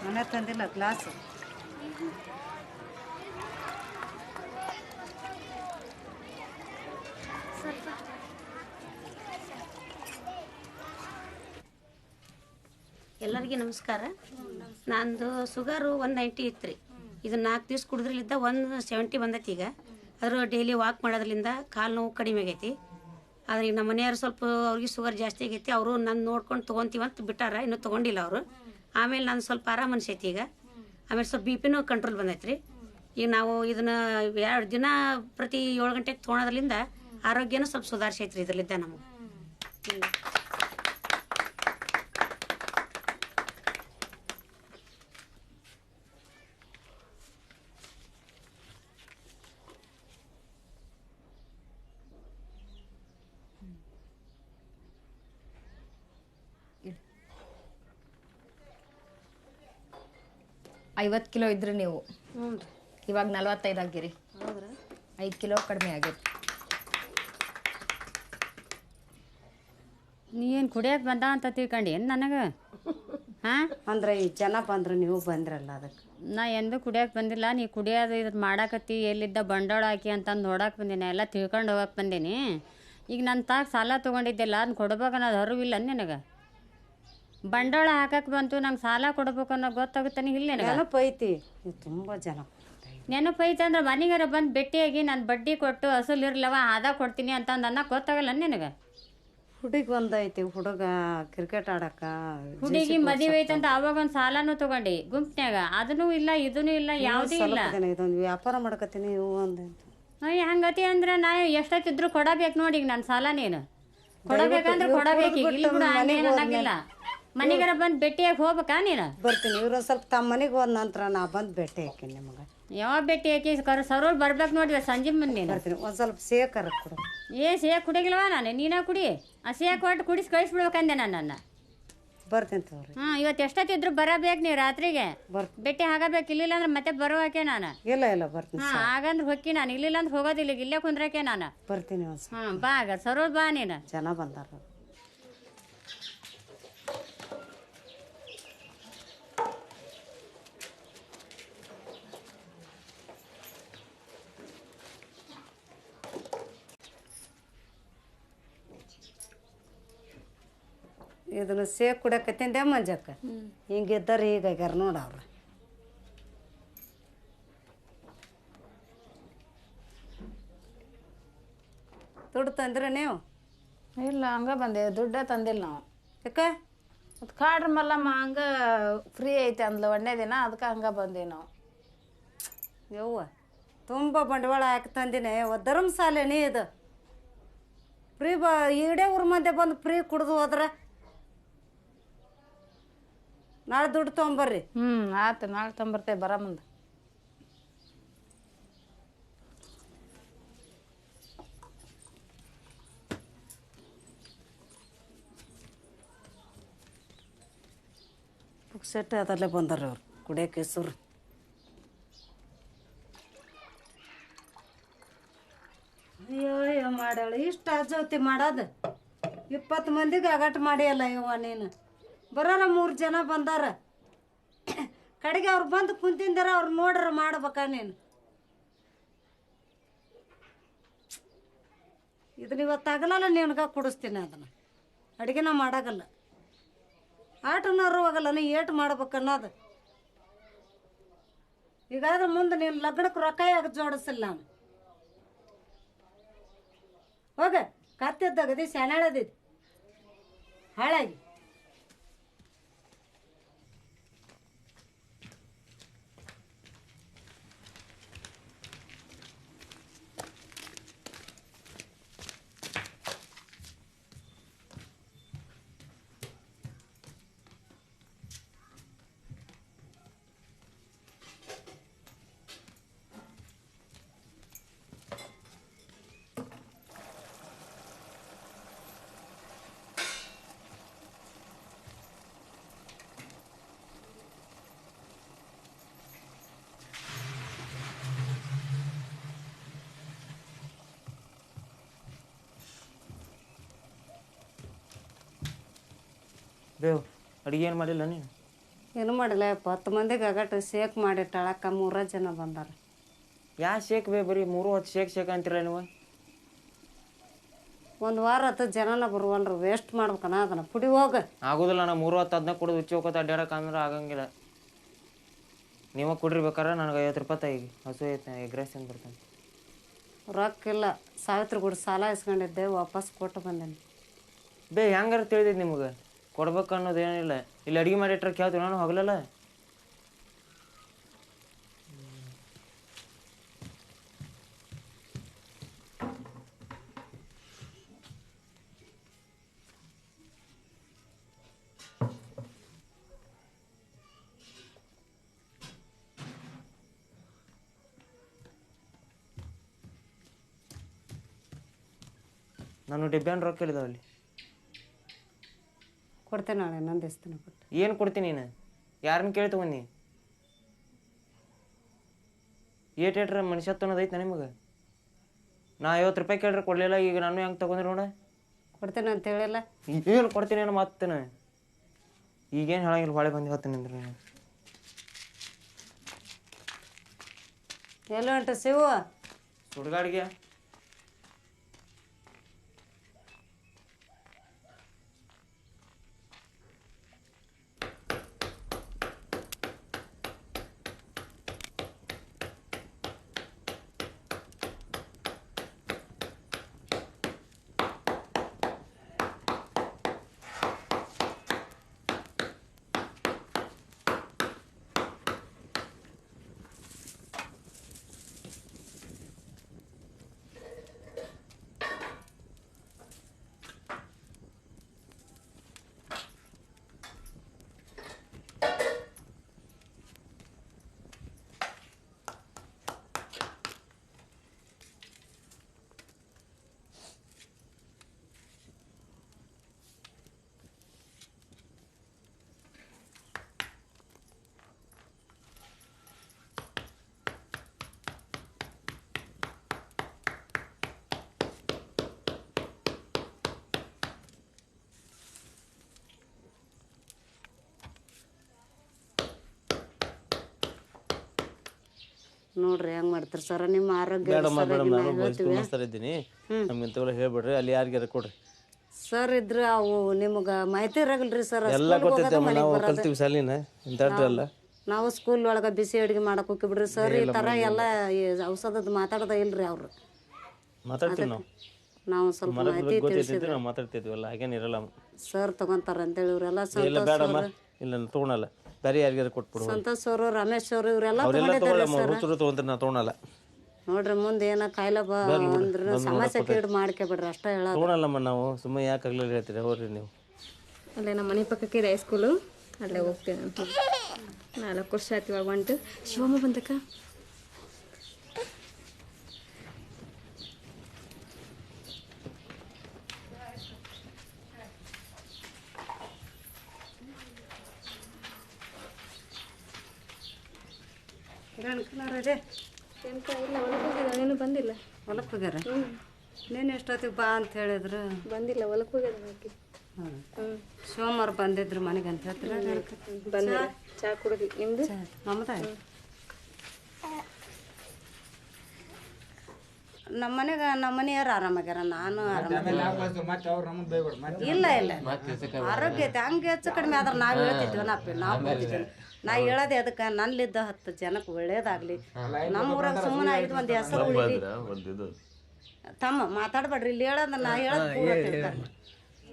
ಮನೆ ತಂದಿಲ್ಲ ಗ್ಲಾಸ್. ಎಲ್ಲರಿಗೆ ನಮಸ್ಕಾರ. ನಂದು ಶುಗರು 190 ಇತ್ತು ರೀ. ಇದು 4 ದಿವ್ಸ ಕುಡಿದ್ರಲ್ಲಿದ್ದ 170 ಬಂದೈತಿ. ಈಗ ಅದ್ರ ಡೈಲಿ ವಾಕ್ ಮಾಡೋದ್ರಿಂದ ಕಾಲು ನೋವು ಕಡಿಮೆ ಆಗೈತಿ. ಆದರೆ ಈಗ ನಮ್ಮ ಮನೆಯವ್ರು ಸ್ವಲ್ಪ ಅವ್ರಿಗೆ ಶುಗರ್ ಜಾಸ್ತಿ ಆಗೈತಿ. ಅವರು ನನ್ನ ನೋಡ್ಕೊಂಡು ತೊಗೊತೀವಂತ ಬಿಟ್ಟಾರ, ಇನ್ನೂ ತೊಗೊಂಡಿಲ್ಲ ಅವರು. ಆಮೇಲೆ ನಾನು ಸ್ವಲ್ಪ ಆರಾಮ ಅನ್ಸೈತಿ ಈಗ. ಆಮೇಲೆ ಸ್ವಲ್ಪ BP ಕಂಟ್ರೋಲ್ ಬಂದೈತೆ ರೀ. ಈಗ ನಾವು ಇದನ್ನು 2 ದಿನ ಪ್ರತಿ 7 ಗಂಟೆಗೆ ತೊಗೊಳೋದ್ರಿಂದ ಆರೋಗ್ಯನೂ ಸ್ವಲ್ಪ ಸುಧಾರಿಸೈತೆ ರೀ ಇದರಲ್ಲಿದ್ದ ನಮಗೆ. 50 ಕಿಲೋ ಇದ್ರಿ ನೀವು. ಇವಾಗ 45 ಆಗಿರಿ. 5 ಕಿಲೋ ಕಡಿಮೆ ಆಗೈತಿ. ನೀ ಏನು ಕುಡಿಯಕ್ಕೆ ಬಂದ ಅಂತ ತಿಳ್ಕೊಂಡು ಏನು ನನಗೆ? ಹಾಂ ಅಂದ್ರೆ ಈ ಜನ ಬಂದ್ರೆ ನೀವು ಬಂದ್ರಲ್ಲ ಅದಕ್ಕೆ. ನಾ ಎಂದು ಕುಡಿಯಕ್ಕೆ ಬಂದಿಲ್ಲ. ನೀ ಕುಡಿಯೋದು ಇದು ಮಾಡಾಕತ್ತಿ ಎಲ್ಲಿದ್ದ ಬಂಡವಾಳ ಹಾಕಿ ಅಂತಂದು ನೋಡಕ್ಕೆ ಬಂದೀನಿ. ಎಲ್ಲ ತಿಳ್ಕೊಂಡು ಹೋಗಕ್ಕೆ ಬಂದೀನಿ. ಈಗ ನನ್ನ ತಾಗ ಸಾಲ ತೊಗೊಂಡಿದ್ದಿಲ್ಲ, ಅದನ್ನ ಕೊಡ್ಬೇಕು ಅನ್ನೋದು ಅರಿವಿಲ್ಲ ನಿನಗೆ. ಬಂಡವಾಳ ಹಾಕಕ್ಕೆ ಬಂತು, ನಂಗೆ ಸಾಲ ಕೊಡ್ಬೇಕು ಅನ್ನೋ ಗೊತ್ತಾಗುತ್ತಾನೆ ಇಲ್ಲ ನಿನಗೆ? ನೆನಪೈತಿ, ತುಂಬ ಜನ ನೆನಪೈತೆ ಅಂದ್ರೆ ಮನೆಗಾರ ಬಂದು ಭೇಟಿಯಾಗಿ ನಾನು ಬಡ್ಡಿ ಕೊಟ್ಟು ಅಸಲು ಇರ್ಲವ ಆದ ಕೊಡ್ತೀನಿ ಅಂತಂದು ಅನ್ನಕ್ಕೆ ಗೊತ್ತಾಗಲ್ಲ ನಿನಗೆ? ಹುಡುಗಿ ಒಂದೈತಿ, ಹುಡುಗ ಕ್ರಿಕೆಟ್ ಆಡಕ್ಕ, ಹುಡುಗಿ ಮದುವೆ ಐತಂತ ಅವಾಗ ಒಂದು ಸಾಲನೂ ತೊಗೊಂಡು ಗುಂಪ್ನ್ಯಾಗ ಅದನ್ನೂ ಇಲ್ಲ ಇದನ್ನೂ ಇಲ್ಲ ಯಾವುದೂ ಇಲ್ಲ. ಇದೊಂದು ವ್ಯಾಪಾರ ಮಾಡ್ಕತ್ತೀನಿ ಇವು ಒಂದು ಹಂಗತಿ ಅಂದ್ರೆ ನಾ ಎಷ್ಟೊತ್ತಿದ್ರು ಕೊಡಬೇಕು ನೋಡಿ. ಈಗ ನನ್ನ ಸಾಲ ನೀನು ಕೊಡಬೇಕಂದ್ರೆ ಕೊಡಬೇಕು. ಇಲ್ಲಿ ಕೂಡ ಹಂಗೇನು ಅನ್ನಂಗಿಲ್ಲ. ಮನೆಗಾರ ಬಂದು ಭೇಟಿಯಾಗಿ ಹೋಗ್ಬೇಕಾ ನೀನು? ಬರ್ತೀನಿ. ಇವ್ರು ಸ್ವಲ್ಪ ತಮ್ಮ ಮನೆಗೆ ಹೋದ ನಂತರ ನಾ ಬಂದು ಭೇಟಿ ಹಾಕಿ ನಿಮಗೆ. ಯಾವಾಗ ಭೇಟಿ ಹಾಕಿ ಸರೋರ್ ಬರ್ಬೇಕು ನೋಡಿದ್ರೆ ಸಂಜೆ ಮುಂದೆ ಬರ್ತೀನಿ. ಒಂದು ಸ್ವಲ್ಪ ಸೇಕರ ಕೊಡು. ಸೇಕ್ ಕುಡಿಗಿಲ್ವಾ ನಾನು? ನೀನಾ ಕುಡಿ. ಆ ಸೇಕ್ ಹೊಟ್ಟು ಕುಡಿಸಿ ಕಳಿಸ್ಬಿಡ್ಬೇಕಂದೆ ನನ್ನ. ಬರ್ತೀನಿ ತಗೋರಿ. ಇವತ್ತು ಎಷ್ಟೊತ್ತಿದ್ರು ಬರಬೇಕು ನೀವು ರಾತ್ರಿಗೆ. ಭೇಟಿ ಆಗಬೇಕು. ಇಲ್ಲಿಲ್ಲ ಅಂದ್ರೆ ಮತ್ತೆ ಬರೋಕೆ ನಾನು. ಇಲ್ಲ ಬರ್ತೀನಿ. ಹಾಗಂದ್ರೆ ಹೊಕ್ಕಿ ನಾನು. ಇಲ್ಲಿಲ್ಲ ಅಂದ್ರೆ ಹೋಗೋದಿಲ್ಲ. ಇಲ್ಲೇ ಕುಂದ್ರಕ್ಕೆ ನಾನು ಬರ್ತೀನಿ. ಬಾ ಆಗ ಸರೋರ್ ಬಾ ನೀನು. ಜನ ಬಂದಾರ. ಇದನ್ನು ಸೇಕ್ ಕುಡಿಯಕತ್ತಿಂದೆ ಮಂಜಕ್ಕ. ಹಿಂಗಿದ್ದಾರೆ ಈಗ ಆಗ್ಯಾರ ನೋಡ ಅವ್ರು. ದುಡ್ಡು ತಂದ್ರೆ ನೀವು? ಇಲ್ಲ, ಹಂಗೆ ಬಂದೇವು. ದುಡ್ಡ ತಂದಿಲ್ಲ ನಾವು. ಯಾಕೆ? ಮತ್ತು ಕಾಡ್ರ ಮಲ್ಲಮ್ಮ ಹಂಗೆ ಫ್ರೀ ಐತೆ ಅಂದ್ಲು ಒಂದೇ ದಿನ, ಅದಕ್ಕೆ ಹಂಗೆ ಬಂದೀವಿ ನಾವು. ಯವ್ವ ತುಂಬ ಬಂಡವಾಳ ಹಾಕಿ ತಂದಿನಿ. ಧರ್ಮಶಾಲೆನೇ ಇದು. ಫ್ರೀ ಈಡೇ ಊರ ಮಂದಿ ಬಂದು ಫ್ರೀ ಕುಡ್ದು ಹೋದ್ರೆ ನಾಳೆ ದುಡ್ಡು ತೊಗೊಂಬರ್ರಿ. ಆಯ್ತು, ನಾಳೆ ತೊಗೊಂಬರ್ತೇವೆ ಬರೋ ಮುಂದೆ. ಪುಕ್ಸೆಟ್ ಅದರಲ್ಲೇ ಬಂದಾರ ಅವ್ರು ಕುಡಿಯೋಕೆ ಹೆಸರು. ಅಯ್ಯೋ ಮಾಡ್ಯಾಳ ಇಷ್ಟು ಅಜೌತಿ ಮಾಡೋದು. 20 ಮಂದಿಗೆ ಅಗಟ್ ಮಾಡಿಯಲ್ಲ ಯವ್ವ ನೀನು. ಬರೋರ 3 ಜನ ಬಂದಾರ. ಕಡೆಗೆ ಅವ್ರು ಬಂದು ಕುಂತಿಂದಾರ, ಅವ್ರು ನೋಡ್ರ ಮಾಡ್ಬೇಕ ನೀನು. ಇದನ್ನ ಇವತ್ತು ಆಗಲ್ಲ, ನಿನ್ಗೆ ಕುಡಿಸ್ತೀನಿ ಅದನ್ನು. ಅಡುಗೆನ ಮಾಡೋಗಲ್ಲ, ಆಟನವ್ರು ಹೋಗಲ್ಲ. ನೀ ಏಟು ಮಾಡ್ಬೇಕನ್ನೋದು. ಈಗಾದ್ರೆ ಮುಂದೆ ನೀನು ಲಗ್ನಕ್ಕೆ ರೊಕ್ಕ ಯಾಕೆ ಜೋಡಿಸಿಲ್ಲ ನಾನು? ಹೋಗ ಕತ್ತಿದ್ದಾಗದಿ ಶಾಣಾಳದಿದ್ದು ಹಾಳಾಗಿ. ಬೇವು ಅಡುಗೆ ಏನು ಮಾಡಿಲ್ಲ ನೀನು? ಏನು ಮಾಡಿಲ್ಲ 10 ಮಂದಿಗೆ ಆಗಟ್ಟು ಶೇಕ್ ಮಾಡಿ ಟಳಕ್ಕ 3 ಜನ ಬಂದಾರ. ಯಾ ಶೇಕ್ ಬೇ ಬರೀ 3 ಹೊತ್ತು ಶೇಕ್ ಅಂತಿರಲ್ಲ ನೀವು? ಒಂದು ವಾರ ಆತು ಜನನ ಬರುವಲ್ರಿ, ವೇಸ್ಟ್ ಮಾಡ್ಬೇಕನ ಅದನ್ನ ಪುಡಿ ಹೋಗ. ಆಗೋದಿಲ್ಲ, ನಾ 3 ಹೊತ್ತು ಅದನ್ನ ಕುಡಿದು ಹುಚ್ಚಿ ಹೋಗೋತ ಅಡ್ಡಾಡಕ್ಕೆ ಅಂದ್ರೆ ಆಗಂಗಿಲ್ಲ. ನೀವು ಕುಡ್ರಿ ಬೇಕಾರೆ ನನಗೆ 50 ರೂಪಾಯಿ ತಾಯಿಗೆ ಹಸು ಐತೆ ಎಗ್ ರೈಸ್ ಅಂತ ಬರ್ತಾನೆ. ರೊಕ್ಕ ಇಲ್ಲ, ಸಾವಿತ್ರಿ ಗುಡಿ ಸಾಲ ಇಸ್ಕೊಂಡಿದ್ದೆ, ವಾಪಸ್ ಕೊಟ್ಟು ಬಂದೇನೆ. ಬೇ ಹೆಂಗಾರ ತಿಳಿದಿದ್ದು ನಿಮಗೆ ಕೊಡ್ಬೇಕು ಅನ್ನೋದು ಏನಿಲ್ಲ. ಇಲ್ಲಿ ಅಡುಗೆ ಮಾಡಿಟ್ರೆ ಕೇಳ್ತೀವಿ ನಾನು ಹೋಗ್ಲಲ್ಲ. ನಾನು ಡಿಬ್ಯಾನ್ ರೊಕ್ಕ ಹೇಳಿದಾವ ಅಲ್ಲಿ ಕೊಡ್ತೇನೆ, ನಾಳೆ ಇನ್ನೊಂದು ದಿವಸ ಕೊಟ್ಟು. ಏನು ಕೊಡ್ತೀನಿ ನೀನು? ಯಾರನ್ನ ಕೇಳಿ ತಗೊಂಡಿ? ಏಟ್ರ ಮನುಷ್ಯತ್ವ ಅನ್ನೋದು ಐತೆ ನಿಮಗೆ? ನಾ 50 ರೂಪಾಯಿ ಕೇಳ್ರೆ ಕೊಡಲಿಲ್ಲ, ಈಗ ನಾನು ಹೆಂಗೆ ತಗೊಂಡ್ರಿ ನೋಡ? ಕೊಡ್ತೇನೆ ಅಂತ ಹೇಳಿಲ್ಲ. ಏನು ಕೊಡ್ತೀನಿ ಏನೋ ಮಾತೇನೆ, ಈಗೇನು ಹೇಳಂಗಿಲ್ಲ. ಹೊಳೆ ಬಂದು ಹೊತ್ತು ನಿಂದ್ರೆ ಎಲ್ಲ ಹೊಂಟ ಶಿವು ಸುಡ್ಗಾಡಿಗೆ. ನೋಡ್ರಿ ಹೆಂಗ್ ಮಾಡ್ತೀರಿ ಸರ್ ನಿಮ್ಮ ಆರೋಗ್ಯ ಇದ್ದೀನಿ ನಮ್ಗೆ ಹೇಳ್ಬಿಡ್ರಿ, ಅಲ್ಲಿ ಯಾರಿಗಾರ ಕೊಡ್ರಿ. ಸರ್ ಇದ್ರ ಅವು ನಿಮ್ಗೆ ಮಾಹಿತಿ ಇರಾಗಲ್ರಿ ಸರ್? ಎಲ್ಲ ಗೊತ್ತೈತೆ, ನಾವು ಕಲ್ತೀವಿ ಸಾಲಿನ ಇಂಥಲ್ಲ. ನಾವು ಸ್ಕೂಲ್ ಒಳಗೆ ಬಿಸಿ ಅಡುಗೆ ಮಾಡಕ್ ಹೋಗಿ ಬಿಡ್ರಿ ಸರ್. ಈ ಥರ ಎಲ್ಲ ಔಷಧದ ಮಾತಾಡೋದ ಇಲ್ರಿ ಅವ್ರು. ಮಾತಾಡ್ತೀವಿ ನಾವು ಸ್ವಲ್ಪ ಮಾಹಿತಿ ತಿಳಿಸಿದ್ವಿ, ನಾವು ಮಾತಾಡ್ತಿದ್ವಲ್ಲ, ಹಾಗೇನಿರಲ್ಲ. ಸರ್ ತಗೊಂತಾರ ಅಂತೇಳಿ ಇವರೆಲ್ಲ ಇಲ್ಲ ಬೇಡಮ್ಮ, ಇಲ್ಲ ತೊಗೊಳಲ್ಲ, ಬೇರೆ ಯಾರಿಗಾರ ಕೊಟ್ಬಿಡು. ಸಂತೋಷ್ ಅವರು, ರಮೇಶ್ ಅವರು ಇವರೆಲ್ಲ ತೊಗೊಂಡ್ರೆ ನಾ ತೊಗೊಳಲ್ಲ. ನೋಡ್ರಿ ಮುಂದೆ ಏನೋ ಕಾಯಿಲೆ ಅಂದ್ರೆ ಸಮಸ್ಯೆ ಕೇಡು ಮಾಡ್ಕೊಬಿಡ್ರಿ ಅಷ್ಟೇ ಹೇಳೋದು. ತೊಗೊಳಲ್ಲಮ್ಮ ನಾವು, ಸುಮ್ಮನೆ ಯಾಕೆ ಆಗ್ಲಿಲ್ಲ ಹೇಳ್ತೀರಿ ಹೋಗ್ರಿ ನೀವು. ಅಲ್ಲೇ ನಮ್ಮ ಮನೆ ಪಕ್ಕಕ್ಕೆ ಇದೆ ಹೈಸ್ಕೂಲು, ಅಲ್ಲೇ ಹೋಗ್ತೀನಿ ಅಂತ. 4 ವರ್ಷ ಆಯ್ತು ಇವಾಗ ಹೊಂಟು. ಶಿವಮ್ಮ ಬಂದಕ್ಕ ನೀನು ಬಂದಿಲ್ಲ. ಹೊಲಕ್ಕೆ ಹೋಗ್ಯಾರ? ನೀನು ಎಷ್ಟೊತ್ತಿಗೆ ಬಾ ಅಂತ ಹೇಳಿದ್ರು. ಬಂದಿಲ್ಲ, ಹೊಲಕ್ಕೆ ಹೋಗ್ಯಾರ. ಸೋಮವಾರ ಬಂದಿದ್ರು ಮನೆಗೆ ಅಂತ ಹೇಳ್ತೀರ? ಬಂದಿಲ್ಲ. ಚಾ ಕುಡಿದ್ವಿ. ನಿಮ್ದು? ನಮ್ದ ನಮ್ಮ ಮನೆಗೆ ನಮ್ಮ ಮನೆಯವ್ರು ಆರಾಮಾಗ್ಯಾರ, ನಾನು ಇಲ್ಲ ಇಲ್ಲ ಆರೋಗ್ಯ ಐತೆ. ಹಂಗೆ ಹೆಚ್ಚು ಕಡಿಮೆ ಆದ್ರೆ ನಾವು ಹೇಳ್ತಿದ್ವಿ ನಾವು ಕೂತಿದ್ವಿ. ನಾ ಹೇಳೋದೆ ಅದಕ್ಕೆ ನನ್ನಿದ್ದ 10 ಜನಕ್ಕೆ ಒಳ್ಳೇದಾಗ್ಲಿ. ನಮ್ಮ ಊರಾಗ ಸುಮ್ಮನೆ ಇದು ಒಂದು ಹೆಸರು ಉಳಿಲಿ. ತಮ್ಮ ಮಾತಾಡ್ಬೇಡ್ರಿ, ಇಲ್ಲಿ ಹೇಳೋದು ನಾ ಹೇಳೋದು ಪೂರ ತಿಳ್ತಾರೆ.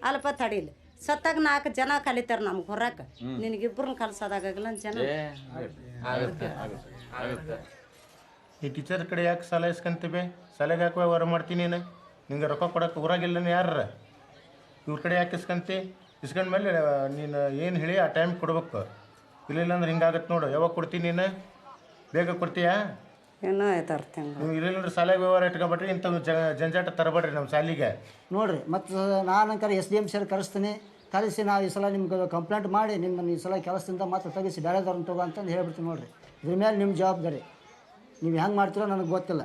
ಅಲ್ಪ ತಡೀಲಿ, ಸತ್ತಾಗ 4 ಜನ ಕಲಿತಾರ ನಮ್ಗೆ ಹೊರಕ್ಕೆ. ನಿನಗಿಬ್ಬರನ್ನ ಕಲ್ಸೋದಾಗಲ್ಲ ಜನ. ಈ ಟೀಚರ್ ಕಡೆ ಯಾಕೆ ಸಾಲ ಇಸ್ಕೊಂತೀವಿ? ಸಾಲೆಗೆ ಯಾಕೆ ವ್ಯವಹಾರ ಮಾಡ್ತೀನಿ ನೀನು? ನಿಂಗೆ ರೊಕ್ಕ ಕೊಡೋಕೆ ಊರಾಗಿಲ್ಲ ಯಾರ? ಇವ್ರ ಕಡೆ ಯಾಕೆ ಇಸ್ಕೊಂತಿ? ಇಸ್ಕೊಂಡ್ಮೇಲೆ ನೀನು ಏನು ಹೇಳಿ ಆ ಟೈಮ್ ಕೊಡ್ಬೇಕು. ಇಲ್ಲ ಅಂದ್ರೆ ಹಿಂಗಾಗತ್ತೆ ನೋಡು. ಯಾವಾಗ ಕೊಡ್ತೀನಿ ನೀನು? ಬೇಗ ಕೊಡ್ತೀಯಾ? ಏನೋ ಆಯ್ತು ನೀವು ಇಲ್ಲ ಸಾಲೆ ವ್ಯವಹಾರ ಇಟ್ಕೊಬೇಡ್ರಿ, ಇಂಥ ಜಂಜಾಟ ತರಬೇಡ್ರಿ ನಮ್ಮ ಸಾಲಿಗೆ. ನೋಡಿರಿ ಮತ್ತು ನಾನು SDM ಸರ್ ಕರೆಸ್ತೀನಿ, ಕರೆಸಿ ನಾವು ಈ ಸಲ ನಿಮ್ಗೆ ಕಂಪ್ಲೇಂಟ್ ಮಾಡಿ ನಿಮ್ಮನ್ನು ಈ ಸಲ ಕೆಲಸದಿಂದ ಮತ್ತೆ ತೆಗಿಸಿ ಬೇರೆದವ್ರನ್ನ ತಗೋ ಅಂತಂದು ಹೇಳ್ಬಿಡ್ತೀನಿ. ನೋಡಿರಿ, ಇದ್ರ ಮೇಲೆ ನಿಮ್ಮ ಜವಾಬ್ದಾರಿ. ನೀವು ಹೆಂಗೆ ಮಾಡ್ತೀರೋ ನನಗೆ ಗೊತ್ತಿಲ್ಲ.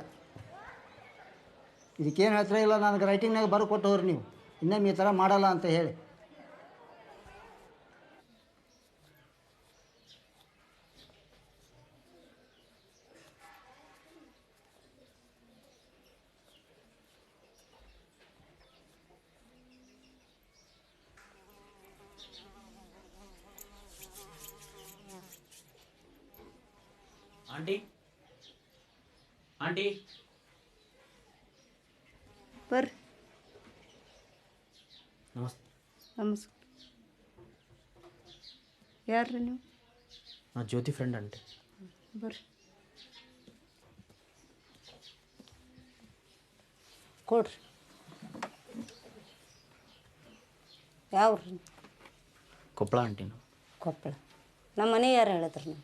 ಇದಕ್ಕೇನು ಹೇಳ್ತೀರ ಇಲ್ಲ ನನಗೆ ರೈಟಿಂಗ್ನಾಗ ಬರ್ಕೊಟ್ಟು ಹೋಗ್ರಿ ನೀವು, ಇನ್ನೊಮ್ಮೆ ಈ ಥರ ಮಾಡಲ್ಲ ಅಂತ ಹೇಳಿ. ಆಂಟಿ ಆಂಟಿ ಬರ್ರಿ. ನಮಸ್ತೆ. ನಮಸ್ಕಾರ. ಯಾರ್ರಿ ನೀವು? ನಾ ಜ್ಯೋತಿ ಫ್ರೆಂಡ್ ಆಂಟಿ. ಬರ್ರಿ. ಕೊಡ್ರಿ. ಯಾವ್ರಿ? ಕೊಪ್ಪಳ ಆಂಟಿ. ನಾವು ಕೊಪ್ಪಳ. ನಮ್ಮ ಮನೆ ಯಾರು ಹೇಳಿದ್ರಿ ನೀವು?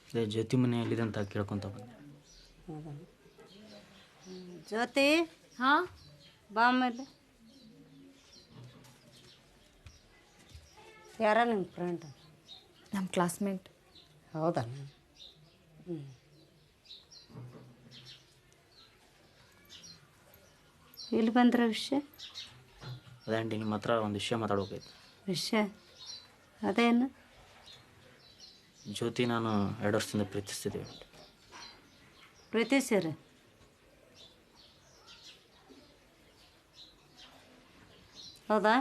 ಅದೇ ಜ್ಯೋತಿ ಮನೆ ಎಲ್ಲಿದೆ ಅಂತ ಕೇಳ್ಕೊತ ಬಂದೆ. ಹೌದಾ? ಜ್ಯೋತಿ. ಹಾಂ, ಬಾ ಆಮೇಲೆ. ಯಾರ ನಿಮ್ಮ ಫ್ರೆಂಡ್? ನಮ್ಮ ಕ್ಲಾಸ್ಮೇಟ್. ಹೌದಾ? ಹ್ಞೂ. ಇಲ್ಲಿ ಬಂದ್ರೆ ವಿಷಯ? ಅದೇ ಆಂಟಿ ನಿಮ್ಮ ಹತ್ರ ಒಂದು ವಿಷಯ ಮಾತಾಡ್ಬೇಕಾಯ್ತು. ವಿಷಯ ಅದೇನು? ಜ್ಯೋತಿ ನಾನು 2 ವರ್ಷದಿಂದ ಪ್ರೀತಿಸ್ತಿದ್ದೀವಿ ಆಂಟಿ. ಪ್ರೀತಿಸಿರಿ? ಹೌದಾ?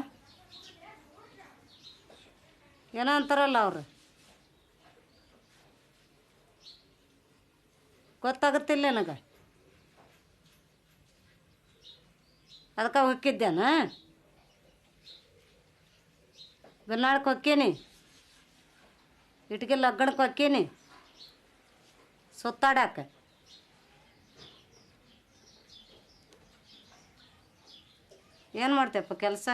ಏನೋ ಅಂತಾರಲ್ಲ ಅವರು, ಗೊತ್ತಾಗುತ್ತಿಲ್ಲ ನನಗೆ. ಅದಕ್ಕೆ ಹೊಕ್ಕಿದ್ದೇನ? ಬಿನ್ನಾಳಕ್ಕೆ ಹೊಕ್ಕೀನಿ, ಇಟ್ಗೆ ಲಗ್ನಕ್ಕೆ ಹೊಕ್ಕೀನಿ, ಸುತ್ತಾಡಕ. ಏನು ಮಾಡ್ತೇಪ್ಪ ಕೆಲಸ?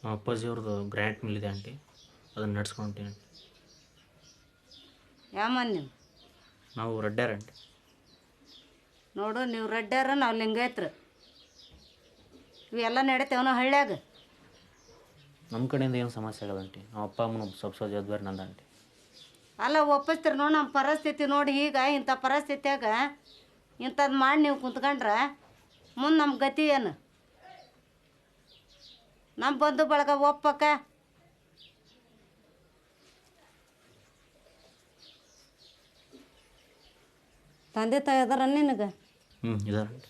ನಮ್ಮ ಅಪ್ಪಾಜಿ ಅವ್ರದ್ದು ಗ್ರ್ಯಾಂಟ್ ಮಿಲ್ಲಿದೆ ಆಂಟಿ, ಅದನ್ನು ನಡ್ಸ್ಕೊಂತೀನಿ ಆಂಟಿ. ಯಾವ ಮನೆ ನೀವು? ನಾವು ರೆಡ್ಡ್ಯಾರ ಆಂಟಿ. ನೋಡು, ನೀವು ರೆಡ್ಡ್ಯಾರ, ನಾವು ಲಿಂಗಾಯತ್ರು. ಇವೆಲ್ಲ ನಡೀತೇವನೋ ಹಳ್ಳ್ಯಾಗ? ನಮ್ಮ ಕಡೆಯಿಂದ ಏನು ಸಮಸ್ಯೆ ಆಗಲ್ಲ ಆಂಟಿ. ನಮ್ಮ ಅಪ್ಪ ಅಮ್ಮನ ಸ್ವಲ್ಪ ಜವಾಬ್ದಾರಿ ನಂದು ಆಂಟಿ. ಅಲ್ಲ, ಒಪ್ಪಿಸ್ತೀರಿ ನೋಡಿ. ನಮ್ಮ ಪರಿಸ್ಥಿತಿ ನೋಡಿ, ಈಗ ಇಂಥ ಪರಿಸ್ಥಿತಿಯಾಗ ಇಂಥದ್ದು ಮಾಡಿ ನೀವು ಕುಂತ್ಕೊಂಡ್ರೆ ಮುಂದೆ ನಮ್ಮ ಗತಿ ಏನು? ನಮ್ಮ ಬಂಧು ಬಳಗ ಒಪ್ಪಕ್ಕ? ತಂದೆ ತಾಯಿ ಅದಾರ ನಿನಗೆ? ಇದಾರೆ ಆಂಟಿ.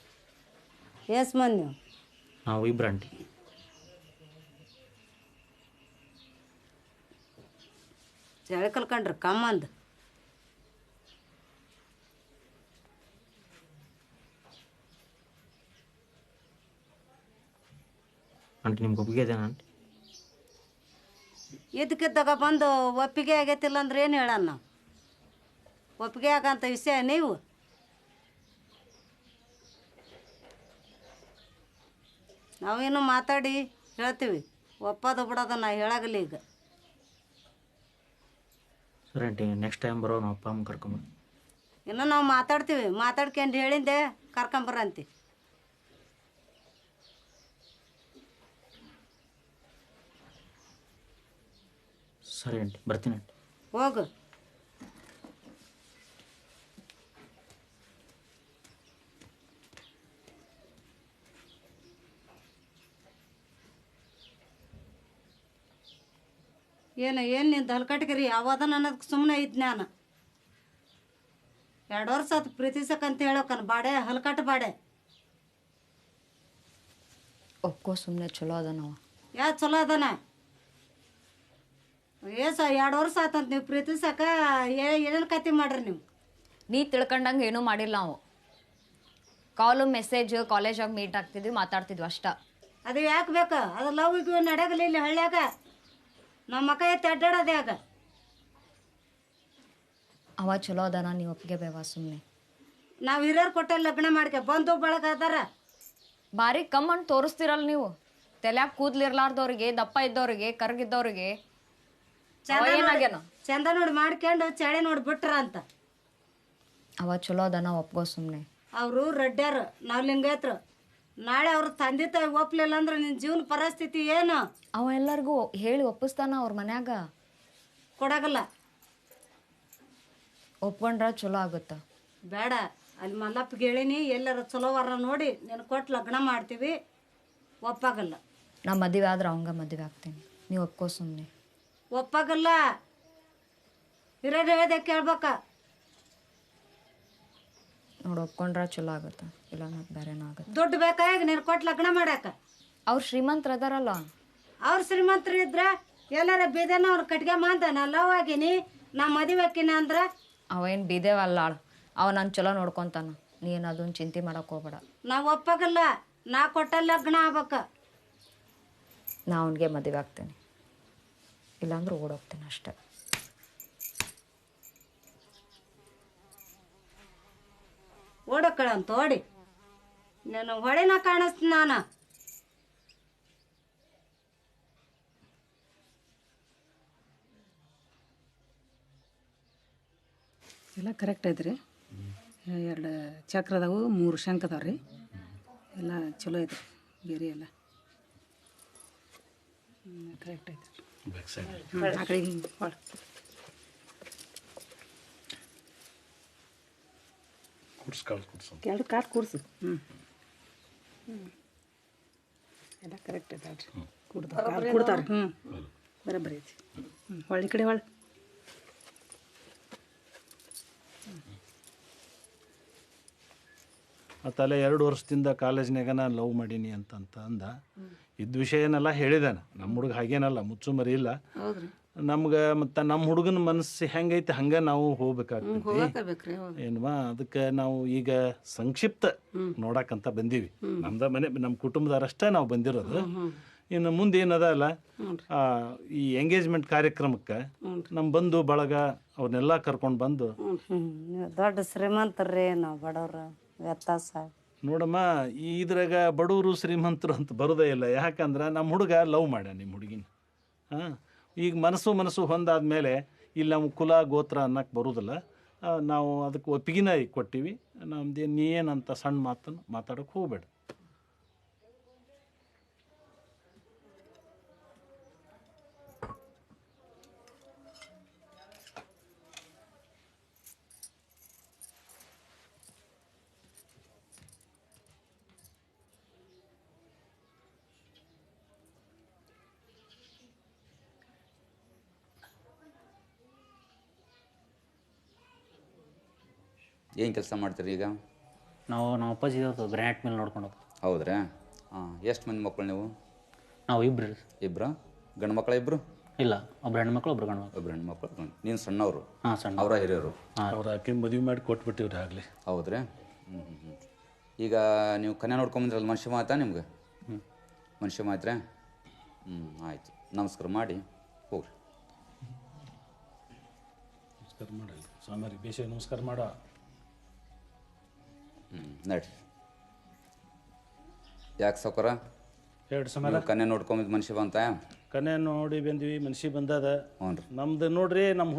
ಎಷ್ಟು ಮಂದಿ ನೀವು? ನಾವು 2 ಆಂಟಿ. ಚಳಿ ಕಲ್ಕೊಂಡ್ರಿ ಕಮ್ಮಂದು. ಆಂಟಿ ನಿಮ್ಗೆ ಒಪ್ಪಿಗೆ ಇದೇನಾ ಆಂಟಿ? ಇದಕ್ಕಿದ್ದಾಗ ಬಂದು ಒಪ್ಪಿಗೆ ಆಗೈತಿಲ್ಲ ಅಂದ್ರೆ ಏನು ಹೇಳೋಣ ನಾವು? ಒಪ್ಪಿಗೆ ಆಗಂತ ವಿಷಯ ನೀವು? ನಾವೇನು ಮಾತಾಡಿ ಹೇಳ್ತೀವಿ, ಒಪ್ಪೋದು ಬಿಡೋದು ನಾ ಹೇಳಾಗಲಿ ಈಗ. ಸರಿ ಆಂಟಿ, ನೆಕ್ಸ್ಟ್ ಟೈಮ್ ಬರೋ ನಮ್ಮ ಅಪ್ಪ ಅಮ್ಮ ಕರ್ಕೊಂಬರ್ರಿ. ಇನ್ನು ನಾವು ಮಾತಾಡ್ತೀವಿ, ಮಾತಾಡ್ಕೊಂಡು ಹೇಳಿಂದೆ ಕರ್ಕೊಂಬರಂತಿ. ಸರಿ ಆಂಟಿ, ಬರ್ತೀನಿ ಆಂಟಿ. ಹೋಗು. ಏನು ನಿಂದು ಹಲ್ಕಟ್ಗಿರಿ ಯಾವದ ಅನ್ನೋದಕ್ಕೆ ಸುಮ್ಮನೆ ಇದ್ದು ನಾನು 2 ವರ್ಷ ಆತು ಪ್ರೀತಿಸಕ್ಕಂತ ಹೇಳೋಕನ್ ಬಾಡೆ ಹಲ್ಕಟ್ ಬಾಡೆ. ಒಪ್ಕೋ ಸುಮ್ಮನೆ, ಚಲೋ ಅದ ನಾವು. ಯಾ ಚಲೋ ಅದನ? 2 ವರ್ಷ ಆತಂತ ನೀವು ಪ್ರೀತಿಸಕ ಏನೇನು ಕತೆ ಮಾಡ್ರಿ ನೀವು? ನೀ ತಿಳ್ಕೊಂಡಂಗೆ ಏನೂ ಮಾಡಿಲ್ಲ ನಾವು. ಕಾಲು ಮೆಸೇಜ್, ಕಾಲೇಜಾಗ ಮೀಟ್ ಆಗ್ತಿದ್ವಿ, ಮಾತಾಡ್ತಿದ್ವಿ ಅಷ್ಟ. ಅದು ಯಾಕೆ ಬೇಕು? ಅದು ಲವ್ ಇದ್ವಿ ನಡೆಯಗಲಿ ಇಲ್ಲಿ ಹಳ್ಳ್ಯಾಗ. ನಮ್ಮ ಮಕ್ಕ ಎತ್ತಿ ಅಡ್ಡಾಡೋದು ಯಾಕ? ಅವ ಚಲೋ ಅದಾನ, ನೀವು ಒಪ್ಪಿಗೆ ಬೇವ ಸುಮ್ಮನೆ. ನಾವು ಹಿರಿಯರು ಕೊಟ್ಟ ಲಗ್ನ ಮಾಡ್ಕೆ ಬಂದು ಬಳಗ ಅದಾರ. ಭಾರಿ ಕಮ್ಮಂಡು ತೋರಿಸ್ತಿರಲ್ಲ ನೀವು. ತಲ್ಯಾಗ ಕೂದ್ಲಿರ್ಲಾರ್ದವ್ರಿಗೆ, ದಪ್ಪ ಇದ್ದವ್ರಿಗೆ, ಕರ್ಗಿದ್ದವ್ರಿಗೆ ಏನಾಗ್ಯಾನ? ಚಂದ ನೋಡಿ ಮಾಡ್ಕೊಂಡು ಚಳಿ ನೋಡಿ ಬಿಟ್ರ ಅಂತ. ಅವ ಚಲೋ ಅದಾನ, ಒಪ್ಕೋ ಸುಮ್ಮನೆ. ಅವರು ರೆಡ್ಡ್ಯಾರು, ನಾವು ಲಿಂಗಾಯತ್ರು. ನಾಳೆ ಅವ್ರ ತಂದೆ ತಾಯಿ ಒಪ್ಲಿಲ್ಲ ಅಂದ್ರೆ ನಿನ್ನ ಜೀವನ ಪರಿಸ್ಥಿತಿ ಏನು? ಅವ ಎಲ್ಲರಿಗೂ ಹೇಳಿ ಒಪ್ಪಿಸ್ತಾನ ಅವ್ರ ಮನ್ಯಾಗ. ಕೊಡಾಗಲ್ಲ. ಒಪ್ಕೊಂಡ್ರ ಚಲೋ ಆಗುತ್ತ. ಬೇಡ, ಅಲ್ಲಿ ಮಲ್ಲಪ್ಪಗೆ ಹೇಳಿನಿ, ಎಲ್ಲರ ಚಲೋವಾರ ನೋಡಿ ನೀನು ಕೊಟ್ಟು ಲಗ್ನ ಮಾಡ್ತೀವಿ. ಒಪ್ಪಾಗಲ್ಲ. ನಾ ಮದುವೆ ಆದ್ರೆ ಅವಂಗ ಮದುವೆ ಆಗ್ತೀನಿ, ನೀವು ಒಪ್ಕೋ ಸುಮ್ಮನೆ. ಒಪ್ಪಾಗಲ್ಲ. ಹಿರಿಯರು ಹೇಳಿದೆ ಕೇಳ್ಬೇಕ. ನೋಡಿ ಒಪ್ಕೊಂಡ್ರ ಚಲೋ ಆಗುತ್ತ, ಇಲ್ಲ ಮತ್ತೆ ಬೇರೆನೂ ಆಗುತ್ತೆ. ದುಡ್ಡು ಬೇಕಾಗ ನೀನು ಕೊಟ್ಟು ಲಗ್ನ ಮಾಡಾಕ. ಅವ್ರು ಶ್ರೀಮಂತರು ಅದಾರಲ್ಲ. ಅವ್ರು ಶ್ರೀಮಂತರು ಇದ್ರ ಎಲ್ಲಾರ ಬೇದನ ಅವ್ರು ಕಟ್ಗೆ ಮಾಂದ ನಾ ಲವ್ ಆಗೀನಿ, ನಾ ಮದುವೆ ಆಕಿನ ಅಂದ್ರೆ ಅವೇನು ಬಿದ್ದೇವಲ್ಲ ಅವ ನಾನು ಚಲೋ ನೋಡ್ಕೊತಾನ, ನೀನು ಅದನ್ನ ಚಿಂತೆ ಮಾಡಕ್ಕೆ ಹೋಗ್ಬೇಡ. ನಾವು ಒಪ್ಪಾಗಲ್ಲ, ನಾ ಕೊಟ್ಟ ಲಗ್ನ ಆಗ್ಬೇಕ. ನಾ ಅವನಿಗೆ ಮದುವೆ ಆಗ್ತೇನೆ, ಇಲ್ಲಾಂದ್ರೆ ಓಡೋಗ್ತೇನೆ ಅಷ್ಟೇ. ಓಡಕ್ಕಳಂತ ಓಡಿ ನಾನು ಹೊಳೆನ ಕಾಣಿಸ್ತೀನಿ ನಾನು. ಎಲ್ಲ ಕರೆಕ್ಟ್ ಐತ್ರಿ. 2 ಚಕ್ರ ಅದಾವು, 3 ಶಂಕ್ ಅದಾವ ರೀ. ಎಲ್ಲ ಚಲೋ ಐತ್ರಿ ಗೆರೆ ಎಲ್ಲ ಕರೆಕ್ಟ್ ಐತ್ರಿ. ಆ ಕಡೆ ಹಿಂಗೆ ಎರಡು ಕಾಲು ಕೂರ್ಸು. ಎಲ್ಲ ಕರೆಕ್ಟ್ ಐತೆ ಕೊಡ್ತಾರೆ. ಬರೋಬ್ಬರಿ ಐತಿ. ಹೊಳ್ಳಿ ಕಡೆ ಹೊಳ್ಳಿ ಮತ್ತಲ್ಲೇ 2 ವರ್ಷದಿಂದ ಕಾಲೇಜ್ನಾಗ ನಾನು ಲವ್ ಮಾಡೀನಿ ಅಂತಂತ ಅಂದ. ಇದ್ದ ವಿಷಯನೆಲ್ಲ ಹೇಳಿದಾನೆ. ನಮ್ಮ ಹುಡುಗ ಹಾಗೇನಲ್ಲ, ಮುಚ್ಚು ಮರಿ ಇಲ್ಲ. ನಮ್ಗೆ ಮತ್ತು ನಮ್ಮ ಹುಡುಗನ ಮನಸ್ಸು ಹೆಂಗೈತೆ ಹಂಗೆ ನಾವು ಹೋಗ್ಬೇಕಾಗ್ತೈತಿ ಏನ್ವಾ. ಅದಕ್ಕೆ ನಾವು ಈಗ ಸಂಕ್ಷಿಪ್ತ ನೋಡಕ್ಕಂತ ಬಂದೀವಿ. ನಮ್ದು ಮನೆ ನಮ್ಮ ಕುಟುಂಬದವರಷ್ಟೇ ನಾವು ಬಂದಿರೋದು. ಇನ್ನು ಮುಂದೆ ಏನದ ಅಲ್ಲ, ಈ ಎಂಗೇಜ್ಮೆಂಟ್ ಕಾರ್ಯಕ್ರಮಕ್ಕೆ ನಮ್ಮ ಬಂಧು ಬಳಗ ಅವ್ರನ್ನೆಲ್ಲ ಕರ್ಕೊಂಡು ಬಂದು. ದೊಡ್ಡ ಶ್ರೀಮಂತರ್ರಿ, ನಾವು ಬಡವ್ರ ವ್ಯತ್ಯಾಸ ನೋಡಮ್ಮ. ಇದ್ರಾಗ ಬಡವರು ಶ್ರೀಮಂತರು ಅಂತ ಬರೋದೇ ಇಲ್ಲ. ಯಾಕಂದ್ರೆ ನಮ್ಮ ಹುಡುಗ ಲವ್ ಮಾಡ್ಯ ನಿಮ್ಮ ಹುಡುಗಿನ. ಈಗ ಮನಸ್ಸು ಹೊಂದಾದ್ಮೇಲೆ ಇಲ್ಲಿ ನಮ್ಗೆ ಕುಲ ಗೋತ್ರ ಅನ್ನಕ್ಕೆ ಬರೋದಿಲ್ಲ. ನಾವು ಅದಕ್ಕೆ ಒಪ್ಪಿಗೆನ ಕೊಟ್ಟಿವಿ. ನಮ್ದು ನೀ ಏನಂತ ಸಣ್ಣ ಮಾತನ್ನು ಮಾತಾಡೋಕೆ ಹೋಗ್ಬೇಡ. ಏನು ಕೆಲಸ ಮಾಡ್ತೀರಿ ಈಗ? ನಮ್ಮ ಅಪ್ಪಾಜಿ ಗ್ರಾನೈಟ್ ಮೇಲೆ ನೋಡ್ಕೊಂಡು ಹೋಗ್ತೀವಿ. ಹೌದ್ರಾ? ಎಷ್ಟು ಮಂದಿ ಮಕ್ಕಳು ನೀವು? ನಾವು ಇಬ್ಬರು. ಇಬ್ಬರು ಗಂಡು ಮಕ್ಕಳ? ಇಬ್ಬರು ಇಲ್ಲ, ಒಬ್ರು ಹೆಣ್ಮಕ್ಳು, ಒಬ್ರು ಗಂಡು ಮಕ್ಕಳು. ಒಬ್ರು ಹೆಣ್ಮಕ್ಳು. ನೀನು ಸಣ್ಣವರು? ಹಾಂ, ಸಣ್ಣ. ಅವರ ಹಿರಿಯರು? ಅವ್ರು ಆಕೆ ಮದುವೆ ಮಾಡಿ ಕೊಟ್ಬಿಟ್ಟಿವ್ರಿ ಆಗಲಿ. ಹೌದ್ರಾ? ಈಗ ನೀವು ಕನ್ಯಾ ನೋಡ್ಕೊಂಬಂದ್ರಲ್ಲ, ಮನುಷ್ಯ ಮಾತಾ ನಿಮ್ಗೆ? ಮನುಷ್ಯ ಮಾತ್ರ? ಆಯಿತು, ನಮಸ್ಕಾರ ಮಾಡಿ ಹೋಗ್ರಿ. ನಮಸ್ಕಾರ ಮಾಡಿ ಸ್ವಾಮಿ, ಬೇಷ ನಮಸ್ಕಾರ ಮಾಡ. ನಡ್ರಿ. ಯಾಕೆ ಸಾವ್ಕಾರ? ಹೇಳಿ ಸಮಯ. ಕನ್ಯಾ ನೋಡ್ಕೊಂಬಿದ್ದು ಮನುಷ್ಯ ಬಂತ? ಕನ್ಯಾ ನೋಡಿ ಬಂದ್ವಿ, ಮನುಷ್ಯ ಬಂದದ. ಹ್ಞೂ ರೀ. ನಮ್ದು ನೋಡ್ರಿ, ನಮ್ಮ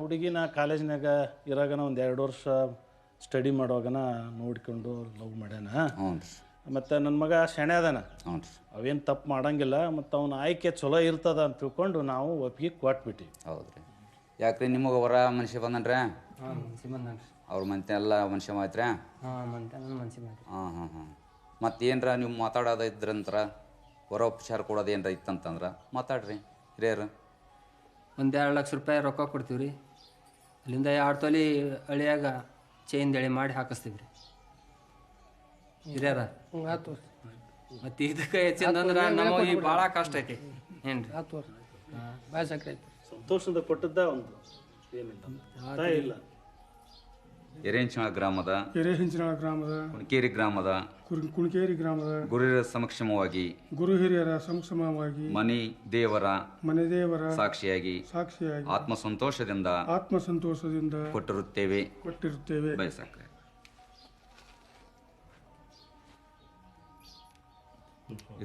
ಹುಡುಗಿನ ಕಾಲೇಜ್ನಾಗ ಇರಾಗನ 1-2 ವರ್ಷ ಸ್ಟಡಿ ಮಾಡುವಾಗನ ನೋಡ್ಕೊಂಡು ಲವ್ ಮಾಡ್ಯಾನ. ಹ್ಞೂ ರೀ. ಮತ್ತು ನನ್ನ ಮಗ ಶೆಣೆ ಅದಾನ. ಹ್ಞೂ ರೀ. ಅವೇನು ತಪ್ಪು ಮಾಡಂಗಿಲ್ಲ. ಮತ್ತು ಅವನ ಆಯ್ಕೆ ಚಲೋ ಇರ್ತದ ಅಂತ ತಿಳ್ಕೊಂಡು ನಾವು ಒಪ್ಪಿಗೆ ಕೊಟ್ಬಿಟ್ಟಿವಿ. ಹೌದು ರೀ. ಯಾಕ್ರಿ ನಿಮಗೆ ಹೊರ ಮನುಷ್ಯ ಬಂದನ್ರಿ? ಹಾಂ, ಮನುಷ್ಯ ಬಂದನ್ರಿ. ಅವ್ರ ಮಂತೆ ಎಲ್ಲ ಮನುಷ್ಯ ಮಾತ್ರ? ಹಾಂ, ಮನುಷ್ಯ ಮಾತ್ರ. ಹಾಂ. ಮತ್ತೇನ್ರ ನೀವು ಮಾತಾಡೋದು ಇದ್ರಂತ್ರ ಹೊರ ಉಪಚಾರ ಕೊಡೋದು ಏನರ ಇತ್ತಂತಂದ್ರೆ ಮಾತಾಡ್ರಿ ಹಿರಿಯರು. 1-2 ಲಕ್ಷ ರೂಪಾಯಿ ರೊಕ್ಕ ಕೊಡ್ತೀವಿ ರೀ. ಅಲ್ಲಿಂದ 2 ತೊಲಿ ಹಳಿಯಾಗ ಚೈನ್ ದಳಿ ಮಾಡಿ ಹಾಕಿಸ್ತೀವಿ ರೀ ಹಿರಿಯರ. ಮತ್ತು ಇದಕ್ಕೆ ಹೆಚ್ಚಿಂದಂದ್ರೆ ನಮಗೆ ಭಾಳ ಕಷ್ಟ ಐತಿ. ಏನು ರೀ? ಸಂತೋಷದ ಕೊಟ್ಟದ್ದ ಒಂದು ಏನಿಲ್ಲ ಇಲ್ಲ. ಎರೆಹಂಚಿನಾಳ ಗ್ರಾಮದ ಕುಣಕೇರಿ ಗ್ರಾಮದ ಗುರುಹಿರಿಯರ ಸಮಕ್ಷಮವಾಗಿ ಮನೆ ದೇವರ ಸಾಕ್ಷಿಯಾಗಿ ಆತ್ಮಸಂತೋಷದಿಂದ ಕೊಟ್ಟಿರುತ್ತೇವೆ. ಬಯಸಾಕ್ರೆ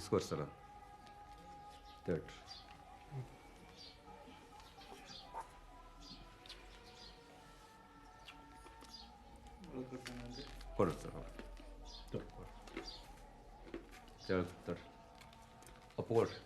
ಇಸ್ಕೋರ್ ಸರ. ಕೊಡ್ರಿ ಸರ್. ಒಪ್ಕೊಳ್ರಿ.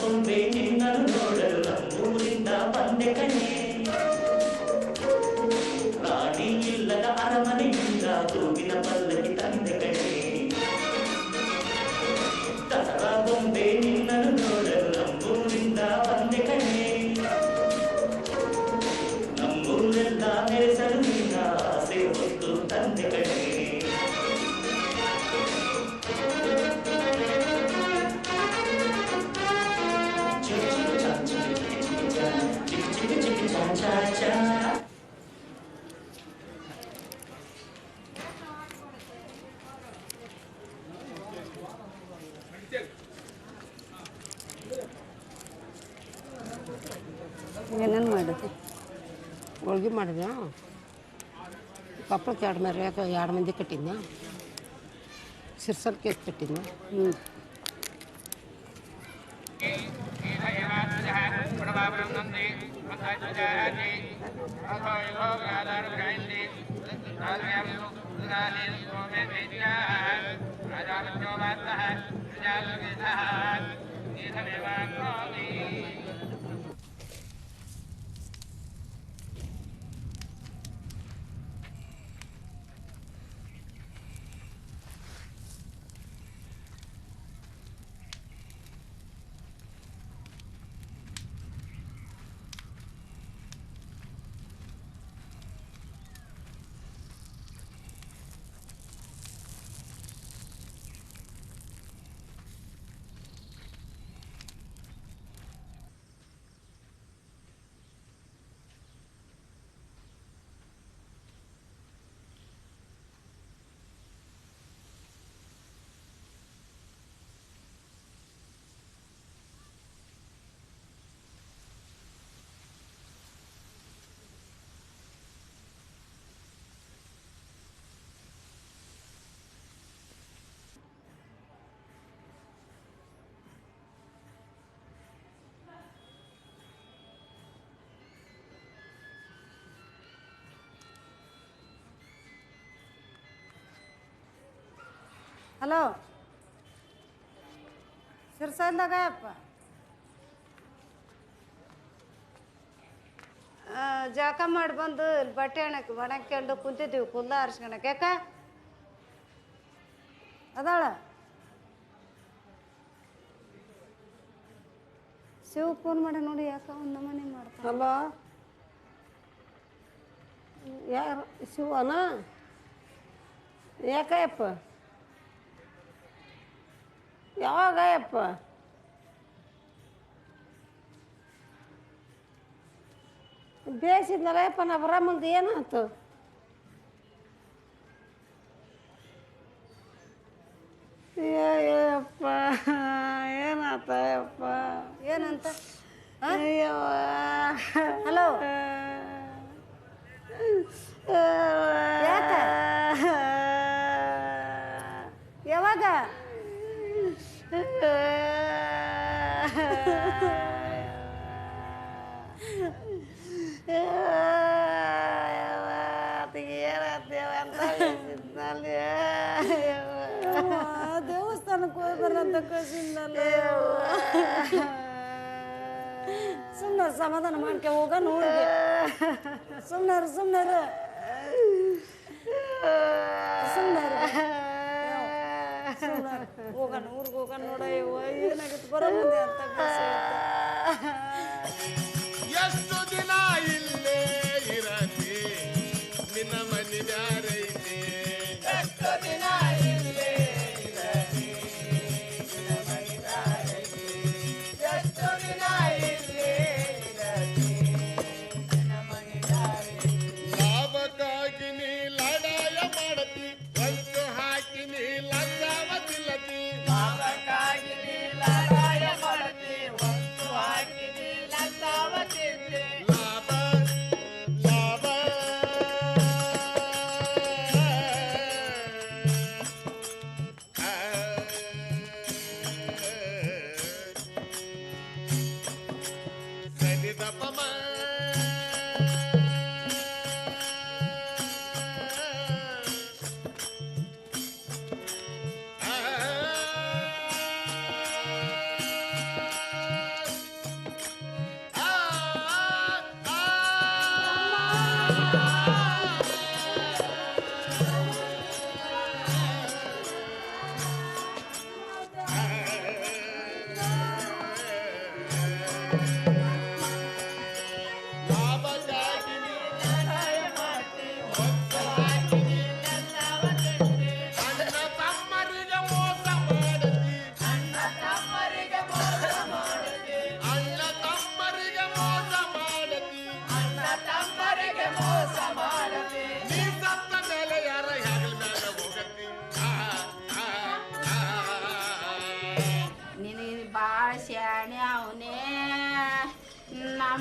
ಬೊಂಬೆ ನಿನ್ನನ್ನು ನೋಡಲು ನಮ್ಮೂರಿಂದ ಬಂದೆ ಕಣೆ ರಾಣಿ ಇಲ್ಲದ ಅರಮನೆಯಿಂದ ತೂಗಿನ ಪಲ್ಲಕ್ಕಿ ತಂದೆ ಕಣೆ ದಸರಾ ಬೊಂಬೆ ನಿನ್ನನ್ನು ನೋಡಲು ನಮ್ಮೂರಿಂದ ಬಂದೆ ಕಣೆ ನಮ್ಮೂರೆಲ್ಲ ಮೆರೆಸಲು ನಿನ್ನ ಆಸೆ ಹೊತ್ತು ತಂದೆ ಕಣೆ ಏನೇನು ಮಾಡಿದೆ ಹೋಳ್ಗೆ ಮಾಡಿದೆ ಕಪ್ಪಳಕ್ಕೆ 2 ಮಂದಿ ಕಟ್ಟಿದ್ನ ಸಿರ್ಸಲ್ ಕೇಕ್ ಕಟ್ಟಿದ್ನ ಹಲೋ ಸಿರ್ಸಂದಾಗ ಅಪ್ಪ ಜಳಕ ಮಾಡಿ ಬಂದು ಇಲ್ಲಿ ಬಟ್ಟೆ ಒಣಕ್ಕೊಂಡು ಕುಂತಿದ್ದೀವಿ ಕುಲ್ಲ ಆರಿಸ್ಕೊಳಕ್ಕೆ ಯಾಕ ಅದಾಳ ಶಿವ ಫೋನ್ ಮಾಡಿ ನೋಡಿ ಯಾಕ ಒಂದು ನಮನೆ ಮಾಡ್ತಾನೆ ಹಲೋ ಯಾರು ಶಿವನ ಯಾಕಯ್ಯಪ್ಪ ಯಾವಾಗಯ್ಯಪ್ಪ ಬೇಸಿದ್ನಲ್ಲಯ್ಯಪ್ಪ ನಾ ಬರಮಂದು ಏನಾಯ್ತು ಅಯ್ಯಪ್ಪ ಏನಾಯ್ತಯ್ಯಪ್ಪ ಏನಂತ ಹಲೋ ಯಾಕ ಯಾವಾಗ ದೇವಸ್ಥಾನಕ್ಕೆ ಹೋಗಿ ಬರಂತ ಕಳ್ಸಿದ್ನಲ್ಲ ಸುಮ್ಮನೆ ಸಮಾಧಾನ ಮಾಡ್ಕೆ ಹೋಗ ನೋಡಿ ಸುಮ್ಮನೆ ಸುಮ್ಮನೆ ಹೋಗೋಣ ಊರಿಗೆ ಹೋಗೋಣ ನೋಡ ಏನಾಗಿತ್ತು ಬರೋ ಮುಂದೆ ಅಂತ ಎಷ್ಟು ದಿನ ಇಲ್ಲೇ ಇರತಿ ನಿನ್ನ ಮನೆ ಬ್ಯಾರೈತಿ ಎಷ್ಟು ದಿನ ಇಲ್ಲೇ ಇರತಿ ನಿನ್ನ ಮನೆ ಬ್ಯಾರೈತಿ ಎಷ್ಟು ದಿನ ಇಲ್ಲೇ ಇರತಿ ನಿನ್ನ ಮನೆ ಬ್ಯಾರೈತಿ ಲಾಭಕ್ಕಾಗಿ ನೀ ಲಡಾಯ ಮಾಡತಿ ಒಂದು ಹಾಕಿ ನೀ ಲಜ್ಜಾವತಿಲ್ಲತಿ ಲಾಭಕ್ಕಾಗಿ ನೀ ಲಡಾಯ ಮಾಡತಿ ಒಂದು ಹಾಕಿ ನೀ ಲಜ್ಜಾವತಿಲ್ಲತಿ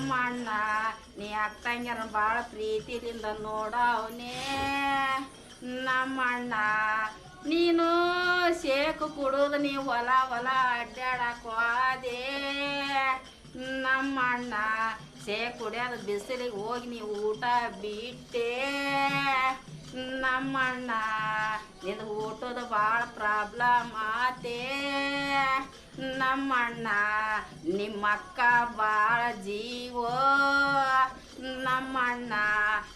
ನಮ್ಮ ಅಣ್ಣ ನೀ ಅಕ್ಕಂಗ್ಯಾರ ಭಾಳ ಪ್ರೀತಿಯಿಂದ ನೋಡವನೇ ನಮ್ಮ ಅಣ್ಣ ನೀನು ಶೇಕು ಕುಡುದು ನೀ ಹೊಲ ಅಡ್ಡಾಡಕ್ ಹೋದೆ ನಮ್ಮ ಅಣ್ಣ ಶೇಕ್ ಕುಡಿಯೋದು ಬಿಸಿಲಿಗೆ ಹೋಗಿ ನೀ ಊಟ ಬಿಟ್ಟೆ ನಮ್ಮ ಅಣ್ಣ ನಿಂದು ಊಟದ ಭಾಳ ಪ್ರಾಬ್ಲಮ್ ಆತೆ ನಮ್ಮ ಅಣ್ಣ ನಿಮ್ಮ ಅಕ್ಕ ಭಾಳ ಜೀವ ನಮ್ಮ ಅಣ್ಣ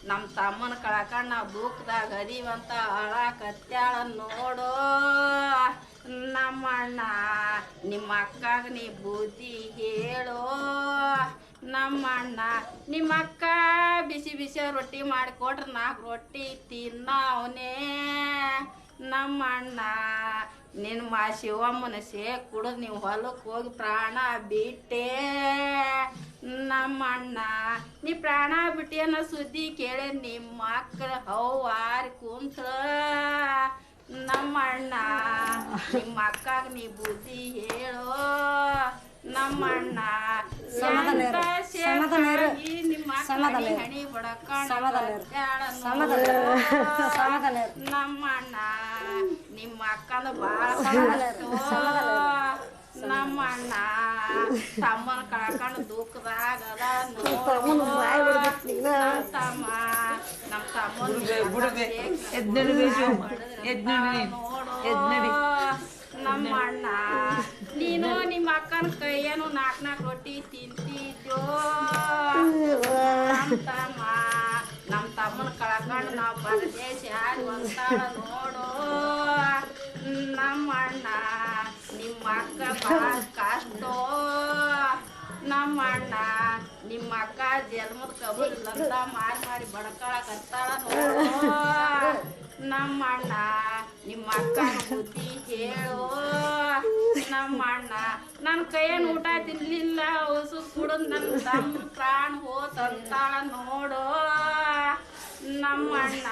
ನಮ್ಮ ತಮ್ಮನ ಕಳ್ಕೊಂಡು ನಾವು ದುಃಖದಾಗ ಅದೀವಂತ ಅಳಕತ್ಯಾಳ ನೋಡು ನಮ್ಮ ಅಣ್ಣ ನಿಮ್ಮ ಅಕ್ಕಾಗ ನೀ ಬುದ್ಧಿ ಹೇಳು ನಮ್ಮ ಅಣ್ಣ ನಿಮ್ಮ ಅಕ್ಕ ಬಿಸಿ ಬಿಸಿ ರೊಟ್ಟಿ ಮಾಡಿಕೊಟ್ರೆ 4 ರೊಟ್ಟಿ ತಿನ್ನವನೇ ನಮ್ಮ ಅಣ್ಣ ನಿಮ್ಮ ಶಿವಮ್ಮನ ಶೇಕ್ ಕುಡಿದು ನೀವು ಹೊಲಕ್ಕೆ ಹೋಗಿ ಪ್ರಾಣ ಬಿಟ್ಟೆ ನಮ್ಮ ಅಣ್ಣ ನೀ ಪ್ರಾಣ ಬಿಟ್ಟಿ ಅನ್ನೋ ಸುದ್ದಿ ಕೇಳಿ ನಿಮ್ಮ ಮಕ್ಕಳ ಹೌವಾರಿ ಕುಂತ ನಮ್ಮ ಅಣ್ಣ ನಿಮ್ಮ ಅಕ್ಕಾಗ ನೀ ಬುದ್ಧಿ ಹೇಳು ನಮ್ಮ ಅಣ್ಣ ನಿಮ್ಮ ಹಣಿ ನಮ್ಮ ಅಣ್ಣ ನಿಮ್ಮ ಅಕ್ಕನ ಭಾಳ ನಮ್ಮ ಅಣ್ಣ ತಮ್ಮನ ಕಳ್ಕೊಂಡು ದುಃಖದಾಗ ತಮ್ಮ ನಮ್ಮ ತಮ್ಮನ ನಮ್ಮ ಅಣ್ಣ ನೀನು ನಿಮ್ಮ ಅಕ್ಕನ ಕೈಯೇನು 4 ರೊಟ್ಟಿ ತಿಂತಿದ್ದೋ ನಮ್ಮ ತಮ್ಮನ ಕಳ್ಕೊಂಡು ನಾವು ಪರದೇಶ ಒಂತಾಳ ನೋಡು ನಮ್ಮ ಅಣ್ಣ ನಿಮ್ಮ ಅಕ್ಕ ಭಾಳ ಕಷ್ಟ ನಮ್ಮ ಅಣ್ಣ ನಿಮ್ಮ ಅಕ್ಕ ಜನ್ಮದ ಕಬರಿಲ್ಲಂತ ಮಾರಿ ಬಡ್ಕೊಳಕತ್ತಾಳ ನೋಡು ನಮ್ಮ ಅಣ್ಣ ನಿಮ್ಮ ಅಕ್ಕ ಬುದ್ಧಿ ಹೇಳು ನಮ್ಮ ಅಣ್ಣ ನನ್ನ ಕೈಯನ್ನು ಊಟ ತಿನ್ಲಿಲ್ಲ ಹೊಸು ಕುಡಿದು ನನ್ನ ತಮ್ಮ ಪ್ರಾಣ ಹೋತಂತಾಳ ನೋಡು ನಮ್ಮ ಅಣ್ಣ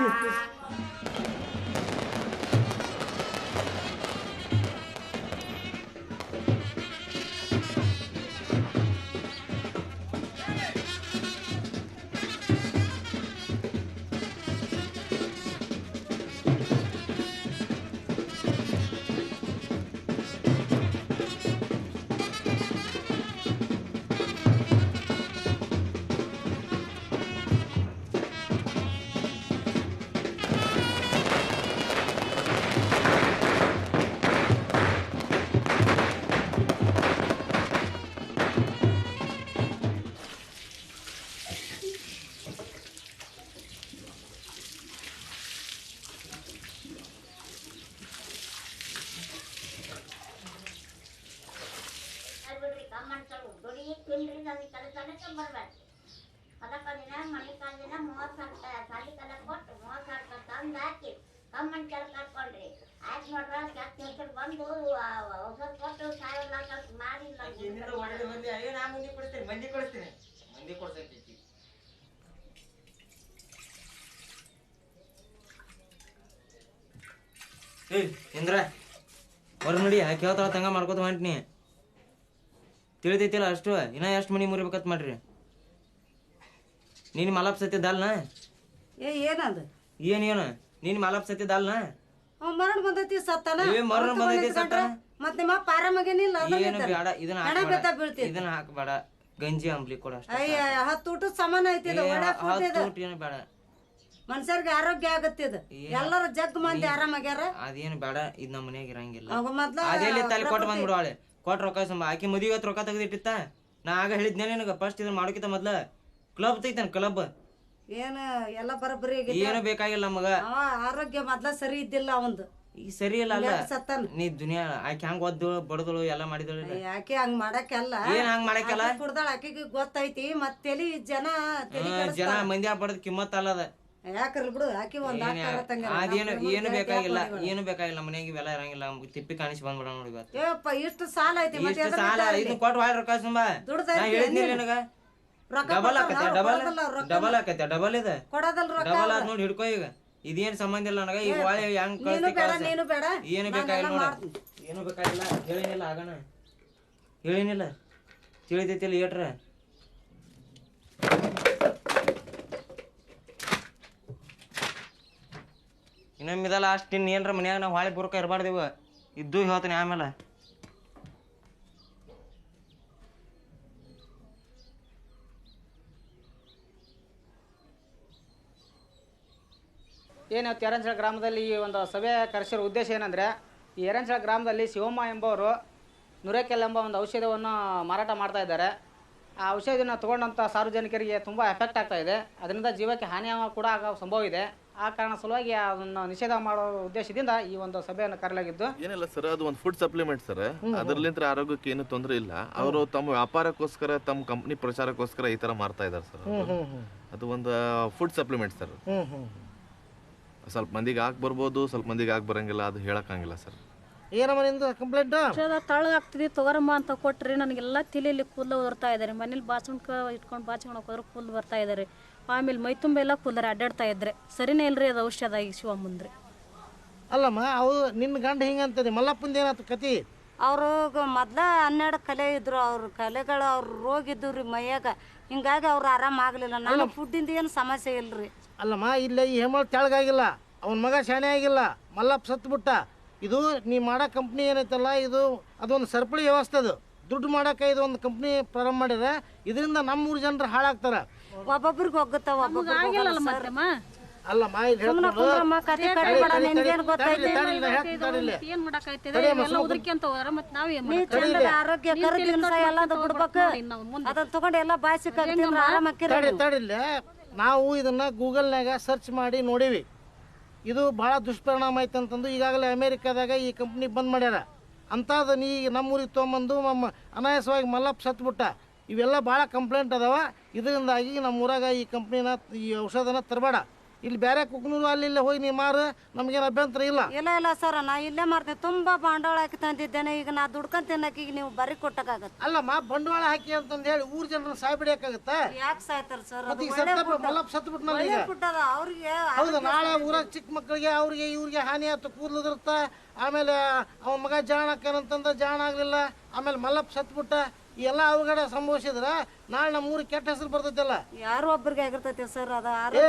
ಇಂದ್ರ ಹೊರ ನೋಡಿ ಕೇಳ್ತಾಳ ತಂಗ ಮಾಡ್ಕೋತ ಹೊಂಟ್ನಿ ತಿಳಿತೈತಿಲ್ಲ ಅಷ್ಟು ಇನ್ನ ಎಷ್ಟು ಮನಿ ಮುರಿಬೇಕತ್ ಮಾಡ್ರಿ ನೀನ್ ಮಲಾಪ್ ಸತ್ಯದಲ್ನ ಏನದು ಏನು ನೀನ್ ಮಲಾಪ್ ಸತ್ಯದಲ್ನ ಮರಣ ಬಂದೈತಿ ಸತ್ತಾನ ಮರಣ ಬಂದೈತಿ ಸತ್ತ ಮತ್ ನಿಮ್ಮ ಪಾರಮಗೇನಿಲ್ಲ ಏನು ಬೇಡ ಇದನ್ನ ಹಾಕಬೇಡ ಗಂಜಿ ಅಂಬ್ಲಿ ಕೊಡ ಅಯ್ಯ 10 ಊಟದ ಸಮಾನ ಐತಿ ಇದು ಏನು ಬೇಡ ಮನುಷ್ಯರ್ಗೆ ಆರೋಗ್ಯ ಆಗತ್ತಿದ ಎಲ್ಲರ ಜಗ್ ಮಂದಿ ಆರಾಮಾಗ್ಯಾರ ಅದೇನು ಬೇಡ ಇದ್ ನಮ್ಮ ಮನ್ಯಾಗ ಇರಂಗಿಲ್ಲ ಮೊದ್ಲ ಅದೆಲ್ಲಿ ತಲೆ ಕೊಟ್ಟು ಬಂದ್ಬಿಡವಾಳೆ ಕೊಟ್ಟು ರೊಕ್ಕ ಸಂಬ ಆಕಿ ಮದುವೆ ರೊಕ್ಕ ತೆಗೆದಿಟ್ಟಿತ್ತ ನಾ ಆಗ ಹೇಳಿದ್ನೆ ನಿನಗ ಫಸ್ಟ್ ಇದನ್ನ ಮಾಡೋಕಿತ ಮೊದ್ಲ ಕ್ಲಬ್ ತೈತನ್ ಕ್ಲಬ್ ಏನ ಎಲ್ಲ ಬರಬರಿ ಏನು ಬೇಕಾಗಿಲ್ಲ ನಮಗ ಆರೋಗ್ಯ ಮೊದ್ಲ ಸರಿ ಇದ್ದಿಲ್ಲ ಅವಂದು ಈ ಸರಿ ಇಲ್ಲ ಅಲ್ಲ ನೀ ದುನಿಯಾ ಆಕಿ ಹಂಗ ಒದ್ದಳು ಬಡದಳು ಎಲ್ಲ ಮಾಡಿದಳು ಯಾಕೆ ಹಂಗ ಮಾಡಕ್ಕೆಲ್ಲ ಏನ್ ಹಂಗ ಮಾಡಕ್ಕೆಲ್ಲ ಕುಡ್ದಾಳ ಆಕಿಗೆ ಗೊತ್ತೈತಿ ಮತ್ ತಲಿ ಜನ ಮಂದಿ ಬಡದ್ ಕಿಮ್ಮತ್ ಅಲ್ಲದ ಯಾಕರ್ಲಿ ಬಿಡು ಆಕಿ ಒಂದ್ ಏನು ಬೇಕಾಗಿಲ್ಲ ಏನು ಬೇಕಾಗಿಲ್ಲ ಮನ್ಯಾಗ ಇವೆಲ್ಲ ಇರಂಗಿಲ್ಲ ತಿಪ್ಪಿ ಕಾಣಿಸಿ ಬಂದ್ಬಿಡ ನೋಡಿ ಇವತ್ತು ಏಪ್ಪ ಇಷ್ಟು ಸಾಲ ಐತಿ ಇಷ್ಟು ಸಾಲ ಇದನ್ನ ಕೊಟ್ಟು ಹಾಳ್ ರೊಕ್ಕ ಸುಂಬ ನಾ ಹೇಳಿದ್ನಿಲ್ಲ ನಿನಗ ಡಬಲ್ ಆಕತ್ತೆ ಡಬಲ್ ಆಕತ್ತೆ ಡಬಲ್ ಇದೆ ಡಬಲ್ ಆದ್ ನೋಡಿ ಹಿಡ್ಕೋ ಈಗ ಇದೇನ್ ಸಂಬಂಧ ಇಲ್ಲ ನನಗ ಈಗ ಒಳ್ಳೆ ಹೆಂಗ್ ಏನು ಬೇಕಾಗಿಲ್ಲ ನೋಡ ಏನು ಬೇಕಾಗಿಲ್ಲ ಹೇಳಿನಿಲ್ಲ ಆಗಣ ಹೇಳಿನಿಲ್ಲ ತಿಳಿತೈತಿಲ್ಲ ಏಟ್ರ ಇನ್ನೊಮ್ಮಿದಲ್ಲ ಅಷ್ಟು ನಿನ್ನ ಏನರ ಮನ್ಯಾಗ ನಾವು ಹಾಳೆ ಬುರ್ಕ ಇರಬಾರ್ದೇವ ಇದ್ದು ಹೇಳ್ತೀನಿ ಆಮೇಲೆ. ಏನು ಇವತ್ತು ಯರಂಚಳ ಗ್ರಾಮದಲ್ಲಿ ಈ ಒಂದು ಸಭೆ ಕರೆಸಿರೋ ಉದ್ದೇಶ ಏನಂದರೆ, ಈ ಯರಂಚಳ ಗ್ರಾಮದಲ್ಲಿ ಶಿವಮ್ಮ ಎಂಬವರು ನುರೇಕೆಲ್ ಎಂಬ ಒಂದು ಔಷಧವನ್ನು ಮಾರಾಟ ಮಾಡ್ತಾ ಇದ್ದಾರೆ. ಆ ಔಷಧಿನ ತೊಗೊಂಡಂಥ ಸಾರ್ವಜನಿಕರಿಗೆ ತುಂಬ ಎಫೆಕ್ಟ್ ಆಗ್ತಾ ಇದೆ. ಅದರಿಂದ ಜೀವಕ್ಕೆ ಹಾನಿ ಕೂಡ ಆಗೋ ಸಂಭವ ಇದೆ. ಆ ಕಾರಣ ಸಲುವಾಗಿ ಅದನ್ನು ನಿಷೇಧ ಮಾಡೋ ಉದ್ದೇಶದಿಂದ ಈ ಒಂದು ಸಭೆಯನ್ನು ಕರೆಯಲಾಗಿದ್ದು. ಏನಿಲ್ಲ ಸರ್, ಅದು ಒಂದು ಫುಡ್ ಸಪ್ಲಿಮೆಂಟ್ ಸರ್. ಅದರಲ್ಲಿಂದ ಆರೋಗ್ಯಕ್ಕೆ ಏನು ತೊಂದರೆ ಇಲ್ಲ. ಅವರು ತಮ್ಮ ವ್ಯಾಪಾರಕ್ಕೋಸ್ಕರ ತಮ್ಮ ಕಂಪ್ನಿ ಪ್ರಚಾರಕ್ಕೋಸ್ಕರ ಈ ತರ ಮಾಡ್ತಾ ಇದ್ದಾರೆ ಸರ್. ಅದು ಒಂದು ಫುಡ್ ಸಪ್ಲಿಮೆಂಟ್ ಸರ್. ಸ್ವಲ್ಪ ಮಂದಿಗೆ ಹಾಕಿ ಬರ್ಬೋದು, ಸ್ವಲ್ಪ ಮಂದಿಗೆ ಹಾಕಿ ಬರಂಗಿಲ್ಲ, ಅದು ಹೇಳಕ್ಕಾಗಿಲ್ಲ ಸರ್. ಏನಮ್ಮ ನಿಂದು ಕಂಪ್ಲೇಂಟ್? ತಳಗಾಗ್ತದೆ ತೊಗರಮ್ಮ ಅಂತ ಕೊಟ್ರಿ, ನನಗೆಲ್ಲ ತಲೆಯಲ್ಲಿ ಕೂದಲು ಬರ್ತಾ ಇದ್ದಾರೆ. ಮನೇಲಿ ಬಾಚುಣ್ಕ ಇಟ್ಕೊಂಡು ಬಾಚ್ಕೊಳಕ್ ಹೋದ್ರೆ ಕೂದಲು ಬರ್ತಾ ಇದ್ದಾರೆ. ಆಮೇಲೆ ಮೈ ತುಂಬ ಎಲ್ಲ ಕೂದಲು ಅಡ್ಡಾಡ್ತಾ ಇದ್ರೆ ಸರಿನೇ ಇಲ್ರಿ ಅದು ಔಷಧ ಈ ಶಿವಮ್ಮಂದ್ರಿ. ಅಲ್ಲಮ್ಮ, ಅವು ನಿನ್ನ ಗಂಡ ಹಿಂಗಂತದೆ, ಮಲ್ಲಪ್ಪಂದು ಏನಾಯ್ತು ಕತಿ? ಅವರು ಮೊದ್ಲ 12 ಕಲೆ ಇದ್ರು. ಅವ್ರ ಕಲೆಗಳು ಅವ್ರ ರೋಗ ಇದ್ದು ರೀ ಮೈಯಾಗ. ಹಿಂಗಾಗಿ ಅವ್ರು ಆರಾಮ ಆಗ್ಲಿಲ್ಲ. ನನ್ನ ಫುಡ್ಡಿಂದ ಏನು ಸಮಸ್ಯೆ ಇಲ್ರಿ. ಅಲ್ಲಮ್ಮ, ಇಲ್ಲೇ ಈ ಹೇಮಳ್ ತೆಳಗಾಗಿಲ್ಲ, ಅವನ ಮಗ ಶಾಣೆ ಆಗಿಲ್ಲ, ಮಲ್ಲಪ್ಪ ಸತ್ಬಿಟ್ಟ. ಇದು ನೀ ಮಾಡೋ ಕಂಪ್ನಿ ಏನೈತಲ್ಲ, ಇದು ಅದೊಂದು ಸರಪಳಿ ವ್ಯವಸ್ಥೆ. ಅದು ದುಡ್ಡು ಮಾಡೋಕೆ ಇದು ಒಂದು ಕಂಪ್ನಿ ಪ್ರಾರಂಭ ಮಾಡಿದ್ರೆ ಇದರಿಂದ ನಮ್ಮೂರು ಜನರು ಹಾಳಾಗ್ತಾರೆ. ಒಬ್ಬೊಬ್ರಿಗೆ ಹೋಗುತ್ತಾವ, ಅಲ್ಲಮ್ಮ ನಾವು ಇದನ್ನ ಗೂಗಲ್ನಾಗ ಸರ್ಚ್ ಮಾಡಿ ನೋಡೀವಿ. ಇದು ಭಾಳ ದುಷ್ಪರಿಣಾಮ ಐತೆ ಅಂತಂದು ಈಗಾಗಲೇ ಅಮೇರಿಕಾದಾಗ ಈ ಕಂಪ್ನಿ ಬಂದ್ ಮಾಡ್ಯಾರ. ಅಂಥದ್ದು ನೀ ನಮ್ಮೂರಿಗೆ ತೊಗೊಂಬಂದು ಅನಾಯಾಸವಾಗಿ ಮಲ್ಲಪ್ಪ ಸತ್ಬಿಟ್ಟ. ಇವೆಲ್ಲ ಭಾಳ ಕಂಪ್ಲೇಂಟ್ ಅದಾವ. ಇದರಿಂದಾಗಿ ನಮ್ಮೂರಾಗ ಈ ಕಂಪ್ನಿನ ಈ ಔಷಧನ ತರಬೇಡ. ಇಲ್ಲಿ ಬೇರೆ ಕುಕ್ನೂರು ಅಲ್ಲಿ ಇಲ್ಲೇ ಹೋಗಿ ನೀ ಮಾರು, ನಮಗೇನು ಅಭ್ಯಂತರ ಇಲ್ಲ. ಇಲ್ಲ ಸರ್, ನಾ ಇಲ್ಲೇ ಮಾಡ್ತೀನಿ. ತುಂಬಾ ಬಂಡವಾಳ ಹಾಕಿ ತಂದಿದ್ದೇನೆ. ಈಗ ನಾ ದುಡ್ಕೊಂಡ್ ತಿನ್ನಕ್ಕೆ ಈಗ ನೀವು ಬರೀ ಕೊಟ್ಟಕ್ಕಾಗತ್ತೆ. ಅಲ್ಲಮ್ಮ, ಬಂಡವಾಳ ಹಾಕಿ ಅಂತಂದು ಹೇಳಿ ಊರ್ ಜನರನ್ನ ಸಾಯ್ಬಿಡಿಯಕ್ಕಾಗತ್ತ? ಯಾಕೆ ಸಾಯ್ತಾರ ಸರ್? ಮಲ್ಲಪ್ಪ ಸತ್ಬಿಟ್ನಲ್ಲ ಈಗ. ಅವ್ರಿಗೆ ಹೌದು, ನಾಳೆ ಊರಾಗ ಚಿಕ್ಕ ಮಕ್ಕಳಿಗೆ ಅವ್ರಿಗೆ ಇವ್ರಿಗೆ ಹಾನಿ ಆಯ್ತು, ಕೂದಲು ಉದುರುತ್ತ. ಆಮೇಲೆ ಅವನ ಮಗ ಜಾಣ ಹಾಕೇನಂತಂದ ಜಾಣ ಆಗ್ಲಿಲ್ಲ. ಆಮೇಲೆ ಮಲ್ಲಪ್ಪ ಸತ್ಬಿಟ್ಟ. ಈ ಎಲ್ಲ ಅವಘಡ ಸಂಭವಿಸಿದ್ರ ನಾಳೆ ನಮ್ಮ ಊರಿಗೆ ಕೆಟ್ಟ ಹೆಸರು ಬರ್ತೈತಲ್ಲ. ಯಾರೋ ಒಬ್ಬರಿಗೆ ಆಗಿರ್ತೈತಿ ಸರ್. ಅದು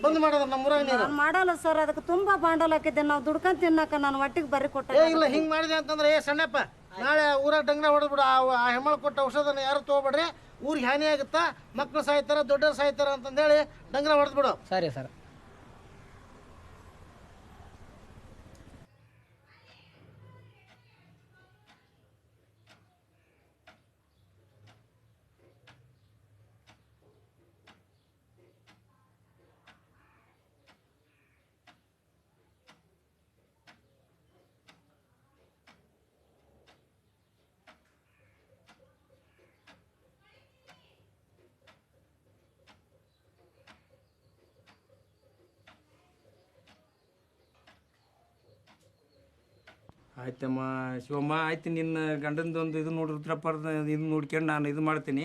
ಬಂದ್ ಮಾಡೋದು ನಮ್ಮ ಊರಾಗ. ನೀನು ಮಾಡಲ್ಲ ಸರ್, ಅದಕ್ಕೆ ತುಂಬಾ ಬಂಡವಾಳ ಹಾಕಿದ್ದೆ. ನಾವು ದುಡ್ಕೊಂಡ್ ತಿನ್ನಕ ನಾನು ಒಟ್ಟಿಗೆ ಬರೀ ಕೊಟ್ಟ. ಇಲ್ಲ ಹಿಂಗ್ ಮಾಡಿದೆ ಅಂತಂದ್ರೆ, ಸಣ್ಣಪ್ಪ ನಾಳೆ ಊರಾಗ ಡಂಗ್ರ ಹೊಡೆದ್ಬಿಡು. ಆ ಹೆಮ್ಮಳ ಕೊಟ್ಟ ಔಷಧನ ಯಾರು ತಗೋಬೇಡ್ರಿ, ಊರಿಗೆ ಹಾನಿ ಆಗುತ್ತಾ, ಮಕ್ಳು ಸಾಯ್ತಾರ, ದೊಡ್ಡರು ಸಾಯ್ತಾರ ಅಂತಂದೇಳಿ ಡಂಗ್ರ ಹೊಡೆದ್ಬಿಡು. ಸರಿ ಸರ್. ಆಯ್ತಮ್ಮ ಶಿವಮ್ಮ, ಆಯ್ತು. ನಿನ್ನ ಗಂಡಂದು ಒಂದು ಇದು ನೋಡಿ ರುದ್ರಪ್ಪರ್ದ ಇದು ನೋಡ್ಕೊಂಡು ನಾನು ಇದು ಮಾಡ್ತೀನಿ.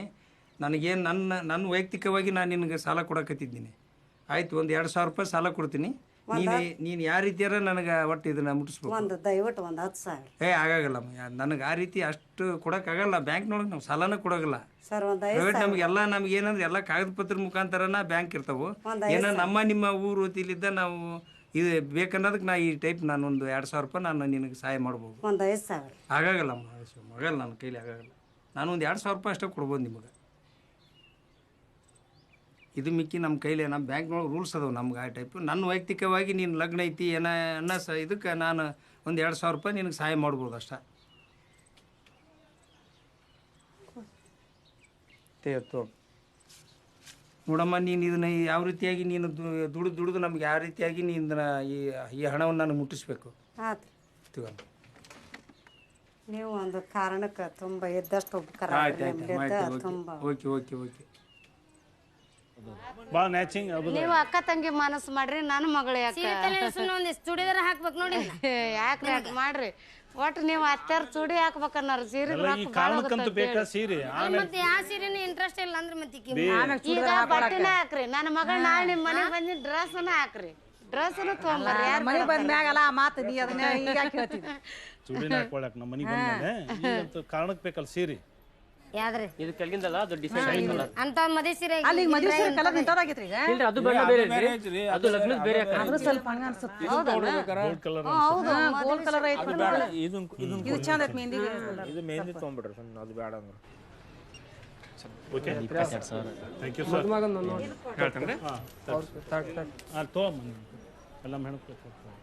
ನನಗೇನು ನನ್ನ ವೈಯಕ್ತಿಕವಾಗಿ ನಾನು ನಿನಗೆ ಸಾಲ ಕೊಡಕತ್ತಿದ್ದೀನಿ. ಆಯ್ತು, ಒಂದು 2,000 ರೂಪಾಯಿ ಸಾಲ ಕೊಡ್ತೀನಿ. ನೀನು ಯಾವ ರೀತಿಯಾರ ನನಗೆ ಒಟ್ಟು ಇದನ್ನು ಮುಟ್ಟಿಸ್ಬೇಕು. ದಯವಿಟ್ಟು ಒಂದು 10,000. ಆಗಲ್ಲಮ್ಮ, ನನಗೆ ಆ ರೀತಿ ಅಷ್ಟು ಕೊಡೋಕ್ಕಾಗಲ್ಲ. ಬ್ಯಾಂಕ್ನೊಳಗೆ ನಾವು ಸಾಲನ ಕೊಡೋಗಲ್ಲ. ಪ್ರೈವೇಟ್ ನಮಗೆಲ್ಲ ನಮ್ಗೇನಂದ್ರೆ ಎಲ್ಲ ಕಾಗದ ಪತ್ರ ಮುಖಾಂತರನ ಬ್ಯಾಂಕ್ ಇರ್ತಾವೆ. ಏನೋ ನಿಮ್ಮ ಊರು ಇಲ್ಲಿದ್ದ ನಾವು ಇದು ಬೇಕನ್ನೋದಕ್ಕೆ ನಾ ಈ ಟೈಪ್ ನಾನು ಒಂದು 2,000 ರೂಪಾಯಿ ನಾನು ನಿನಗೆ ಸಹಾಯ ಮಾಡ್ಬೋದು. ಒಂದು 5,000 ಆಗಾಗಲ್ಲಮ್ಮ, ಆಗಲ್ಲ, ನನ್ನ ಕೈಲಿ ಆಗಲ್ಲ. ನಾನು ಒಂದು 2,000 ರೂಪಾಯಿ ಅಷ್ಟೇ ಕೊಡ್ಬೋದು ನಿಮಗೆ. ಇದು ಮಿಕ್ಕಿ ನಮ್ಮ ಕೈಲಿ ನಮ್ಮ ಬ್ಯಾಂಕ್ನೊಳಗೆ ರೂಲ್ಸ್ ಅದಾವೆ ನಮ್ಗೆ ಆ ಟೈಪ್. ನನ್ನ ವೈಯಕ್ತಿಕವಾಗಿ ನೀನು ಲಗ್ನ ಐತಿ ಅನ್ನೋ ಇದಕ್ಕೆ ನಾನು ಒಂದು 2,000 ರೂಪಾಯಿ ನಿನಗೆ ಸಹಾಯ ಮಾಡ್ಬೋದು ಅಷ್ಟೇ. ನೋಡಮ್ಮ, ನೀನು ಇದನ್ನು ಯಾವ ರೀತಿಯಾಗಿ ನೀನು ದುಡಿದು ನಮ್ಗೆ ಯಾವ ರೀತಿಯಾಗಿ ನೀನು ಈ ಹಣವನ್ನು ನಾನು ಮುಟ್ಟಿಸ್ಬೇಕು. ನೀವು ಒಂದು ಕಾರಣಕ್ಕೆ ತುಂಬ ಇದ್ದಷ್ಟು ಉಪಕಾರ. ಓಕೆ. ಭಾಳ ನ್ಯಾಚಿಂಗ್. ನೀವು ಅಕ್ಕ ತಂಗಿ ಮನಸ್ಸು ಮಾಡ್ರಿ, ನನ್ನ ಮಗಳು ಚೂಡಿದಾರ ಹಾಕ್ಬೇಕು ನೋಡಿ. ಯಾಕ್ರಿ ಯಾಕೆ ಮಾಡ್ರಿ. ಒಟ್ಟು ನೀವು ಅತ್ತಾರ ಚೂಡಿ ಹಾಕ್ಬೇಕನ್ನಾರ ಸೀರೆ ಸೀರೆ. ಮತ್ತೆ ಯಾವ ಸೀರೆನೂ ಇಂಟ್ರೆಸ್ಟ್ ಇಲ್ಲ ಅಂದ್ರೆ ಮತ್ತೆ ಈಗ ಬಟ್ಟೆನೇ ಹಾಕ್ರಿ. ನನ್ನ ಮಗಳು ನಾಳೆ ನಿಮ್ಮ ಮನೆಗೆ ಬಂದಿ ಡ್ರೆಸ್ನ ಹಾಕ್ರಿ. ಡ್ರೆಸ್ನು ತೊಗೊಂಬರ್ರಿ. ಮನೆ ಬಂದ್ಮ್ಯಾಗಲ್ಲ ಮಾತು ನೀ ಅದನ್ನ ಈಗ ಹೇಳ್ತೀನಿ. ಚೂಡಿನ ಹಾಕೊಳಕ್ ನಮ್ಮ ಮನೆಗೆ ಬಂದ್ಮೇಲೆ ಕಾರಣಕ್ಕೆ ಬೇಕಲ್ಲ ಸೀರೆ. ಯಾವ್ದ್ರಿ ಇದು ಕೆಳಗಿಂದಲ್ಲ ಅದು ಡಿಸೈನ್ ಆಗಿಲ್ಲ ಅಂತ ಮದಿ ಸೀರೆ ಅಲ್ಲಿ ಈಗ ಮದುವೆ ಸೀರೆ ಕಲರ್ ಇಂಥದ್ದಾಗೈತ್ರಿ ಈಗ ಇಲ್ರಿ ಅದು ಬಣ್ಣ ಬೇರೆ ಐತ್ರಿ ಅದು ಲಗ್ನದ ಬೇರೆ ಆದ್ರೂ ಸ್ವಲ್ಪ ಹಂಗ ಅನ್ಸುತ್ತೆ ಗೋಲ್ಡ್ ಕಲರ್ ಐತಿ ಇದು ಚಂದ ಐತಿ ಮೆಹಂದಿ ಇದು ಮೆಹಂದಿ ತೊಗೊಂಡ್ಬಿಡ್ರಿ ಸಣ್ಣ ಅದು ಬೇಡ ಅಂದ್ರೆ ಓಕೆ ಥ್ಯಾಂಕ್ ಯು ಸರ್ ಹೇಳ್ತೇನೆ ಹಾಂ ತೊಗೊಂಬ ಎಲ್ಲ ಹೆಣ್ಕೊಳ್ತಾರೆ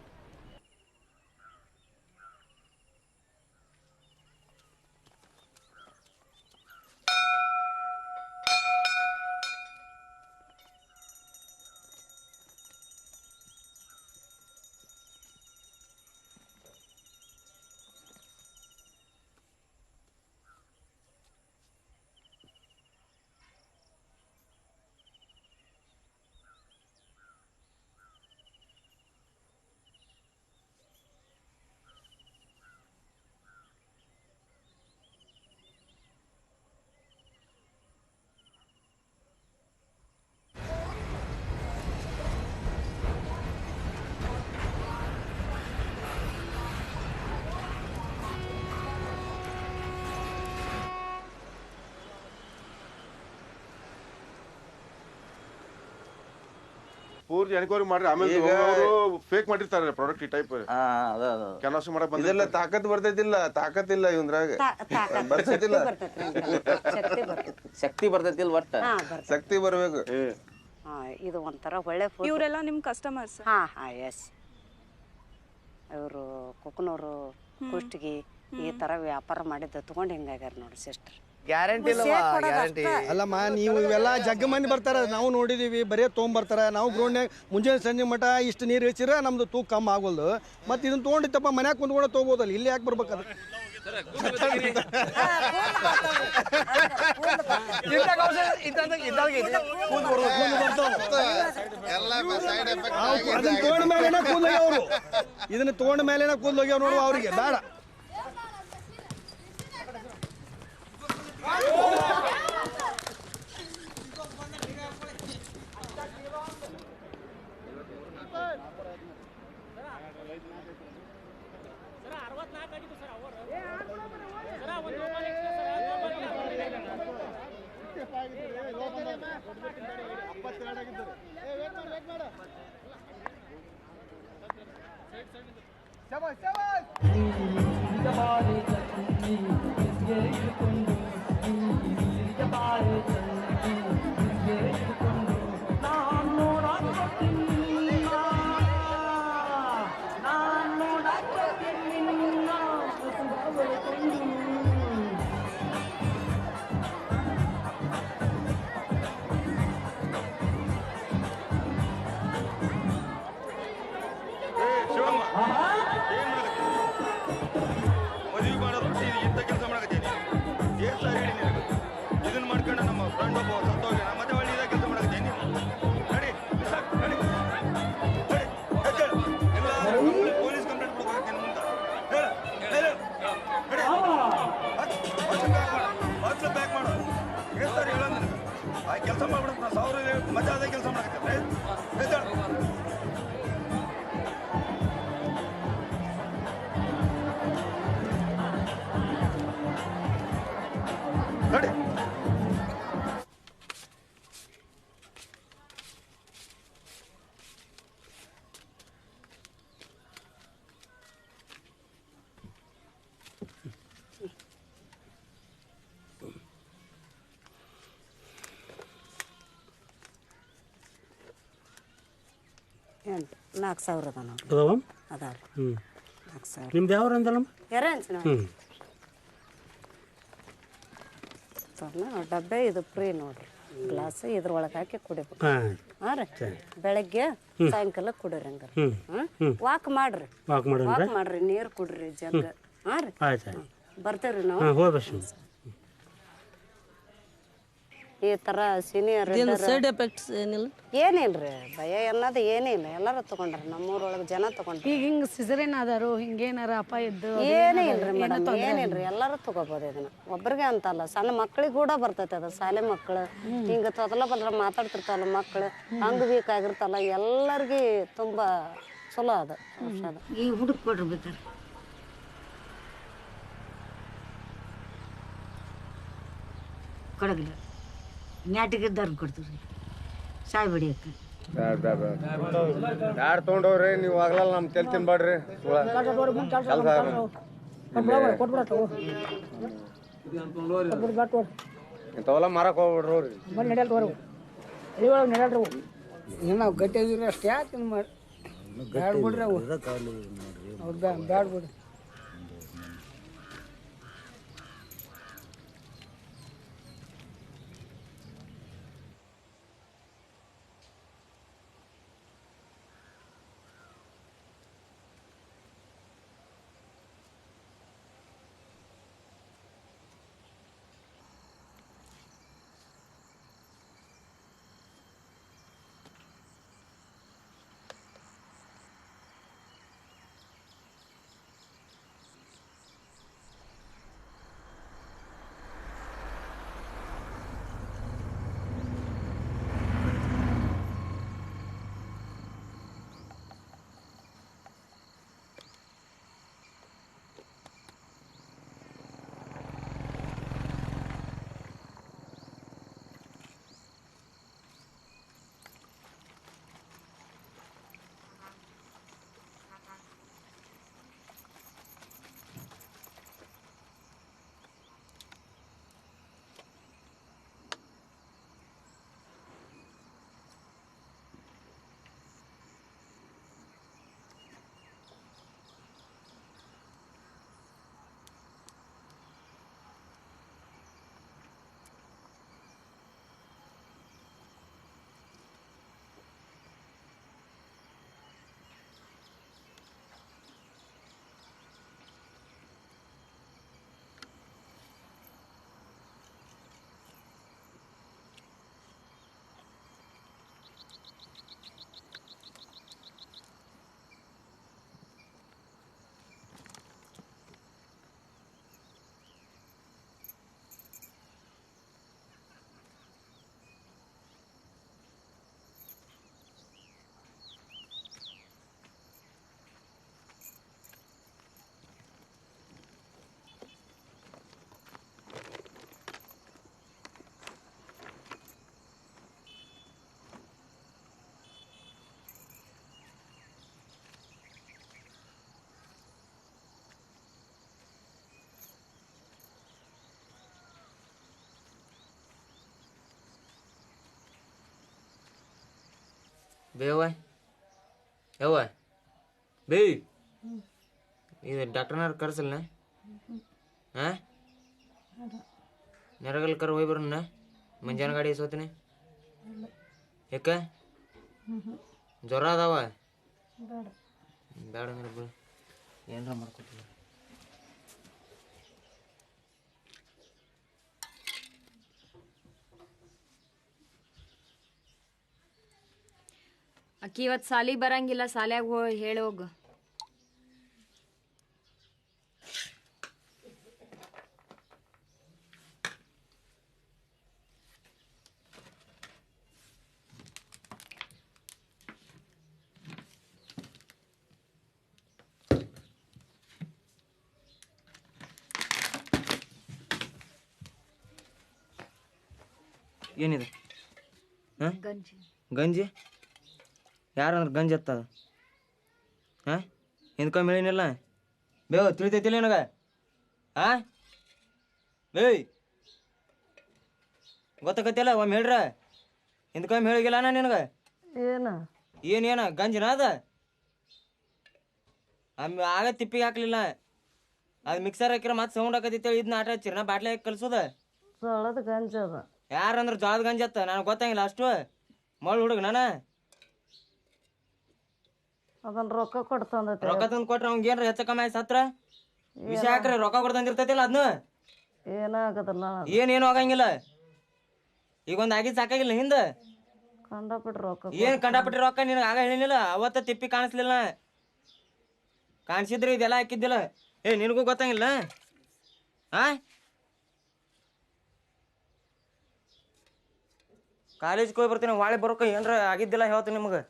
ಪೂರ್ತಿ ಎನ್ಕ್ವೈರಿ ಮಾಡ್ರಿ ಆಮೇಲೆ ಅವರು ಫೇಕ್ ಮಾಡಿರ್ತಾರೆ ಪ್ರಾಡಕ್ಟ್ ಈ ಟೈಪ್ ಕೆಲಸ ಮಾಡಕ್ ಇದೆಲ್ಲ ತಾಕತ್ ಬರ್ತೈತಿಲ್ಲ ತಾಕತ್ತಿಲ್ಲ ಇವಂದ್ರಾಗ ಬರ್ತೈತಿಲ್ಲ ಶಕ್ತಿ ಬರ್ತೈತಿಲ್ಲ ಒಟ್ಟ ಶಕ್ತಿ ಬರ್ಬೇಕು ಇದು ಒಂಥರ ಒಳ್ಳೆ ಇವರೆಲ್ಲ ನಿಮ್ಮ ಕಸ್ಟಮರ್ಸ್ ಎಸ್ ಇವರು ಕುಕ್ನೂರು ಕುಷ್ಟಗಿ ಈ ತರ ವ್ಯಾಪಾರ ಮಾಡಿದ್ದು ತಗೊಂಡು ಹಿಂಗಾಗ್ಯಾರ ನೋಡಿ ಸಿಸ್ಟರ್ ಗ್ಯಾರಂಟಿ ಅಲ್ಲಮ್ಮ ನೀವು ಇವೆಲ್ಲ ಜಗ್ಗ ಮಂದಿ ಬರ್ತಾರ ನಾವು ನೋಡಿದೀವಿ ಬರೀ ತೊಗೊಂಬರ್ತಾರ ನಾವು ಗ್ರೌಂಡ್ನಾಗ ಮುಂಜಾನೆ ಸಂಜೆ ಮಠ ಇಷ್ಟು ನೀರು ಹೆಚ್ಚಿರ ನಮ್ದು ತೂಕ ಕಮ್ಮಿ ಆಗೋಲ್ದು ಮತ್ತೆ ಇದನ್ನ ತೊಗೊಂಡಿತ್ತಪ್ಪ ಮನ್ಯಾಗ ಕುಂತ್ಕೊಂಡು ತೊಗೋಬೋದಲ್ಲ ಇಲ್ಲಿ ಯಾಕೆ ಬರ್ಬೇಕದ ತಗೊಂಡ ಮೇಲೆನ ಕೂದ್ಲೋಗ್ಯಾವ ಅವರು ಇದನ್ನ ತಗೊಂಡ ಮೇಲೆನ ಕೂದ್ಲೋಗ್ಯಾವ ನೋಡು ಅವ್ರಿಗೆ ಬೇಡ ಮದುವೆ ಮಾಡೋದು ಇಂಥ ಕೆಲಸ ಮಾಡಕತ್ತೀನಿ ಏನ್ ಸರ್ ಹೇಳಿ ನಿನಗೆ ಇದನ್ನ ಮಾಡ್ಕೊಂಡು ನಮ್ಮ ಫ್ರೆಂಡ್ ಒಬ್ಬ ಸತ್ತೋಗಿ ಮತ್ತೆ ಒಳ್ಳೆ ಇದೇ ಕೆಲಸ ಮಾಡಕತ್ತೀನಿ ನಡಿ ನಡಿ ಪೊಲೀಸ್ ಕಂಪ್ಲೇಂಟ್ ಕೊಡ್ಬೇಕು ನಿನ್ನ ಮುಂದೆ ಹೇಳು ಬ್ಯಾಕ್ ಮಾಡು ಏನ್ ಸರ್ ಹೇಳ ನನಗೆ ಆ ಕೆಲಸ ಮಾಡ್ಬಿಡೋದು ನಾ 1000 ಮಜಾ ಅದೇ ಕೆಲಸ ಮಾಡಕತ್ತೀನಿ ನಡಿ ಎಂಟು 4000 ಅದ ನೋಡಿ ಅದಾವ ಅದಾವ್ರಿ ಹ್ಞೂ 4000 ನಿಮ್ದು ಯಾವ ಅಂದಲ್ಲಮ್ಮ ಎರಂಚ್ ಹ್ಞೂ ಡಬ್ಬೆ ಇದು ಫ್ರೀ ನೋಡ್ರಿ ಗ್ಲಾಸ್ ಇದ್ರೊಳಗೆ ಹಾಕಿ ಕುಡಿಬೇಕು ಹಾಂ ಹಾಂ ರೀ ಬೆಳಗ್ಗೆ ಸಾಯಂಕಾಲ ಕುಡಿರಿ ಹಂಗಾರ ವಾಕ್ ಮಾಡ್ರಿ ವಾಕ್ ಮಾಡೋಣ ವಾಕ್ ಮಾಡ್ರಿ ನೀರು ಕುಡ್ರಿ ಜಗ್ ಹಾಂ ರೀ ಆಯ್ತು ಬರ್ತೇವ್ರಿ ಹಾಂ ನಾವು ಹೋಗಿ ಬರ್ಸಿ ಈ ಥರ ಸೀನಿಯರ್ ಸೈಡ್ ಎಫೆಕ್ಟ್ಸ್ ಏನಿಲ್ಲ ಏನಿಲ್ರಿ ಭಯ ಅನ್ನೋದು ಏನಿಲ್ಲ ಎಲ್ಲರೂ ತಗೊಂಡ್ರಿ ನಮ್ಮೂರೊಳಗೆ ಜನ ತಗೊಂಡ್ರಿ ಈಗ ಹಿಂಗೆ ಸಿಸರೇನ್ ಆದಾರು ಹಿಂಗೇನಾರ ಅಪಾಯ ಇದ್ದು ಏನೇ ಇಲ್ರಿ ಮೇಡಮ್ ಏನಿಲ್ರಿ ಎಲ್ಲರೂ ತಗೋಬೋದು ಇದನ್ನ ಒಬ್ರಿಗೆ ಅಂತಲ್ಲ ಸಣ್ಣ ಮಕ್ಳಿಗೆ ಕೂಡ ಬರ್ತೈತೆ ಅದು ಶಾಲೆ ಮಕ್ಕಳು ಹಿಂಗೆ ತೊದಲ ಬದಲ ಮಾತಾಡ್ತಿರ್ತಾವಲ್ಲ ಮಕ್ಕಳು ಹಂಗೆ ವೀಕ್ ಆಗಿರ್ತಾವಲ್ಲ ಎಲ್ಲರಿಗೆ ತುಂಬ ಚಲೋ ಅದು ಔಷಧ ಈ ಹುಡುಕ್ ಕೊಡ್ರಿ ಬೇಕಾರೆ ಕೊಡಗಿಲ್ಲ ನ್ಯಾಟಿಗಿದ್ದಾರ ಕೊಡ್ತೀವಿ ರೀ ಸಾಯ್ ಬಡಿಯಕ್ಕೆ ಯಾರು ತೊಗೊಂಡವ್ರಿ ನೀವು ಆಗ್ಲಲ್ಲ ನಮ್ಮ ತೆಲ್ ತಿನ್ಬೇಡ್ರಿ ಇಂಥವೆಲ್ಲ ಮಾರಕ್ಕೆ ಹೋಗ್ಬಿಡ್ರಿ ನಾವು ಗಟ್ಟಿ ಇದೀವಿ ಅಷ್ಟು ಯಾಕೆ ಮಾಡಿ ಬ್ಯಾಡ ಬಿಡ್ರಿ ಅವು ಅವ್ರು ಬ್ಯಾಡ ಬಿಡ್ರಿ ಬೇವ ಯವ್ವ ಬೇ ಇದು ಡಾಕ್ಟರ್ನಾರು ಕರ್ಸಲ್ಲ ಹಾಂ ನೆರಗಲ್ ಕರ್ ಹೋಗಿ ಬರೋಣ ಮುಂಜಾನೆ ಗಾಡಿ ಸೋತೀನಿ ಯಾಕ ಜ್ವರ ಅದಾವ ಬೇಡ ಅಂದ್ರೆ ಬಿಡು ಏನಾರ ಮಾಡ್ಕೊತೀವಿ ಅಕ್ಕಿ ಇವತ್ತು ಸಾಲಿಗೆ ಬರಂಗಿಲ್ಲ ಸಾಲ್ಯಾಗ ಹೇಳಿ ಹೋಗು ಏನಿದೆ ಹಾಂ ಗಂಜಿ ಗಂಜಿ ಯಾರಂದ್ರೆ ಗಂಜಿ ಎತ್ತದ ಹಾಂ ಹಿಂದ್ಕೊಮ್ಮೆ ಹೇಳಿನಿಲ್ಲ ಬೇವು ತಿಳಿತೈತಿಲ್ಲ ನಿನಗೆ ಹಾಂ ಬೇಯ್ ಗೊತ್ತಾಗತ್ತಿಲ್ಲ ಒಮ್ಮೆ ಹೇಳ್ರ ಹಿಂದ್ಕೊಮ್ಮೆ ಹೇಳಿಗಿಲ್ಲ ನಾ ನಿನಗೆ ಏನೇನ ಗಂಜಿನ ಅದ ಆಗ ತಿಪ್ಪಿಗೆ ಹಾಕ್ಲಿಲ್ಲ ಅದು ಮಿಕ್ಸರ್ ಹಾಕಿರ ಮತ್ತೆ ಸೌಂಡ್ ಹಾಕತ್ತಿತ್ತೇಳಿ ಇದನ್ನ ಆಟ ಹಚ್ಚಿರ ನಾ ಬಾಟ್ಲಿ ಹಾಕಿ ಕಲ್ಸೋದ ಜೋಳದ ಗಂಜಿ ಅದ ಯಾರಂದ್ರೆ ಜೋಳದ ಗಂಜಿ ಅತ್ತ ನನಗೆ ಗೊತ್ತಾಗಿಲ್ಲ ಅಷ್ಟು ಮಳ್ ಹುಡುಗ ನಾನು ಅದನ್ನ ರೊಕ್ಕ ಕೊಡ್ತಂದೈತೆ ರೊಕ್ಕ ತಂದು ಕೊಟ್ರೆ ಅವ್ನಿಗೆ ಏನ್ರ ಹೆಚ್ಚು ಕಮ್ಮಿ ಆಯ್ತು ಸತ್ರ ವಿಷಯ ಹಾಕ್ರಿ ರೊಕ್ಕ ಕೊಡ್ತಂದಿರ್ತೈತಿಲ್ಲ ಅದನ್ನ ಏನಾಗದಲ್ಲ ಏನೇನು ಆಗಂಗಿಲ್ಲ ಈಗ ಒಂದು ಆಗಿದ್ದು ಸಾಕಾಗಿಲ್ಲ ಹಿಂದೆ ಕಂಡಪಟ್ಟ ರೊಕ್ಕ ಏನು ಕಂಡಪಟ್ಟಿ ರೊಕ್ಕ ನಿನಗೆ ಆಗ ಹೇಳಿನಿಲ್ಲ ಅವತ್ತ ತಿಪ್ಪಿ ಕಾಣಿಸ್ಲಿಲ್ಲ ಕಾಣಿಸಿದ್ರಿ ಇದೆಲ್ಲ ಹಾಕಿದ್ದಿಲ್ಲ ಏ ನಿನಗೂ ಗೊತ್ತಾಗಿಲ್ಲ ಹಾ ಕಾಲೇಜ್ಗೆ ಹೋಗಿ ಬರ್ತೀನಿ ವಾಳೆ ಬರೋಕೆ ಏನ್ರ ಆಗಿದ್ದಿಲ್ಲ ಹೇಳ್ತೀನಿ ನಿಮಗೆ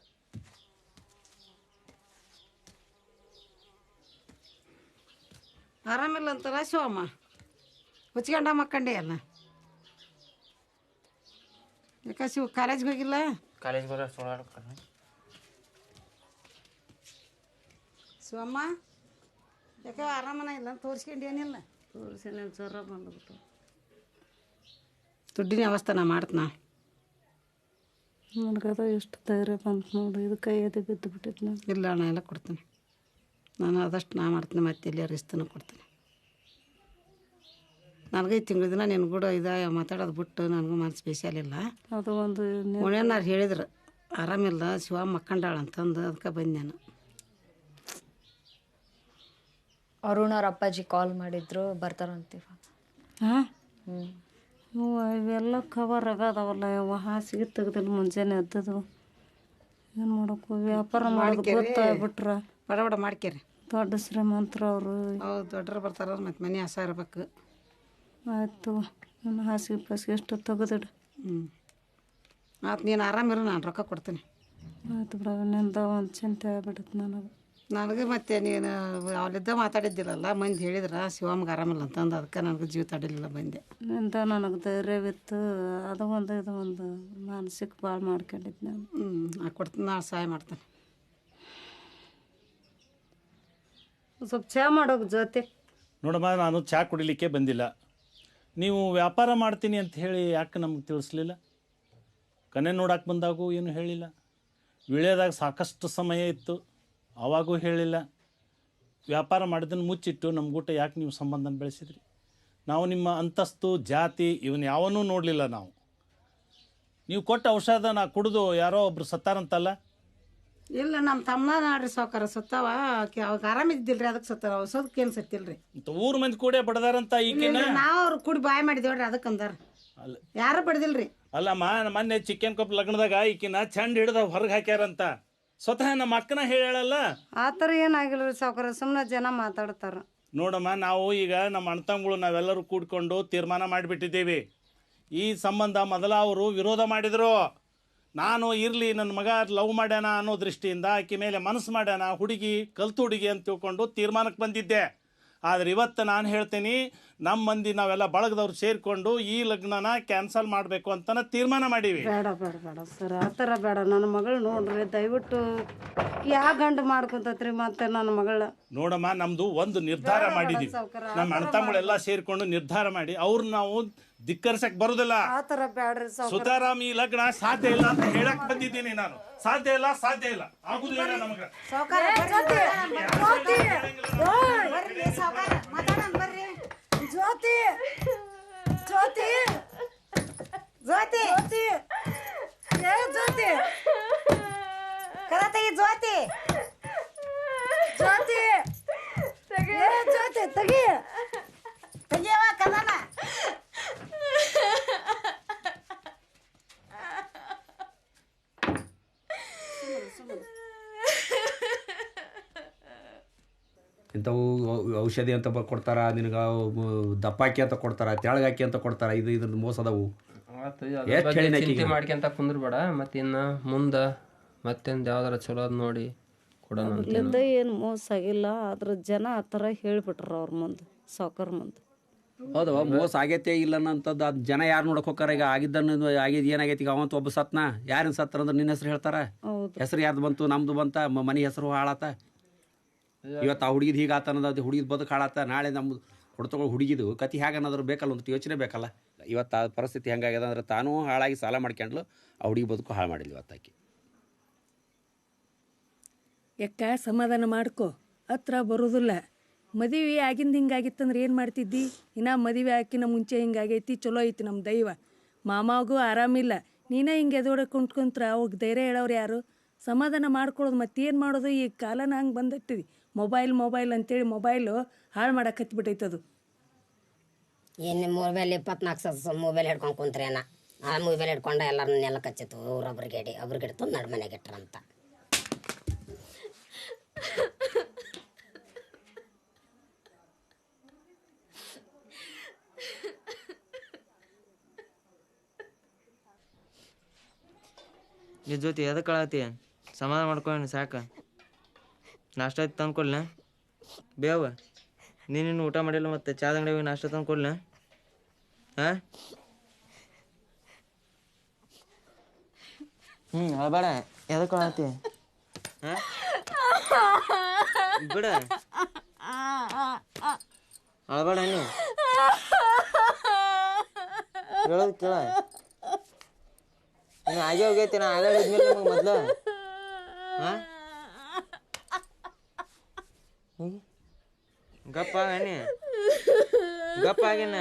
ಆರಾಮಿಲ್ಲ ಅಂತಲ್ಲ ಶಿವಮ್ಮ ಹುಚ್ಕೊಂಡ ಮಕ್ಕಂಡೆ ಅಲ್ಲ ಯಾಕೆ ಶಿವ ಕಾಲೇಜ್ಗೆ ಹೋಗಿಲ್ಲ? ಕಾಲೇಜ್ಗೆ ಹೋದ್ರೆ ಸುಳ್ಳಾಡ್ತಾರೆ. ಶಿವಮ್ಮ ಯಾಕೆ ಆರಾಮನ ಇಲ್ಲ ತೋರಿಸ್ಕೊಂಡು ಏನಿಲ್ಲ? ತೋರಿಸಿ ಜ್ವರ ಬಂದ್ಬಿಟ್ಟು ದುಡ್ಡಿನ ಅವಸ್ಥೆ ನಾ ಮಾಡ್ತೀನಿ. ನನಗದ ಎಷ್ಟು ಧೈರ್ಯ ಬಂತು ನೋಡಿ, ಇದು ಕೈ ಎದೆ ಬಿದ್ದು ಬಿಟ್ಟಿದ್ದು ನಾನು. ಇಲ್ಲ ಅಣ್ಣ ಎಲ್ಲ ಕೊಡ್ತೀನಿ ನಾನು, ಆದಷ್ಟು ನಾ ಮಾಡ್ತೀನಿ. ಮತ್ತೆ ಇಲ್ಲಿ ರಿಸ್ತನೂ ಕೊಡ್ತೀನಿ. ನನಗೆ 5 ತಿಂಗಳ ದಿನ ನಿನ್ನ ಕೂಡ ಮಾತಾಡೋದು ಬಿಟ್ಟು ನನಗೂ ಮನಸ್ಸು ಬೇಸಾಲಿಲ್ಲ. ಅದು ಒಂದು ಮುಣ್ಯನಾರು ಹೇಳಿದ್ರು ಆರಾಮಿಲ್ಲ ಶಿವ ಮಕ್ಕಂಡಾಳ ಅಂತಂದು, ಅದಕ್ಕೆ ಬಂದೆ ನಾನು. ಅರುಣ್ ಅವ್ರ ಅಪ್ಪಾಜಿ ಕಾಲ್ ಮಾಡಿದ್ರು, ಬರ್ತಾರಂತೀವ. ಹಾಂ ಇವೆಲ್ಲ ಕವರ್ ಆಗದವಲ್ಲ ಯಾವ ಹಾಸಿಗೆ ತೆಗ್ದಿಲ್ಲ ಮುಂಜಾನೆ ಎದ್ದದು. ಏನು ಮಾಡೋಕು ವ್ಯಾಪಾರ ಮಾಡೋದು ಗೊತ್ತಾಗ್ಬಿಟ್ರೆ ಬಡ ಬಡ ಮಾಡ್ಕೇರಿ. ದೊಡ್ಡ ಶ್ರೀಮಂತರು ಅವರು. ಹೌದು ದೊಡ್ಡರು ಬರ್ತಾರ, ಮತ್ತು ಮನೆ ಹಸ ಇರ್ಬೇಕು. ಆಯಿತು ನನ್ನ ಹಾಸಿಗೆ ಪಾಸಿಗೆ ಎಷ್ಟು ತೆಗೆದಿಡು. ಆಯ್ತು ನೀನು ಆರಾಮಿರು, ನಾನು ರೊಕ್ಕ ಕೊಡ್ತೀನಿ. ಆಯ್ತು ಬಿಡ, ನಿಂದ ಒಂದು ಚಿಂತೆ ಆಗ್ಬಿಡುತ್ತೆ ನನಗೆ. ನನಗೆ ಮತ್ತೆ ನೀನು ಅವಳಿದ್ದ ಮಾತಾಡಿದ್ದಿರಲ್ಲ, ಮಂದಿ ಹೇಳಿದ್ರ ಶಿವಮ್ಗೆ ಆರಾಮಿಲ್ಲ ಅಂತಂದು, ಅದಕ್ಕೆ ನನಗೆ ಜೀವ ತಡಿಲಿಲ್ಲ ಬಂದೆ. ನಿಂದ ನನಗೆ ಧೈರ್ಯವಿತ್ತು, ಅದು ಒಂದು ಇದು ಒಂದು ಮಾನಸಿಕ ಭಾಳ ಮಾಡ್ಕೊಂಡಿದ್ದು ನಾನು. ನಾ ಕೊಡ್ತೀನಿ, ನಾನು ಸಹಾಯ ಮಾಡ್ತೇನೆ. ಸ್ವಲ್ಪ ಚಹಾ ಮಾಡೋಕೆ ಜೊತೆ. ನೋಡಮ್ಮ, ನಾನು ಚಹಾ ಕುಡಿಲಿಕ್ಕೆ ಬಂದಿಲ್ಲ. ನೀವು ವ್ಯಾಪಾರ ಮಾಡ್ತೀನಿ ಅಂತ ಹೇಳಿ ಯಾಕೆ ನಮ್ಗೆ ತಿಳಿಸ್ಲಿಲ್ಲ? ಕನೆ ನೋಡಕ್ಕೆ ಬಂದಾಗೂ ಏನು ಹೇಳಿಲ್ಲ. ವಿಳ್ಯದಾಗ ಸಾಕಷ್ಟು ಸಮಯ ಇತ್ತು, ಆವಾಗೂ ಹೇಳಿಲ್ಲ. ವ್ಯಾಪಾರ ಮಾಡಿದ್ದನ್ನು ಮುಚ್ಚಿಟ್ಟು ನಮ್ಗೂಟ ಯಾಕೆ ನೀವು ಸಂಬಂಧನ ಬೆಳೆಸಿದ್ರಿ? ನಾವು ನಿಮ್ಮ ಅಂತಸ್ತು ಜಾತಿ ಇವನ್ನ ಯಾವನ್ನೂ ನೋಡಲಿಲ್ಲ ನಾವು. ನೀವು ಕೊಟ್ಟ ಔಷಧ ನಾ ಕುಡಿದು ಯಾರೋ ಒಬ್ರು ಸತ್ತಾರಂತಲ್ಲ? ಇಲ್ಲ ನಮ್ಮ ತಮ್ಮ ನೋಡ್ರಿ ಸಾವ್ಕಾರ ಸತ್ತಾವ. ಅವಾಗ ಆರಾಮಿದ್ದಿಲ್ರಿ, ಅದಕ್ಕೆ ಸತ್ತಾರ. ಔಷಧಕ್ಕೆ ಏನು ಸತ್ತಿಲ್ರಿ. ಊರು ಮಂದಿ ಕೂಡ ಬಡದಾರಂತ ಈಗಿನ. ನಾವು ಅವ್ರು ಕೂಡಿ ಬಾಯ್ ಮಾಡಿದೇವ್ರಿ, ಅದಕ್ಕೆ ಅಂದಾರ. ಯಾರು ಬಡ್ದಿಲ್ರಿ. ಅಲ್ಲಮ್ಮ, ಮೊನ್ನೆ ಚಿಕ್ಕನ್ ಕಪ್ ಲಗ್ನದಾಗ ಈಕಿನ ಚಂಡ್ ಹಿಡ್ದ ಹೊರಗೆ ಹಾಕ್ಯಾರಂತ ಸ್ವತಃ ನಮ್ಮ ಅಕ್ಕನ ಹೇಳಲ್ಲ. ಆ ಥರ ಏನಾಗಿಲ್ಲ ರೀ ಸಾವ್ಕಾರ, ಸುಮ್ಮನೆ ಜನ ಮಾತಾಡ್ತಾರೆ. ನೋಡಮ್ಮ, ನಾವು ಈಗ ನಮ್ಮ ಅಣ್ತಂಗಳು ನಾವೆಲ್ಲರೂ ಕೂಡ್ಕೊಂಡು ತೀರ್ಮಾನ ಮಾಡಿಬಿಟ್ಟಿದ್ದೀವಿ. ಈ ಸಂಬಂಧ ಮೊದಲ ಅವರು ವಿರೋಧ ಮಾಡಿದರು. ನಾನು ಇರಲಿ ನನ್ನ ಮಗ ಲವ್ ಮಾಡ್ಯಾನ ಅನ್ನೋ ದೃಷ್ಟಿಯಿಂದ ಆಕೆ ಮೇಲೆ ಮನಸ್ಸು ಮಾಡ್ಯಾನ, ಹುಡುಗಿ ಕಲ್ತು ಹುಡುಗಿ ಅಂತ ತಿಳ್ಕೊಂಡು ತೀರ್ಮಾನಕ್ಕೆ ಬಂದಿದ್ದೆ. ಆದರೆ ಇವತ್ತು ನಾನು ಹೇಳ್ತೀನಿ, ನಮ್ಮ ಮಂದಿ ನಾವೆಲ್ಲ ಬಳಗದವ್ರು ಸೇರಿಕೊಂಡು ಈ ಲಗ್ನನ ಕ್ಯಾನ್ಸಲ್ ಮಾಡಬೇಕು ಅಂತ ತೀರ್ಮಾನ ಮಾಡೀವಿ. ಬೇಡ ಬೇಡ ಬೇಡ ಸರ್, ಆ ಥರ ಬೇಡ. ನನ್ನ ಮಗಳು ನೋಡ್ರಿ ದಯವಿಟ್ಟು ಯಾವ ಗಂಡು ಮಾಡ್ಕೊಂತತ್ರಿ ಮತ್ತೆ ನನ್ನ ಮಗಳ. ನೋಡಮ್ಮ, ನಮ್ದು ಒಂದು ನಿರ್ಧಾರ ಮಾಡಿದೀವಿ. ನಮ್ಮ ಅಣ್ತಂಗಳೆಲ್ಲ ಸೇರಿಕೊಂಡು ನಿರ್ಧಾರ ಮಾಡಿ ಅವ್ರು ನಾವು ಧಿಕ್ಕರಿಸಕ್ ಬರುದಿಲ್ಲ. ಆ ಥರ ಬೇಡ್ರಿ ಸುತಾರಾಮ್, ಈ ಲಗ್ನ ಸಾಧ್ಯ ಇಲ್ಲ ಅಂತ ಹೇಳಕ್ ಬಂದಿದ್ದೀನಿ ನಾನು. ಸಾಧ್ಯ ಇಲ್ಲ, ಸಾಧ್ಯ ಇಲ್ಲ, ಆಗುದಿಲ್ಲ ನಮಗ. ಜ್ಯೋತಿ ಜ್ಯೋತಿ ಜ್ಯೋತಿ ಏ ಜ್ಯೋತಿ ಕರತಗಿ ಜ್ಯೋತಿ ಜ್ಯೋತಿ ಏ ಜ್ಯೋತಿ ತಗಿ ತೆಗಿಯವ ಕದನ. ಇಂಥವು ಔಷಧಿ ಅಂತ ಕೊಡ್ತಾರ, ನಿನಗೆ ದಪ್ಪಾಕಿ ಅಂತ ಕೊಡ್ತಾರ, ತೆಳಗಾಕಿ ಅಂತ ಕೊಡ್ತಾರ. ಇದ್ರದ್ದು ಮೋಸದವು. ಚಿಂತೆ ಮಾಡ್ಕೊಂತ ಕುಂದ್ರಬೇಡ. ಮತ್ತೆ ಇನ್ನು ಮುಂದೆ ಮತ್ತೊಂದು ಯಾವ್ದಾರ ಚಲೋ ಅದ್ ನೋಡಿ ಕೊಡೋಣ. ಅಲ್ಲಿಂದ ಏನು ಮೋಸ ಆಗಿಲ್ಲ, ಆದ್ರೆ ಜನ ಆ ಥರ ಹೇಳ್ಬಿಟ್ರ ಅವ್ರ ಮುಂದೆ, ಸಾವ್ಕಾರ ಮುಂದೆ. ಹೌದವ, ಮೋಸ ಆಗೈತೆ ಇಲ್ಲ ಅನ್ನೋಂಥದ್ದು. ಅದು ಜನ ಯಾರು ನೋಡಕ್ ಹೋಗಾರ? ಈಗ ಆಗಿದ್ದನ್ನು ಆಗಿದ್ದು ಏನಾಗೈತಿ? ಈಗ ಅವಂತ ಒಬ್ಬ ಸತ್ನ, ಯಾರಿನ ಸತ್ತರ ಅಂದ್ರೆ ನಿನ್ನ ಹೆಸರು ಹೇಳ್ತಾರ. ಹೆಸರು ಯಾರ್ದು ಬಂತು? ನಮ್ದು ಬಂತ. ಮನೆ ಹೆಸರು ಹಾಳಾತ. ಇವತ್ತು ಆ ಹುಡುಗಿದ್ ಹೀಗಾತ ಅನ್ನೋದು, ಹುಡುಗಿದ್ ಬದುಕು ಹಾಳಾತ. ನಾಳೆ ನಮ್ದು ಹೊಡ್ತಗಳು ಹುಡುಗಿದು ಕತಿ ಹೇಗೆ ಅನ್ನೋದ್ರ ಬೇಕಲ್ಲ, ಒಂದು ಯೋಚನೆ ಬೇಕಲ್ಲ. ಇವತ್ತು ಆ ಪರಿಸ್ಥಿತಿ ಹೆಂಗಾಗ್ಯದ ಅಂದ್ರೆ ತಾನೂ ಹಾಳಾಗಿ ಸಾಲ ಮಾಡ್ಕೊಂಡ್ಲು, ಆ ಹುಡುಗಿ ಬದುಕು ಹಾಳು ಮಾಡಿಲ್ಲ ಇವತ್ತಾಕಿ. ಯಾಕ ಸಮಾಧಾನ ಮಾಡ್ಕೊ, ಹತ್ರ ಬರೋದಿಲ್ಲ. ಮದುವೆ ಆಗಿಂದ ಹಿಂಗಾಗಿತ್ತಂದ್ರೆ ಏನು ಮಾಡ್ತಿದ್ದಿ? ಇನ್ನು ಮದುವೆ ಹಾಕಿನ ಮುಂಚೆ ಹಿಂಗಾಗೈತಿ, ಚಲೋ ಐತಿ ನಮ್ಮ ದೈವ. ಮಾಮಾಗೂ ಆರಾಮಿಲ್ಲ, ನೀನೇ ಹಿಂಗೆ ಎದೋಡೆ ಕುಂತ್ಕೊಂತ್ರ ಅವಾಗ ಧೈರ್ಯ ಹೇಳೋರು ಯಾರು? ಸಮಾಧಾನ ಮಾಡ್ಕೊಳ್ಳೋದು. ಮತ್ತೇನು ಮಾಡೋದು? ಈ ಕಾಲನ ಹಂಗೆ ಬಂದಿಟ್ಟಿವಿ. ಮೊಬೈಲ್ ಅಂತೇಳಿ ಮೊಬೈಲು ಹಾಳು ಮಾಡಕ್ಕೆ ಹತ್ಬಿಟ್ಟೈತದು. ಏನು ಮೊಬೈಲ್ 24 ಮೊಬೈಲ್ ಹಿಡ್ಕೊಂಡು ಕುಂತ್ರೇನ? ಆ ಮೊಬೈಲ್ ಹಿಡ್ಕೊಂಡ ಎಲ್ಲರನ್ನ ನೆಲ ಕಚ್ಚಿತ್ತು. ಒಬ್ರಿಗೆ ಹಿಡ್ತು ನಡು ಮನೆಗೆ ಇಟ್ರಂತ. ಈ ಜೊತೆ ಎದಕ್ಕೆ ಕಳಾತಿ? ಸಮಾಧಾನ ಮಾಡ್ಕೊಳ್ಳಿ ಸಾಕ. ನಾಷ್ಟ ಆಯ್ತು ತಂದು ಕೊಡ್ಲ ಬೇವ? ನೀನಿನ್ನು ಊಟ ಮಾಡಿಲ್ಲ, ಮತ್ತೆ ಚಾದ ಅಂಗಡಿ ನಾಷ್ಟ ತಂದು ಕೊಡ್ಲ? ಹಾಂ ಅಳಬೇಡ ಎದಕ್ಕೆ ಅಳತಿ ಬಿಡ ಅಳಬೇಡ ನೀ ಹೇಳೋದು ಕೇಳ ನೀನು ಆಗೇ ಹೋಗೈತಿ ನಾ ಆಗ ಹೇಳಿದ್ಮೇಲೆ ನಮಗೆ ಮೊದ್ಲು ಗಪ್ಪ ಆಗಣಿ ಗಪ್ಪ ಆಗಿನ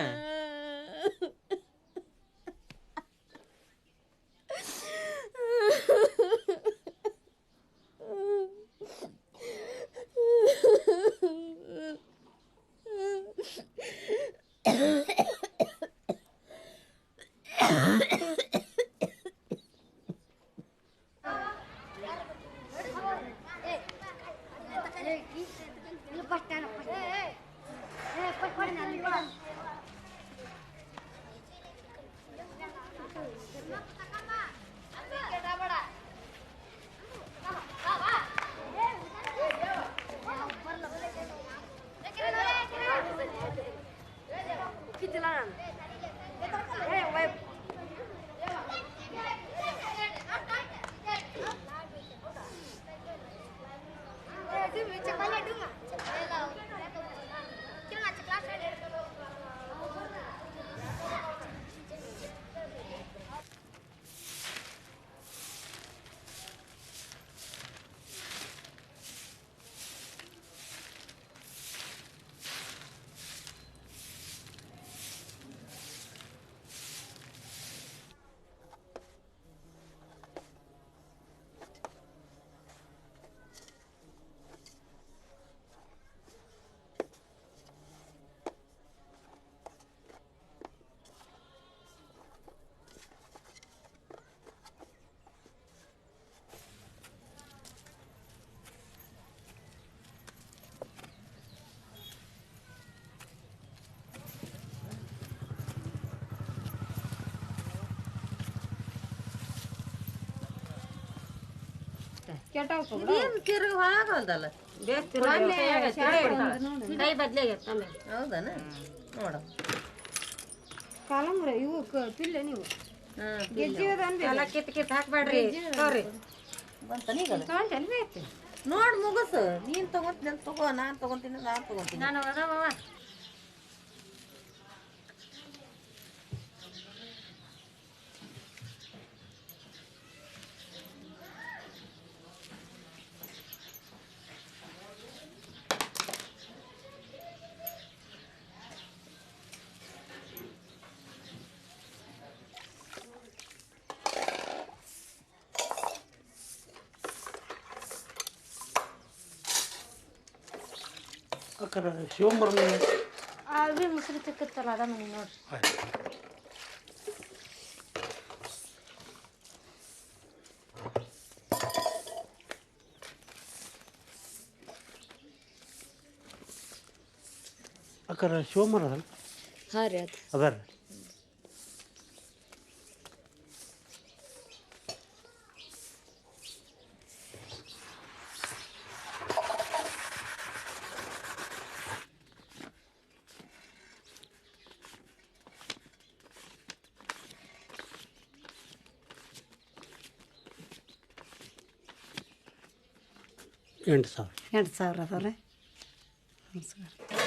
ಇದೇನು ತಿರುಗಿ ಹಾಳಾಗಲ್ದಲ್ಲ ಕೈ ಬದ್ಲಾಗೈತೆ ಆಮೇಲೆ ಹೌದಾನ ನೋಡು ಕಾಲಂಗ್ರ ಇವು ಪಿಲ್ಲೆ ನೀವು ಎಲ್ಲ ಕಿತ್ ಹಾಕ್ಬೇಡ್ರಿ ತಗೋರಿ ನೋಡ್ ಮುಗಸು ನೀನ್ ತಗೊಂತೀನಿ ತಗೋ ನಾನ್ ತಗೊಂತೀನಿ ನಾನು ಅದಾವ ಅಕ್ಕರ ಶಿವಂಬರ್ನ ಅವಿ ಮುಸ್ರಿ ತಿಕ್ಕತ್ತಲ್ಲ ಅದ ಮನೆ ನೋಡ್ರಿ ಅಕ್ಕರ ಶಿವಂಬರ್ ಅದಲ್ಲ ಹಾಂ ರೀ ಅದು ಅದಾರ $8,000 ಅದಾವ್ರಿ ನಮಸ್ಕಾರ